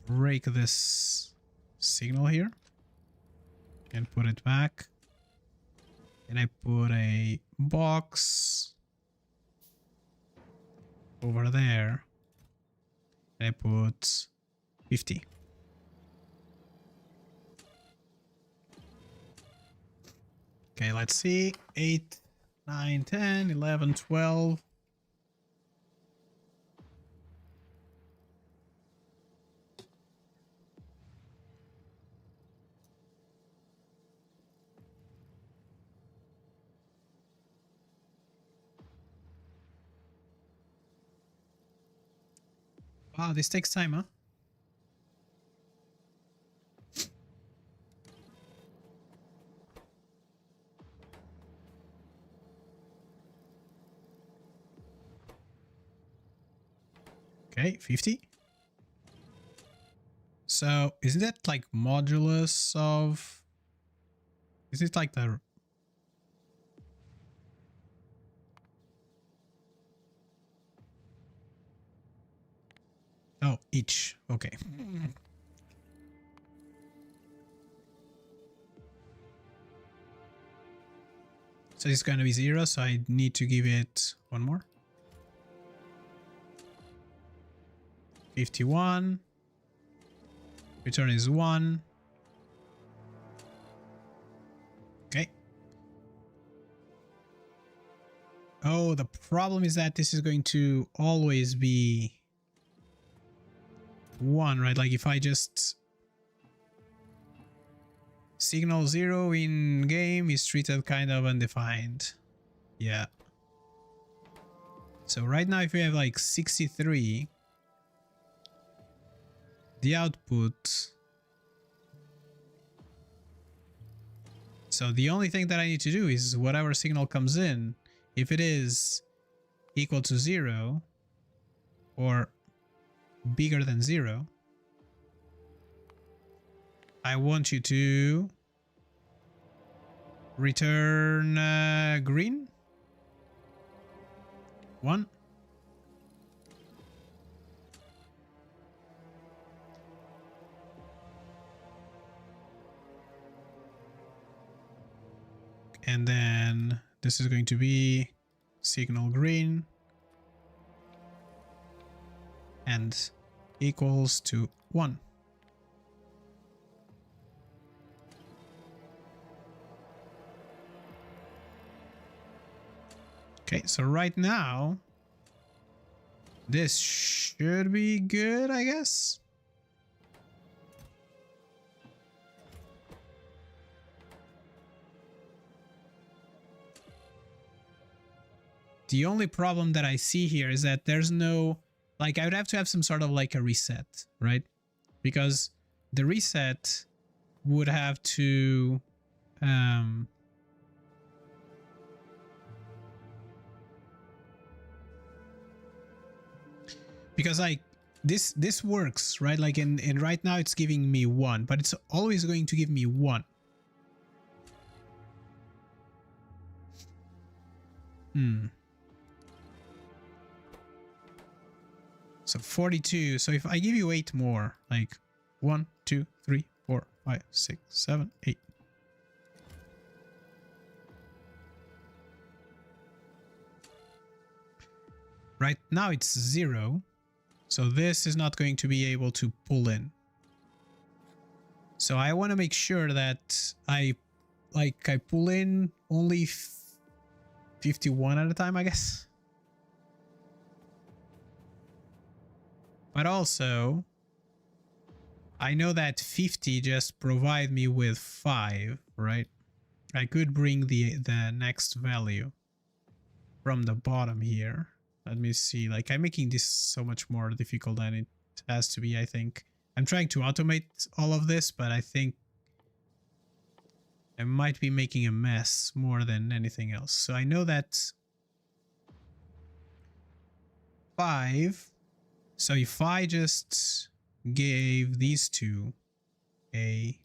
break this signal here and put it back, and I put a box over there, and I put 50. Okay, let's see. 8, 9, 10, 11, 12. Wow, this takes time, huh? Okay, 50. So isn't that like modulus of... Is it like the... Oh, each. Okay. So it's going to be 0, so I need to give it one more. 51. Return is 1. Okay. Oh, the problem is that this is going to always be 1, right? Like if I just signal 0 in game is treated kind of undefined. Yeah. So right now if we have like 63, the output, so the only thing that I need to do is whatever signal comes in, if it is equal to 0 or bigger than 0, I want you to return green. 1. And then this is going to be signal green and equals to 1. Okay, so right now this should be good, I guess. The only problem that I see here is that there's no, like, I would have to have some sort of like a reset, right? Because the reset would have to because like this works, right? Like in right now it's giving me 1, but it's always going to give me 1. So 42. So if I give you 8 more, like 1, 2, 3, 4, 5, 6, 7, 8. Right now it's 0. So this is not going to be able to pull in. So I want to make sure that I pull in only 51 at a time, I guess. But also, I know that 50 just provide me with 5, right? I could bring the next value from the bottom here. Let me see. Like, I'm making this so much more difficult than it has to be, I think. I'm trying to automate all of this, but I think I might be making a mess more than anything else. So I know that 5. So if I just gave these two the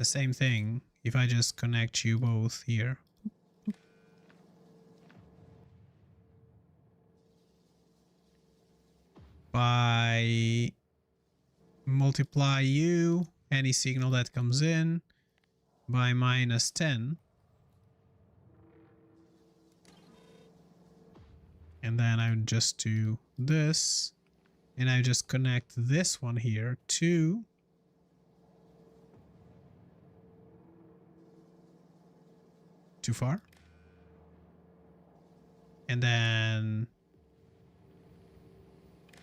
same thing, if I just connect you both here. By multiply you, any signal that comes in, by -10. And then I would just do this, and I just connect this one here to too far. And then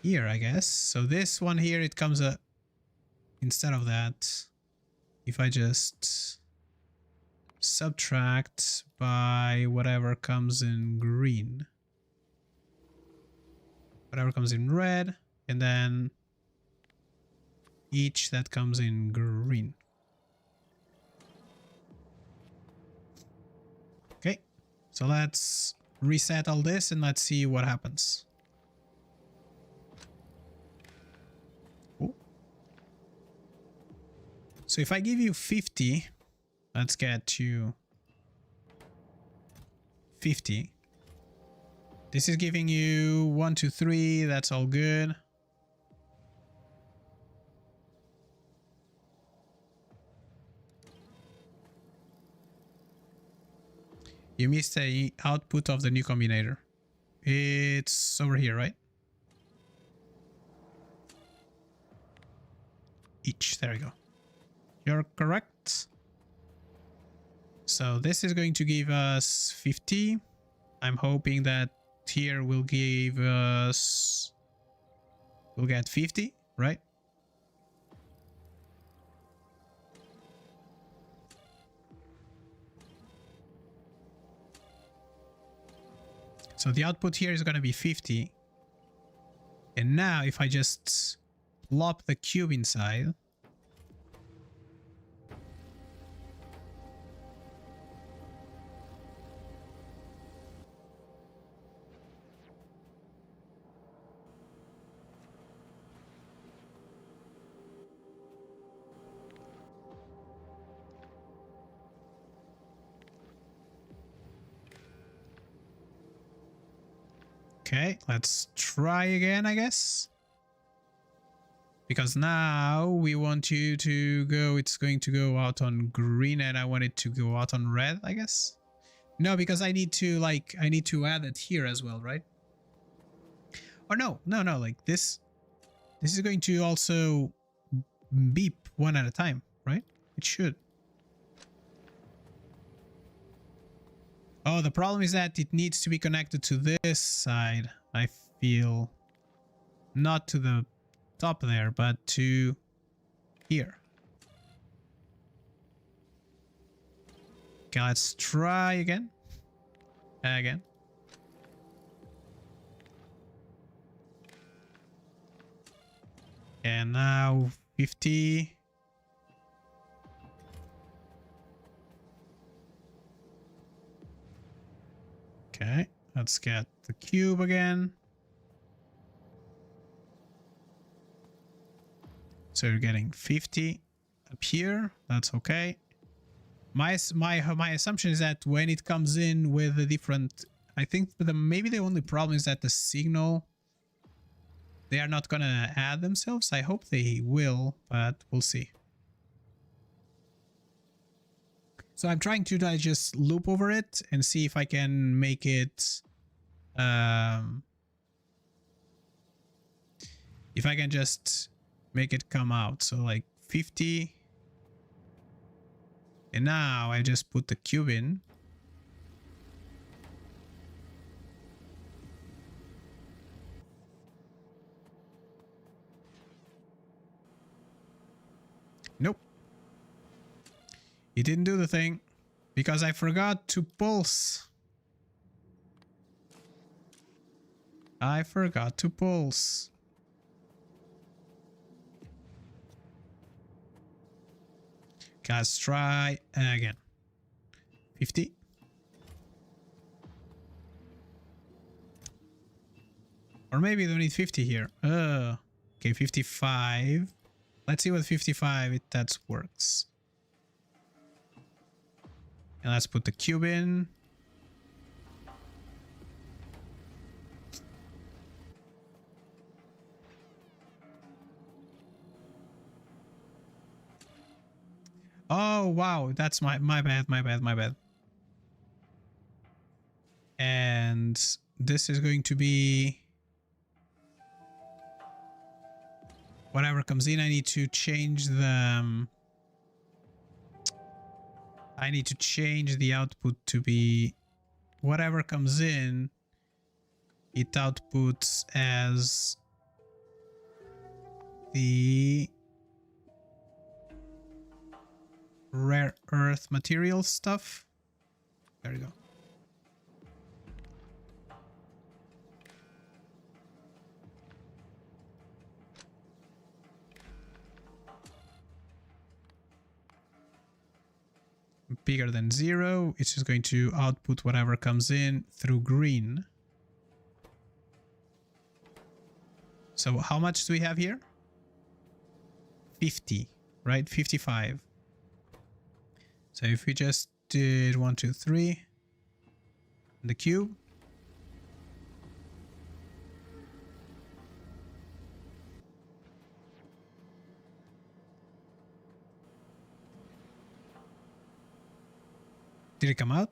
here, I guess. So this one here, it comes instead of that, if I just subtract by whatever comes in green, whatever comes in red, and then each that comes in green. Okay, so let's reset all this and let's see what happens. Ooh. So if I give you 50, let's get you 50. This is giving you 1, 2, 3. That's all good. You missed the output of the new combinator. It's over here, right? Each. There we go. You're correct. So this is going to give us 50. I'm hoping that here will give us, we'll get 50, right? So the output here is going to be 50. And now if I just plop the cube inside, okay, let's try again, I guess. Because now we want you to go, it's going to go out on green and I want it to go out on red, I guess. No, because I need to add it here as well, right? Or no, like this is going to also beep one at a time, right? It should. Oh, the problem is that it needs to be connected to this side, I feel. Not to the top there, but to here. Okay, let's try again. Again. And now 50. Okay, let's get the cube again. So you're getting 50 up here. That's okay. My assumption is that when it comes in with a different, I think maybe the only problem is that the signal, they are not gonna add themselves. I hope they will, but we'll see. So I'm trying to just loop over it and see if I can make it, if I can just make it come out. So like 50. And now I just put the cube in. Nope. It didn't do the thing because I forgot to pulse. I forgot to pulse. Let's try again. 50. Or maybe you don't need 50 here. Okay, 55. Let's see what 55 that works. And let's put the cube in. Oh, wow. That's my bad. And this is going to be whatever comes in. I need to change the output to be whatever comes in. It outputs as the rare earth material stuff. There you go. Bigger than 0. It's just going to output whatever comes in through green. So how much do we have here? 50, right? 55. So if we just did 1, 2, 3, the cube. Did it come out?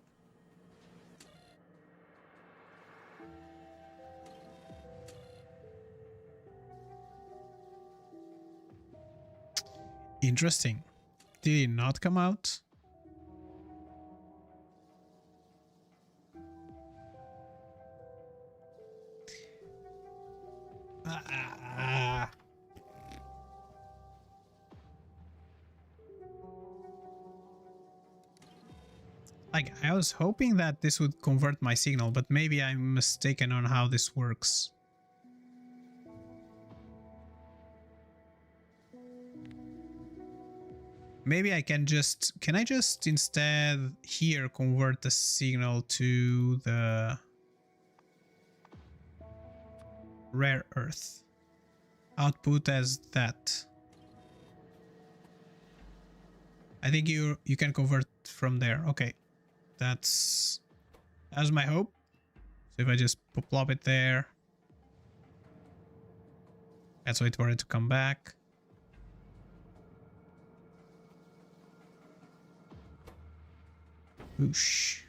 Interesting. Did it not come out? Like, I was hoping that this would convert my signal, but maybe I'm mistaken on how this works. Maybe I can I just instead here convert the signal to the rare earth output as that? I think you can convert from there. Okay, that's my hope. So if I just plop it there, let's wait for it to come back. Whoosh.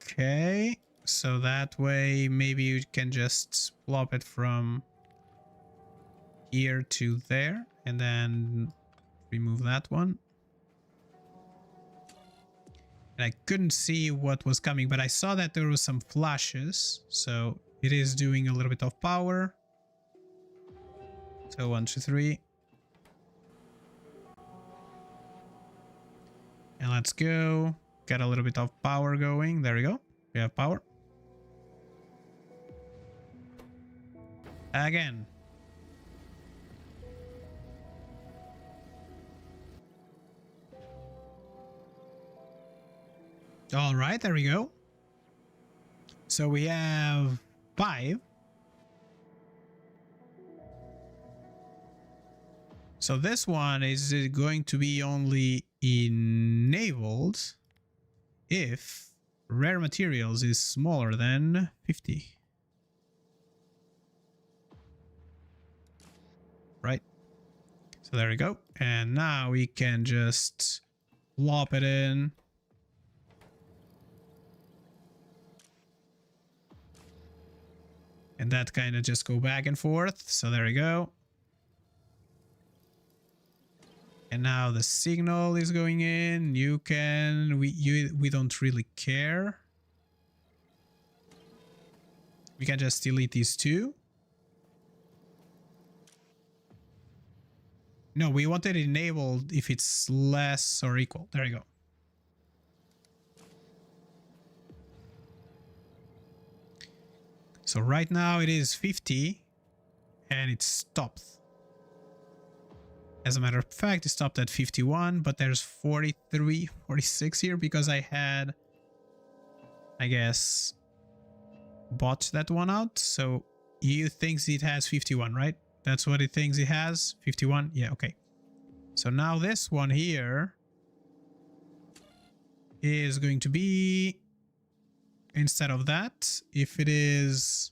Okay, so that way maybe you can just plop it from here to there and then remove that one. And I couldn't see what was coming, but I saw that there was some flashes, so it is doing a little bit of power. So 1, 2, 3. And let's go. Get a little bit of power going. There we go. We have power. Again. All right, there we go. So we have 5. So this one is going to be only enabled if rare materials is smaller than 50. Right. So there we go. And now we can just plop it in. And that kind of just go back and forth. So there we go. And now the signal is going in. You can... We don't really care. We can just delete these two. No, we want it enabled if it's less or equal. There you go. So right now it is 50 and it stopped. As a matter of fact, it stopped at 51, but there's 43, 46 here because I had, I guess, botched that one out. So you thinks it has 51, right? That's what it thinks it has, 51. Yeah, okay. So now this one here is going to be, instead of that, if it is...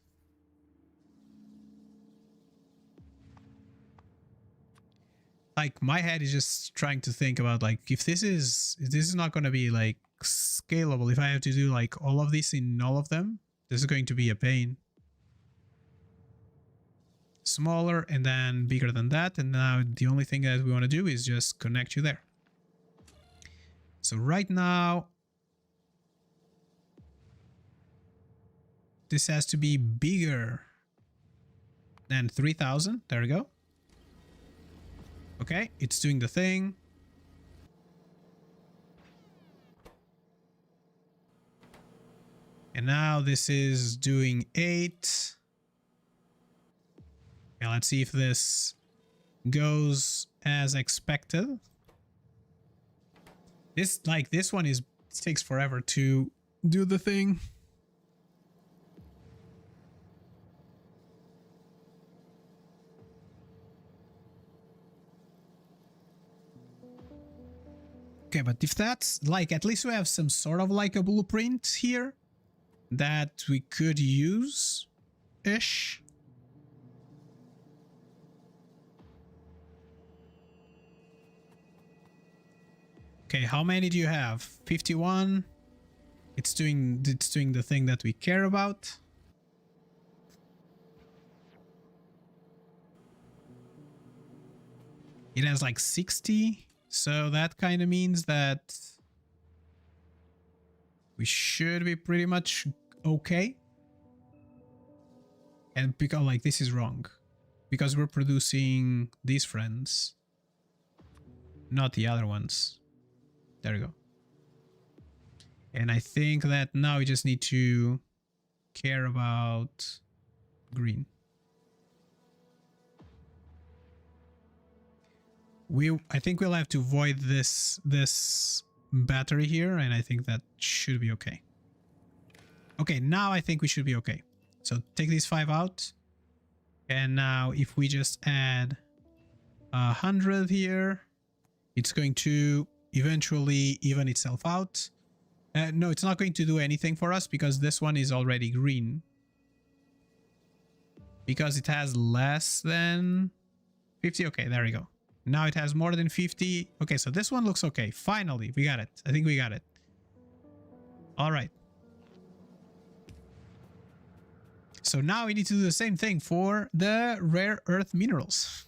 Like, my head is just trying to think about, like, if this is not going to be, like, scalable, if I have to do, like, all of this in all of them, this is going to be a pain. Smaller and then bigger than that, and now the only thing that we want to do is just connect you there. So right now, this has to be bigger than 3000. There we go. Okay, it's doing the thing. And now this is doing 8. Okay, let's see if this goes as expected. This one is, it takes forever to do the thing. Okay, but if that's like, at least we have some sort of like a blueprint here that we could use-ish. Okay, how many do you have? 51. It's doing the thing that we care about. It has like 60. So that kind of means that we should be pretty much okay. And because like this is wrong, because we're producing these friends, not the other ones. There we go. And I think that now we just need to care about green. I think we'll have to void this battery here, and I think that should be okay. Okay, now I think we should be okay. So take these 5 out. And now if we just add 100 here, it's going to eventually even itself out. No, it's not going to do anything for us because this one is already green. Because it has less than 50. Okay, there we go. Now it has more than 50. Okay, so this one looks okay. Finally, we got it. I think we got it. All right. So now we need to do the same thing for the rare earth minerals.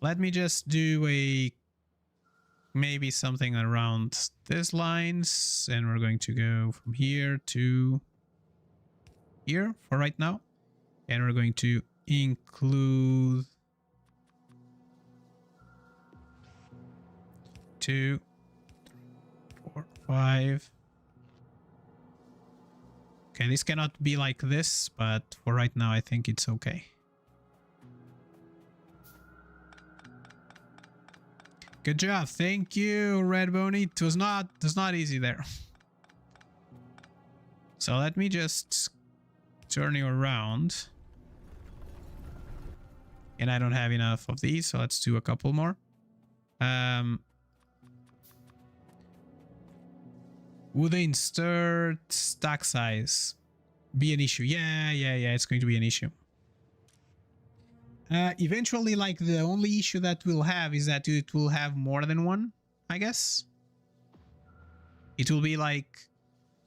Let me just do maybe something around these lines. And we're going to go from here to here for right now. And we're going to include 2, 4, 5. Okay, this cannot be like this, but for right now, I think it's okay. Good job. Thank you, Red Boney. It was not easy there. So let me just turn you around. And I don't have enough of these, so let's do a couple more. Would the insert stack size be an issue? Yeah, it's going to be an issue. Eventually, like, the only issue that we'll have is that it will have more than one, I guess. It will be like...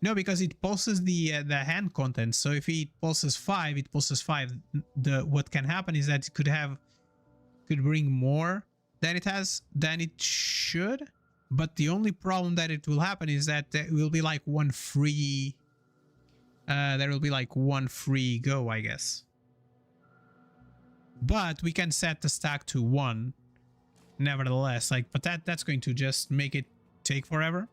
No, because it pulses the hand content. So if it pulses 5, it pulses 5. What can happen is that it could bring more than it should. But the only problem that it will happen is that there will be like one free... there will be like one free go, I guess. But we can set the stack to 1, nevertheless. Like, but that's going to just make it take forever.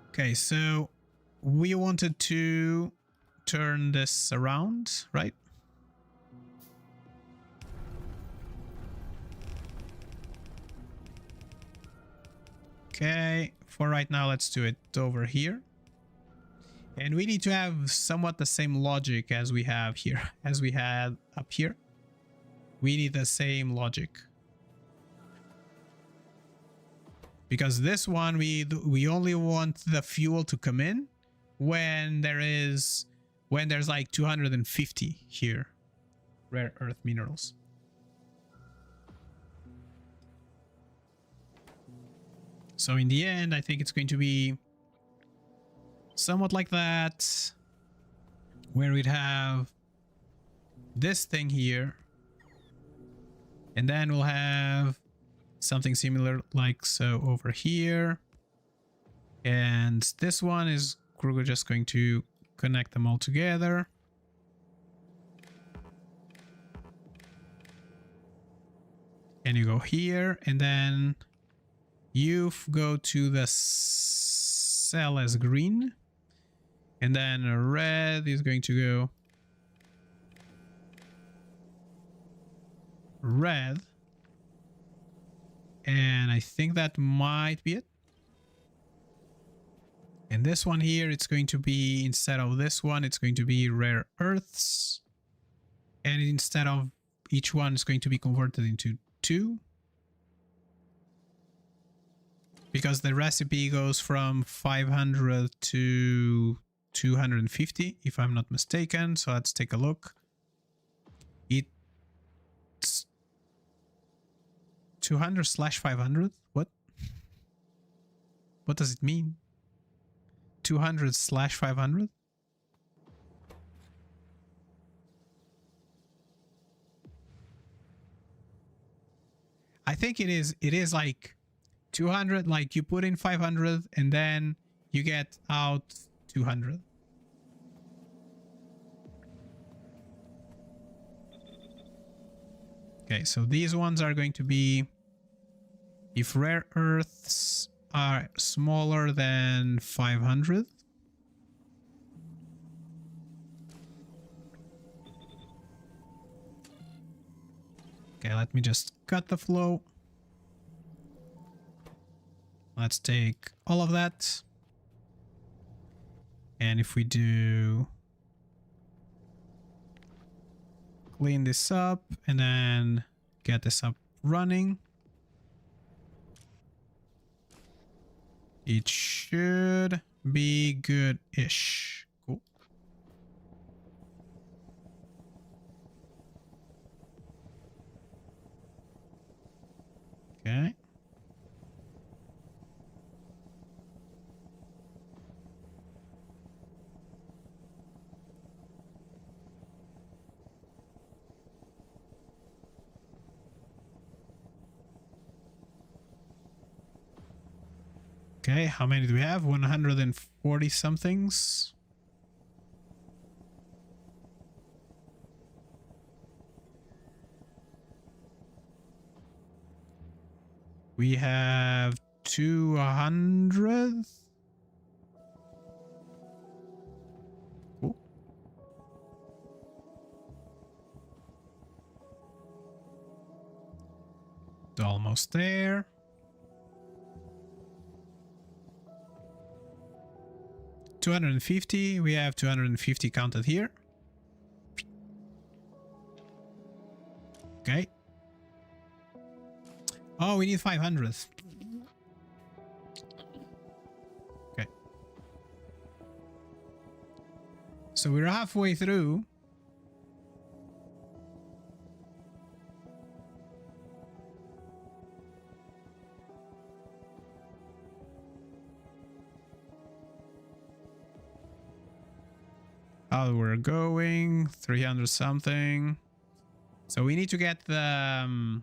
Okay, so we wanted to turn this around, right? Okay, for right now, let's do it over here. And we need to have somewhat the same logic as we have here, as we had up here. We need the same logic. Because this one, we only want the fuel to come in when there's like 250 here, rare earth minerals. So in the end, I think it's going to be somewhat like that, where we'd have this thing here, and then we'll have something similar like so over here, and this one is we're just going to connect them all together. And you go here, and then you go to the cell as green, and then red is going to go red. And I think that might be it. And this one here, it's going to be, instead of this one, it's going to be rare earths. And instead of each one, it's going to be converted into 2. Because the recipe goes from 500 to 250, if I'm not mistaken. So let's take a look. It's 200/500? What? What does it mean? 200/500? I think it is like 200, like you put in 500 and then you get out 200. Okay, so these ones are going to be, if rare earths are smaller than 500, okay, let me just cut the flow. Let's take all of that. And if we do clean this up and then get this up running, it should be good-ish. Cool. Okay. Okay, how many do we have? 140 somethings. We have 200. Cool. Almost there. $250. We have 250 counted here. Okay. Oh, we need 500. Okay. So we're halfway through. How we're going, 300 something. So we need to get the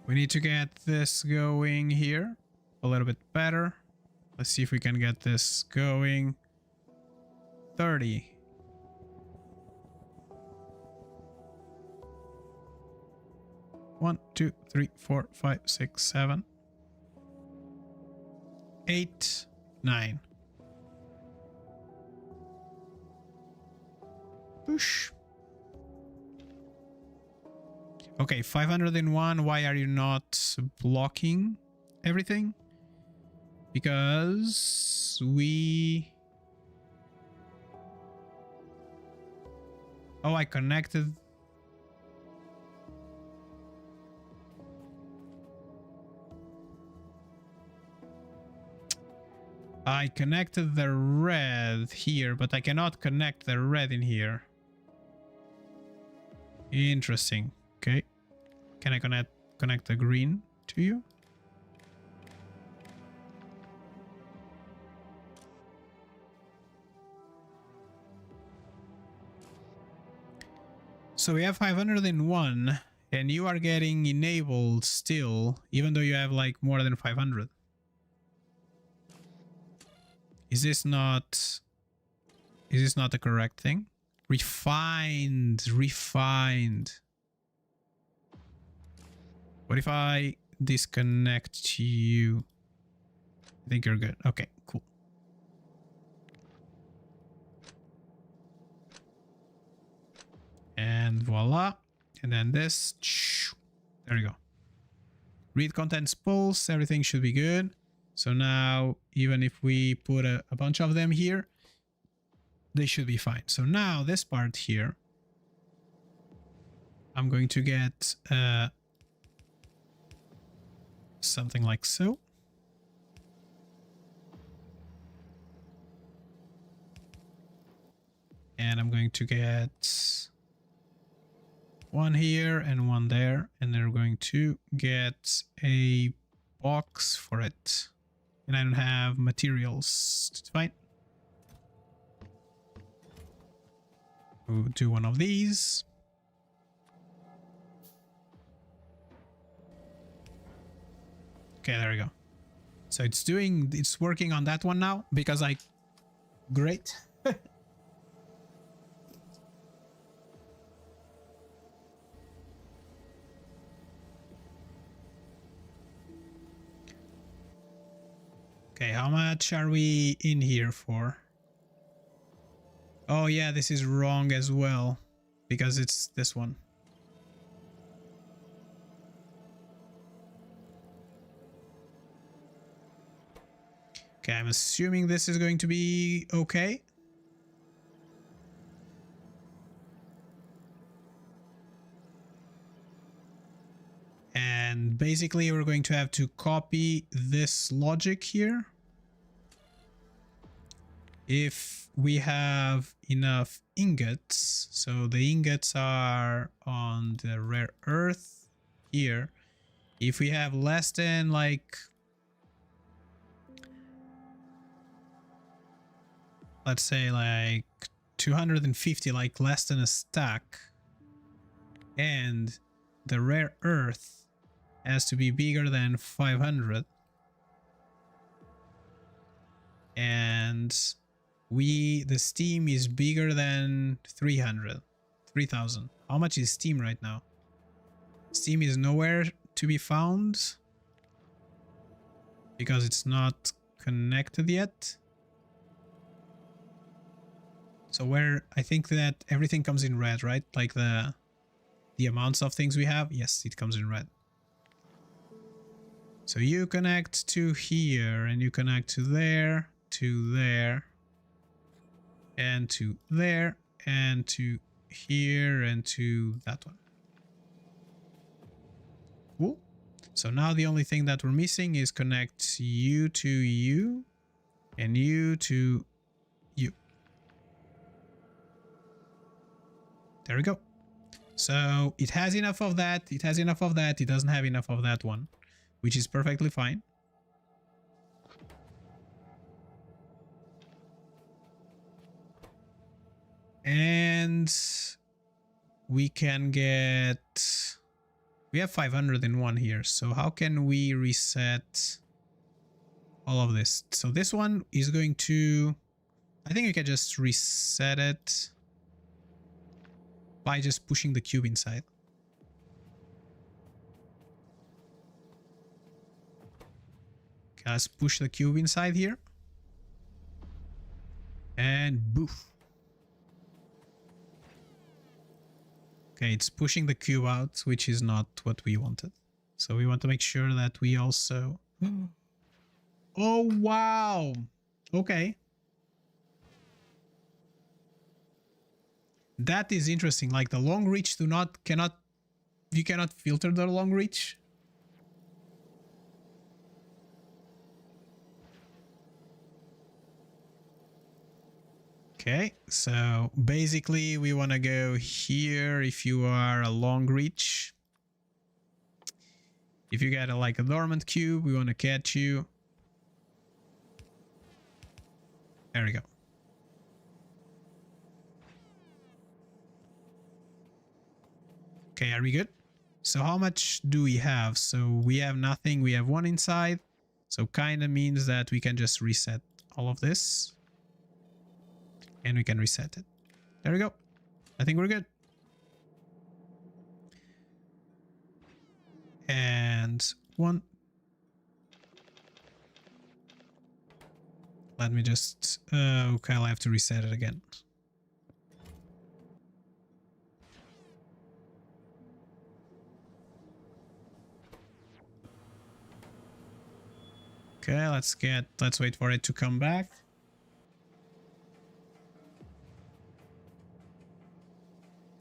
we need to get this going here a little bit better. Let's see if we can get this going. 30. One, two, three, 4, 5, 6, 7, 8, 9. Push. Okay, 501. Why are you not blocking everything? Because we... Oh, I connected... I connected the red here, but I cannot connect the red in here. Interesting. Okay. Can I connect the green to you? So we have 501 and you are getting enabled still, even though you have like more than 500. Is this not the correct thing? Refined. What if I disconnect you? I think you're good. Okay, cool. And voila. And then this. There you go. Read contents pulse. Everything should be good. So now, even if we put a bunch of them here, they should be fine. So now this part here, I'm going to get something like so. And I'm going to get one here and one there. And they're going to get a box for it. And I don't have materials. It's fine. We'll do one of these. Okay, there we go. So it's working on that one now because great. Okay, how much are we in here for? Oh yeah, this is wrong as well because it's this one. Okay, I'm assuming this is going to be okay. And basically we're going to have to copy this logic here. If we have enough ingots, so the ingots are on the rare earth here. If we have less than like, let's say like 250, like less than a stack, and the rare earth has to be bigger than 500, and The steam is bigger than 3,000. How much is steam right now? Steam is nowhere to be found because it's not connected yet. So where I think that everything comes in red, right? Like the amounts of things we have. Yes, it comes in red. So you connect to here and you connect to there, and to there, and to here, and to that one. Cool. So now the only thing that we're missing is connect you to you and you to you. There we go. So it has enough of that. It has enough of that. It doesn't have enough of that one, which is perfectly fine. And we can get... We have 501 here. So how can we reset all of this? So this one is going to... I think we can just reset it by just pushing the cube inside. Okay, let's push the cube inside here. And boof. Okay, it's pushing the cube out, which is not what we wanted. So we want to make sure that we also... Oh, wow. Okay. That is interesting. Like the long reach you cannot filter the long reach. Okay, so basically we want to go here if you are a long reach. If you get like a dormant cube, we want to catch you. There we go. Okay, are we good? So how much do we have? So we have nothing. We have one inside. So kind of means that we can just reset all of this. And we can reset it. There we go. I think we're good. And one. Let me just... okay, I'll have to reset it again. Okay, let's wait for it to come back.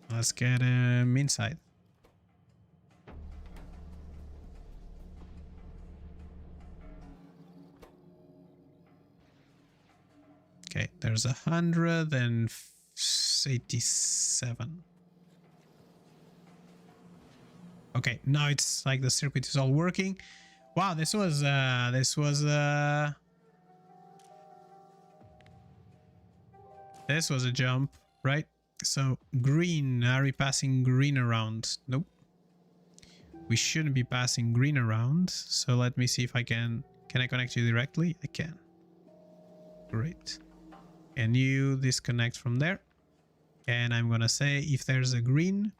Let's get him inside. Okay, there's 187. Okay, now it's like the circuit is all working. Wow, this was a jump, right? So green, are we passing green around? Nope. We shouldn't be passing green around. So let me see if I can I connect you directly? I can. Great. And you disconnect from there. And I'm gonna say if there's a green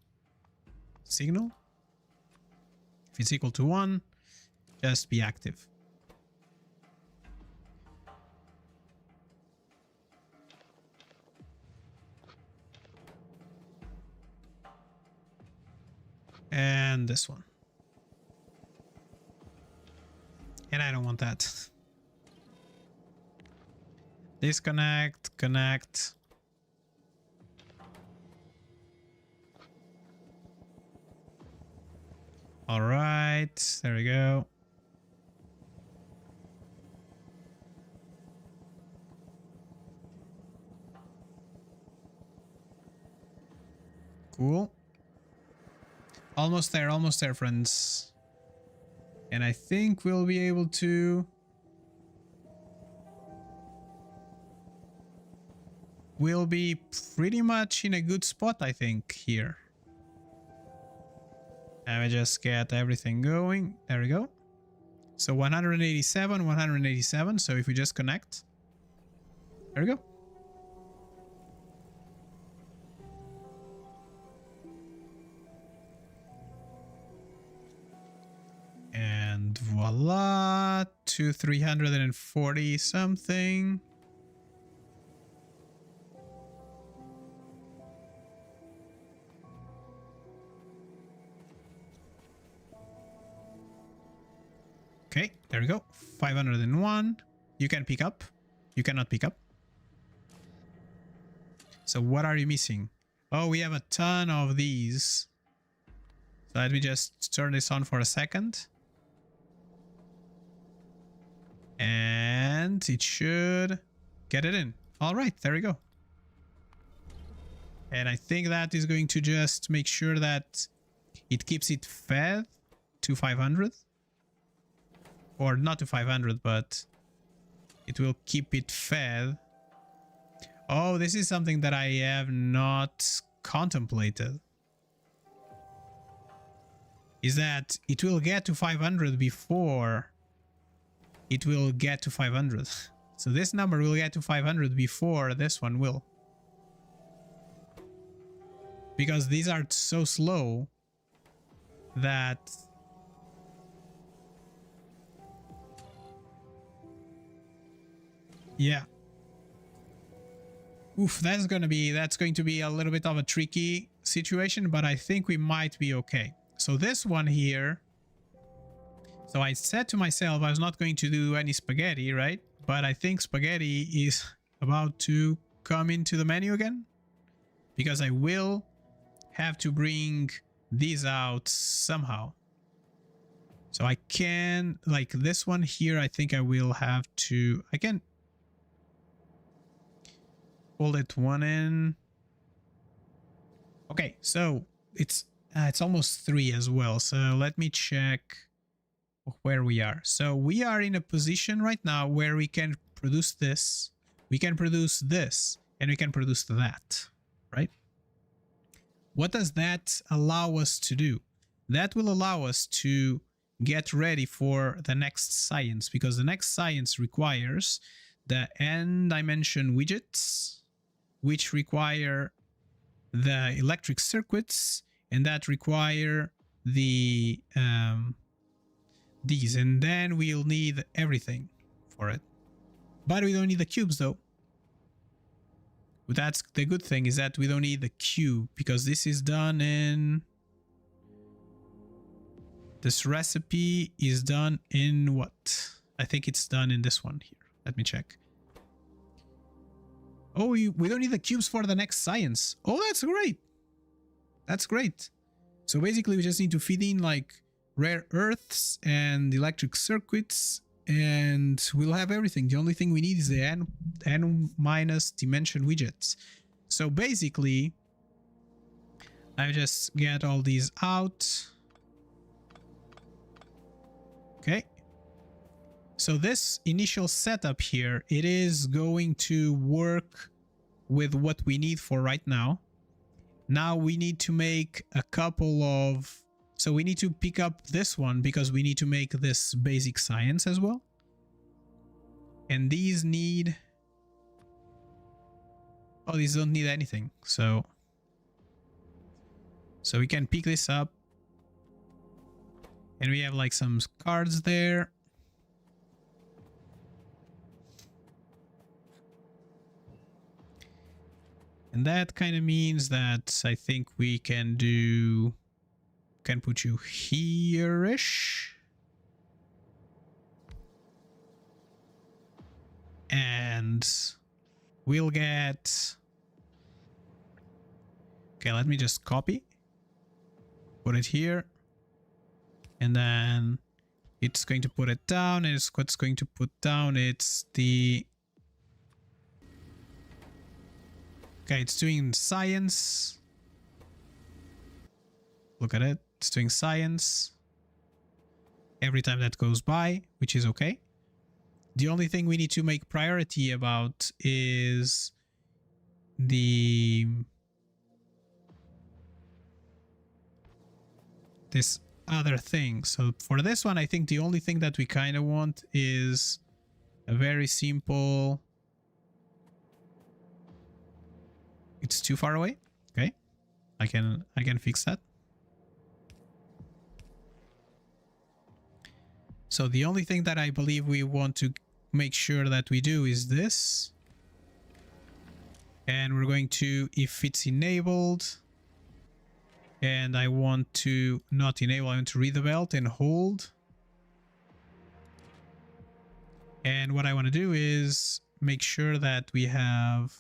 signal, if it's equal to 1, just be active. And this one. And I don't want that. Disconnect, connect. All right, there we go. Cool. Almost there, friends. And I think we'll be able to... We'll be pretty much in a good spot, I think, here. Let me just get everything going. There we go. So 187, 187. So if we just connect. There we go. lot to 340 something. Okay, there we go. 501. You can pick up. You cannot pick up. So what are you missing? Oh, we have a ton of these. So let me just turn this on for a second. And it should get it in. All right, there we go. And I think that is going to just make sure that it keeps it fed to 500. Or not to 500, but it will keep it fed. Oh, this is something that I have not contemplated. Is that it will get to 500 before it will get to 500. So this number will get to 500 before this one will. Because these are so slow that... Yeah. Oof, that's going to be a little bit of a tricky situation, but I think we might be okay. So this one here, so I said to myself I was not going to do any spaghetti, right? But I think spaghetti is about to come into the menu again, because I will have to bring these out somehow. So I can, like this one here, I think I will have to, I can pull it one in. Okay, so it's almost 3 as well. So let me check where we are. So we are in a position right now where we can produce this, we can produce this, and we can produce that, right? What does that allow us to do? That will allow us to get ready for the next science, because the next science requires the n-dimension widgets, which require the electric circuits, and that require the these, and then we'll need everything for it. But we don't need the cubes though. That's the good thing, is that we don't need the cube, because this is done in... This recipe is done in what? I think it's done in this one here. Let me check. Oh, we don't need the cubes for the next science. Oh, that's great. That's great. So basically we just need to feed in like rare earths and electric circuits, and we'll have everything. The only thing we need is the n minus dimension widgets. So basically I just get all these out. Okay. So this initial setup here, it is going to work with what we need for right now. Now we need to make a couple of... So we need to pick up this one because we need to make this basic science as well. And these need... Oh, these don't need anything. So we can pick this up. And we have like some cards there. And that kind of means that I think we can do... Can put you here-ish. And we'll get... Okay, let me just copy. Put it here. And then it's going to put it down. And it's what's going to put down. It's the... Okay, it's doing science. Look at it. It's doing science every time that goes by, which is okay. The only thing we need to make priority about is this other thing. So for this one, I think the only thing that we kind of want is a very simple... It's too far away. Okay, I can fix that. So the only thing that I believe we want to make sure that we do is this. And we're going to, if it's enabled, and I want to not enable, I want to read the belt and hold. And what I want to do is make sure that we have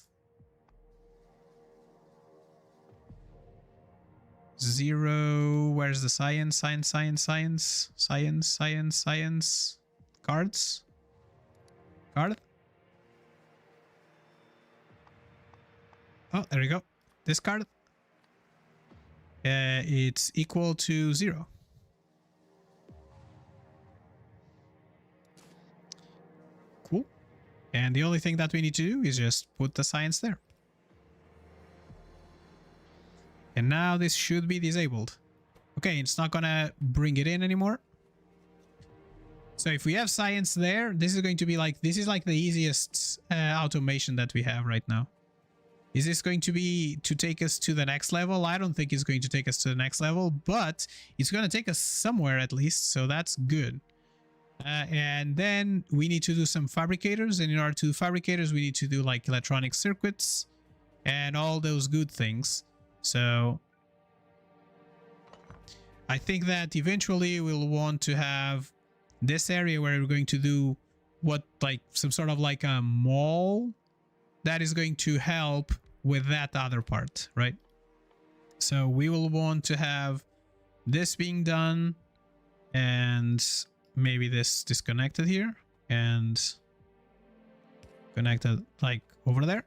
0. Where's the science? Science. Cards. Card. Oh, there we go. This card. It's equal to 0. Cool. And the only thing that we need to do is just put the science there. And now this should be disabled. Okay, it's not gonna bring it in anymore. So if we have science there, this is going to be like, this is like the easiest automation that we have right now. Is this going to be to take us to the next level? I don't think it's going to take us to the next level, but it's going to take us somewhere at least, so that's good. And then we need to do some fabricators, and in order to do fabricators, we need to do like electronic circuits and all those good things. So I think that eventually we'll want to have this area where we're going to do what, like some sort of like a mall that is going to help with that other part, right? So we will want to have this being done and maybe this disconnected here and connected like over there.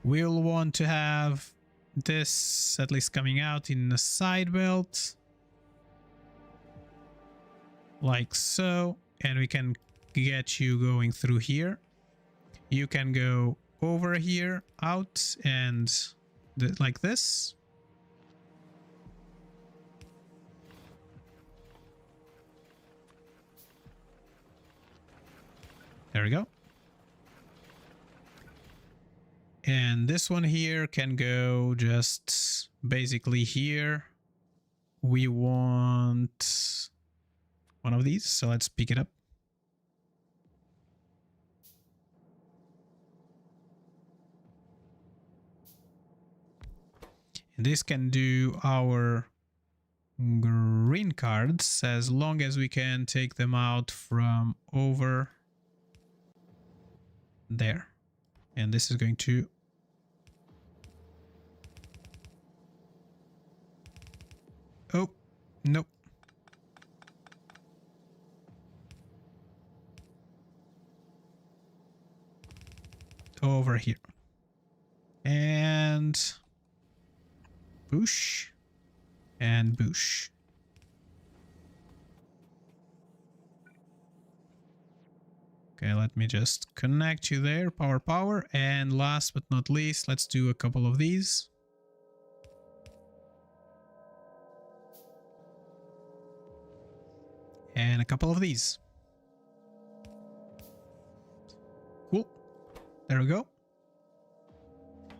We'll want to have this at least coming out in the side belt like so, and we can get you going through here. You can go over here, out, and like this. There we go. And this one here can go just basically here. We want one of these, so let's pick it up. And this can do our green cards as long as we can take them out from over there. And this is going to oh, nope. Over here. And boosh. And boosh. Okay, let me just connect you there. Power. And last but not least, let's do a couple of these. And a couple of these. Cool. There we go.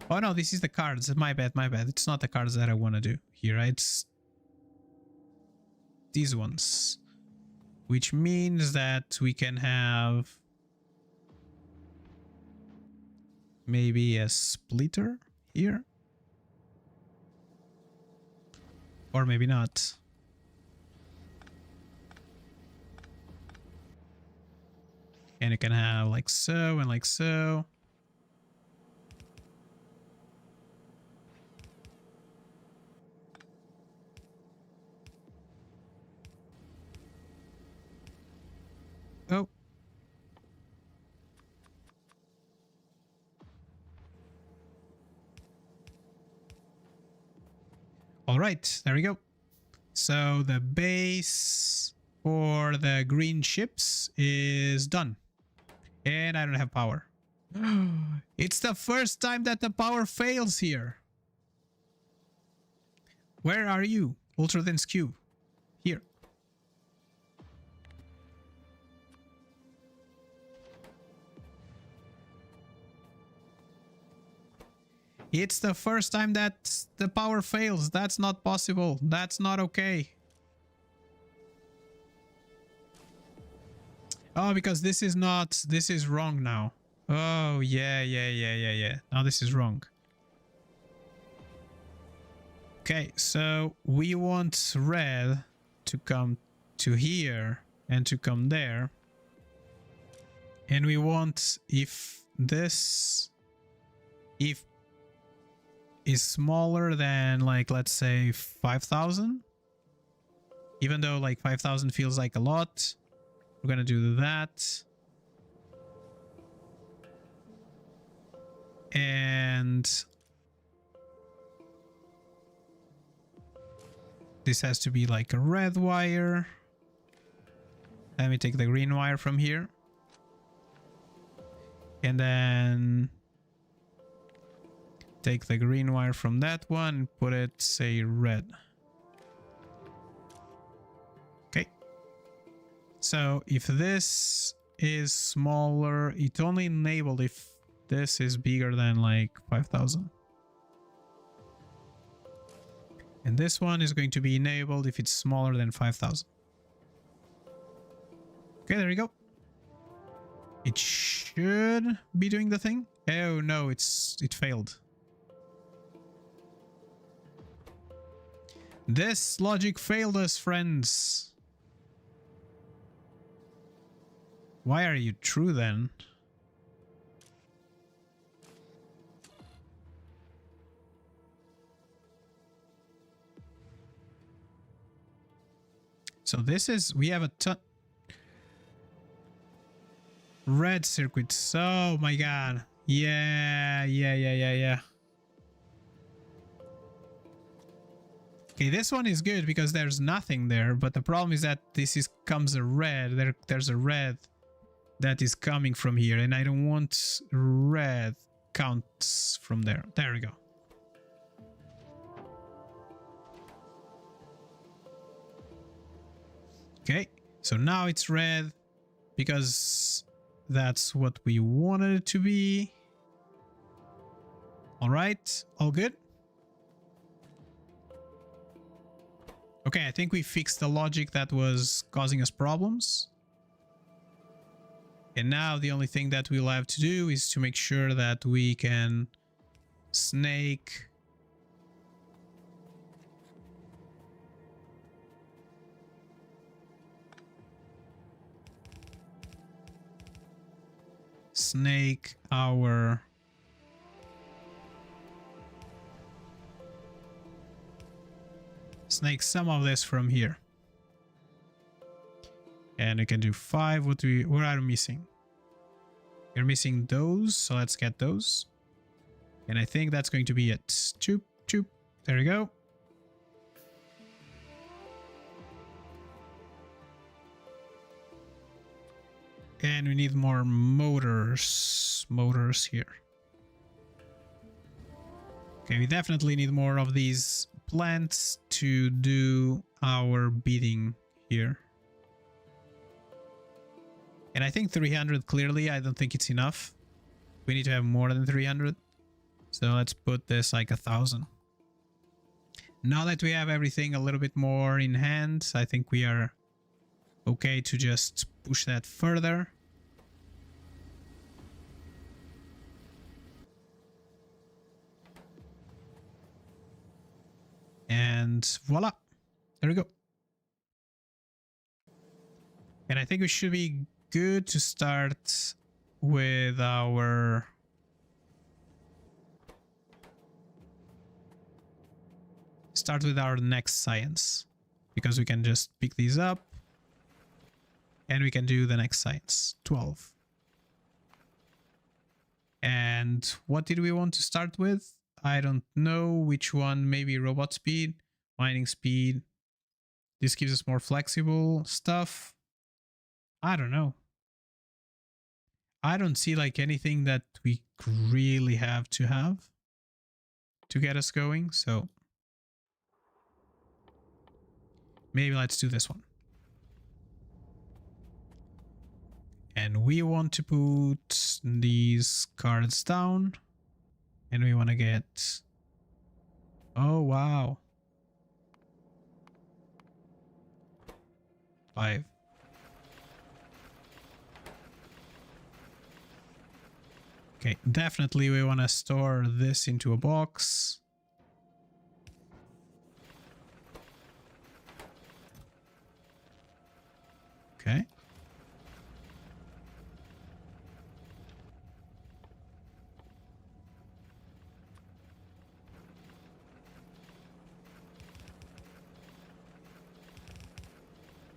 Oh no, this is the cards. My bad. It's not the cards that I want to do here. It's these ones. Which means that we can have maybe a splitter here. Or maybe not. And you can have like so and like so. Oh. All right, there we go. So the base for the green ships is done. And I don't have power. It's the first time that the power fails here. Where are you? Ultradense cube. Here. It's the first time that the power fails. That's not possible. That's not okay. Oh, because this is not... This is wrong now. Oh, yeah. Now this is wrong. Okay, so we want red to come to here and to come there. And we want if this... If is smaller than, like, let's say 5,000. Even though, like, 5,000 feels like a lot. We're gonna do that. And this has to be like a red wire. Let me take the green wire from here. And then take the green wire from that one and put it, say, red. Okay. So if this is smaller, it only enabled if this is bigger than like 5,000. And this one is going to be enabled if it's smaller than 5,000. Okay, there we go. It should be doing the thing. Oh no, it failed. This logic failed us, friends. Why are you true then? So this is, we have a ton. Red circuits. Oh my god. Yeah. Okay, this one is good because there's nothing there, but the problem is that comes a red. There's a red that is coming from here, and I don't want red counts from there. There we go. Okay, so now it's red because that's what we wanted it to be. All right, all good. Okay, I think we fixed the logic that was causing us problems. And now the only thing that we'll have to do is to make sure that we can snake our some of this from here. And we can do 5. What are we missing? We're missing those, so let's get those. And I think that's going to be it. Choop, choop. There we go. And we need more motors here. Okay, we definitely need more of these plants to do our bidding here. And I think 300 clearly, I don't think it's enough. We need to have more than 300. So let's put this like 1,000. Now that we have everything a little bit more in hand, I think we are okay to just push that further. And voila, there we go. And I think we should be good to start with our next science, because we can just pick these up and we can do the next science. 12. And what did we want to start with? I don't know which one. Maybe robot speed, mining speed. This gives us more flexible stuff. I don't know. I don't see like anything that we really have to get us going. So maybe let's do this one. And we want to put these cards down. And we want to get... Oh, wow. 5. Okay, definitely we want to store this into a box. Okay.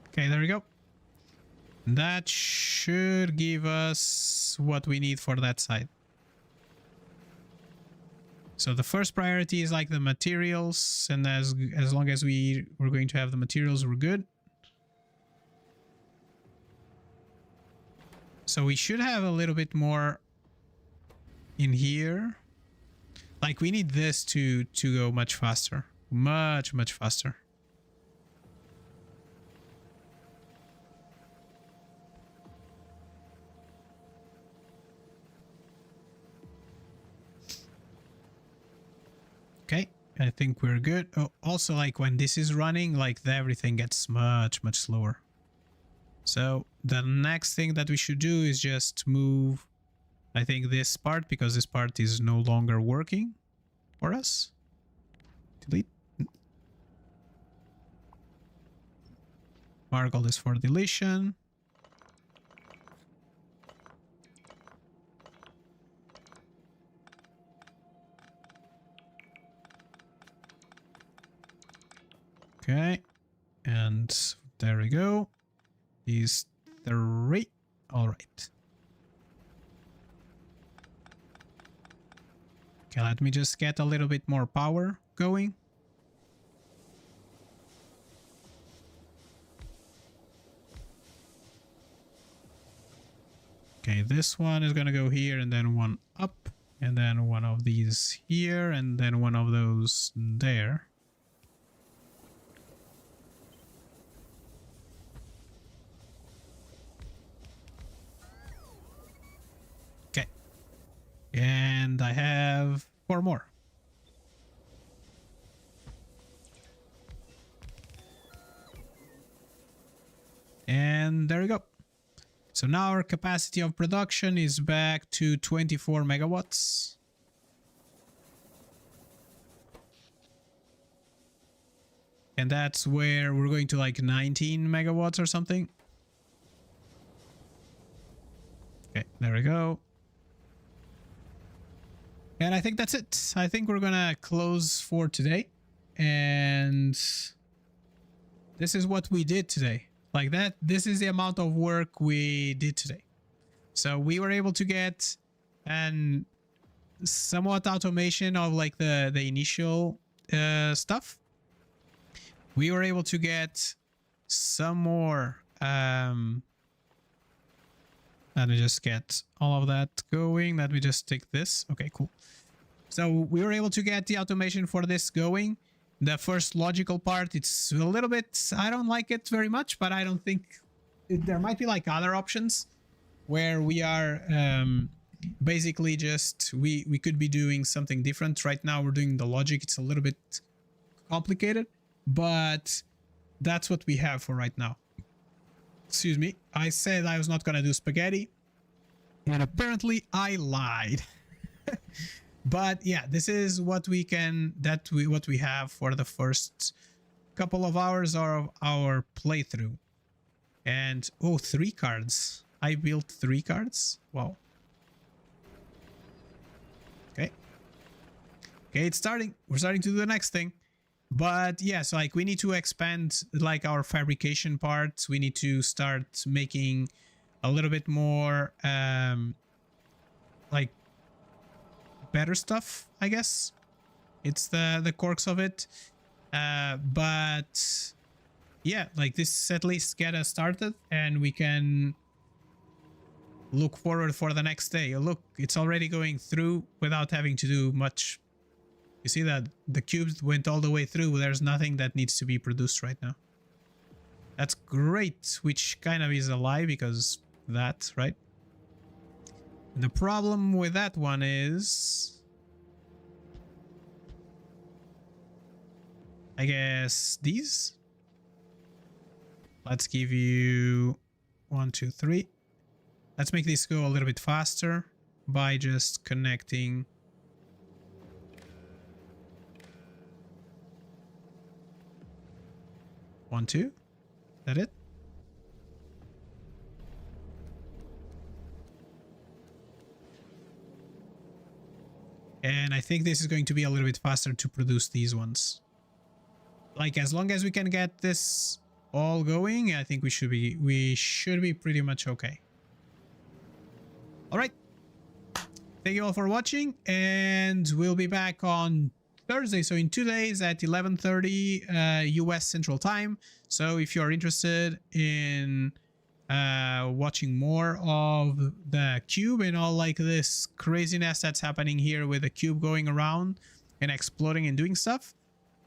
Okay, there we go. That should give us what we need for that side. So the first priority is like the materials, and as long as we're going to have the materials, we're good. So we should have a little bit more in here. Like we need this to go much faster. Much faster. Okay, I think we're good. Oh, also, like when this is running, like everything gets much slower. So the next thing that we should do is just move, I think, this part, because this part is no longer working for us. Delete. Mark all this for deletion. Okay, and there we go. These 3. All right. Okay, let me just get a little bit more power going. Okay, this one is gonna go here, and then one up, and then one of these here, and then one of those there. And I have 4 more. And there we go. So now our capacity of production is back to 24 megawatts. And that's where we're going to like 19 megawatts or something. Okay, there we go. And I think that's it. I think we're gonna close for today. And this is what we did today. Like that, this is the amount of work we did today. So we were able to get an somewhat automation of like the initial stuff. We were able to get some more. Let me just get all of that going. Let me just take this. Okay, cool. So we were able to get the automation for this going. The first logical part, it's a little bit, I don't like it very much, but I don't think there might be like other options where we are basically just, we could be doing something different. Right now we're doing the logic. It's a little bit complicated, but that's what we have for right now. Excuse me. I said I was not going to do spaghetti, and apparently I lied. But yeah, this is what we can, what we have for the first couple of hours of our playthrough. And oh, 3 cards. I built 3 cards. Wow. Okay. Okay, it's starting. We're starting to do the next thing. But yes, yeah, so like we need to expand like our fabrication parts. We need to start making a little bit more like better stuff, I guess. It's the quirks of it. But yeah, like this at least get us started, and we can look forward for the next day. Look, it's already going through without having to do much. You see that the cubes went all the way through. There's nothing that needs to be produced right now. That's great, which kind of is a lie because that, right? The problem with that one is I guess these. Let's give you 1, 2, 3. Let's make this go a little bit faster by just connecting. One, two. That it? And I think this is going to be a little bit faster to produce these ones. Like, as long as we can get this all going, I think we should be pretty much okay. All right. Thank you all for watching, and we'll be back on Thursday, so in 2 days at 11:30 US Central Time. So if you're interested in watching more of the cube and all like this craziness that's happening here with the cube going around and exploding and doing stuff,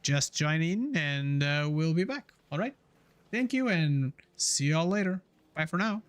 just join in, and we'll be back. All right. Thank you, and see y'all later. Bye for now.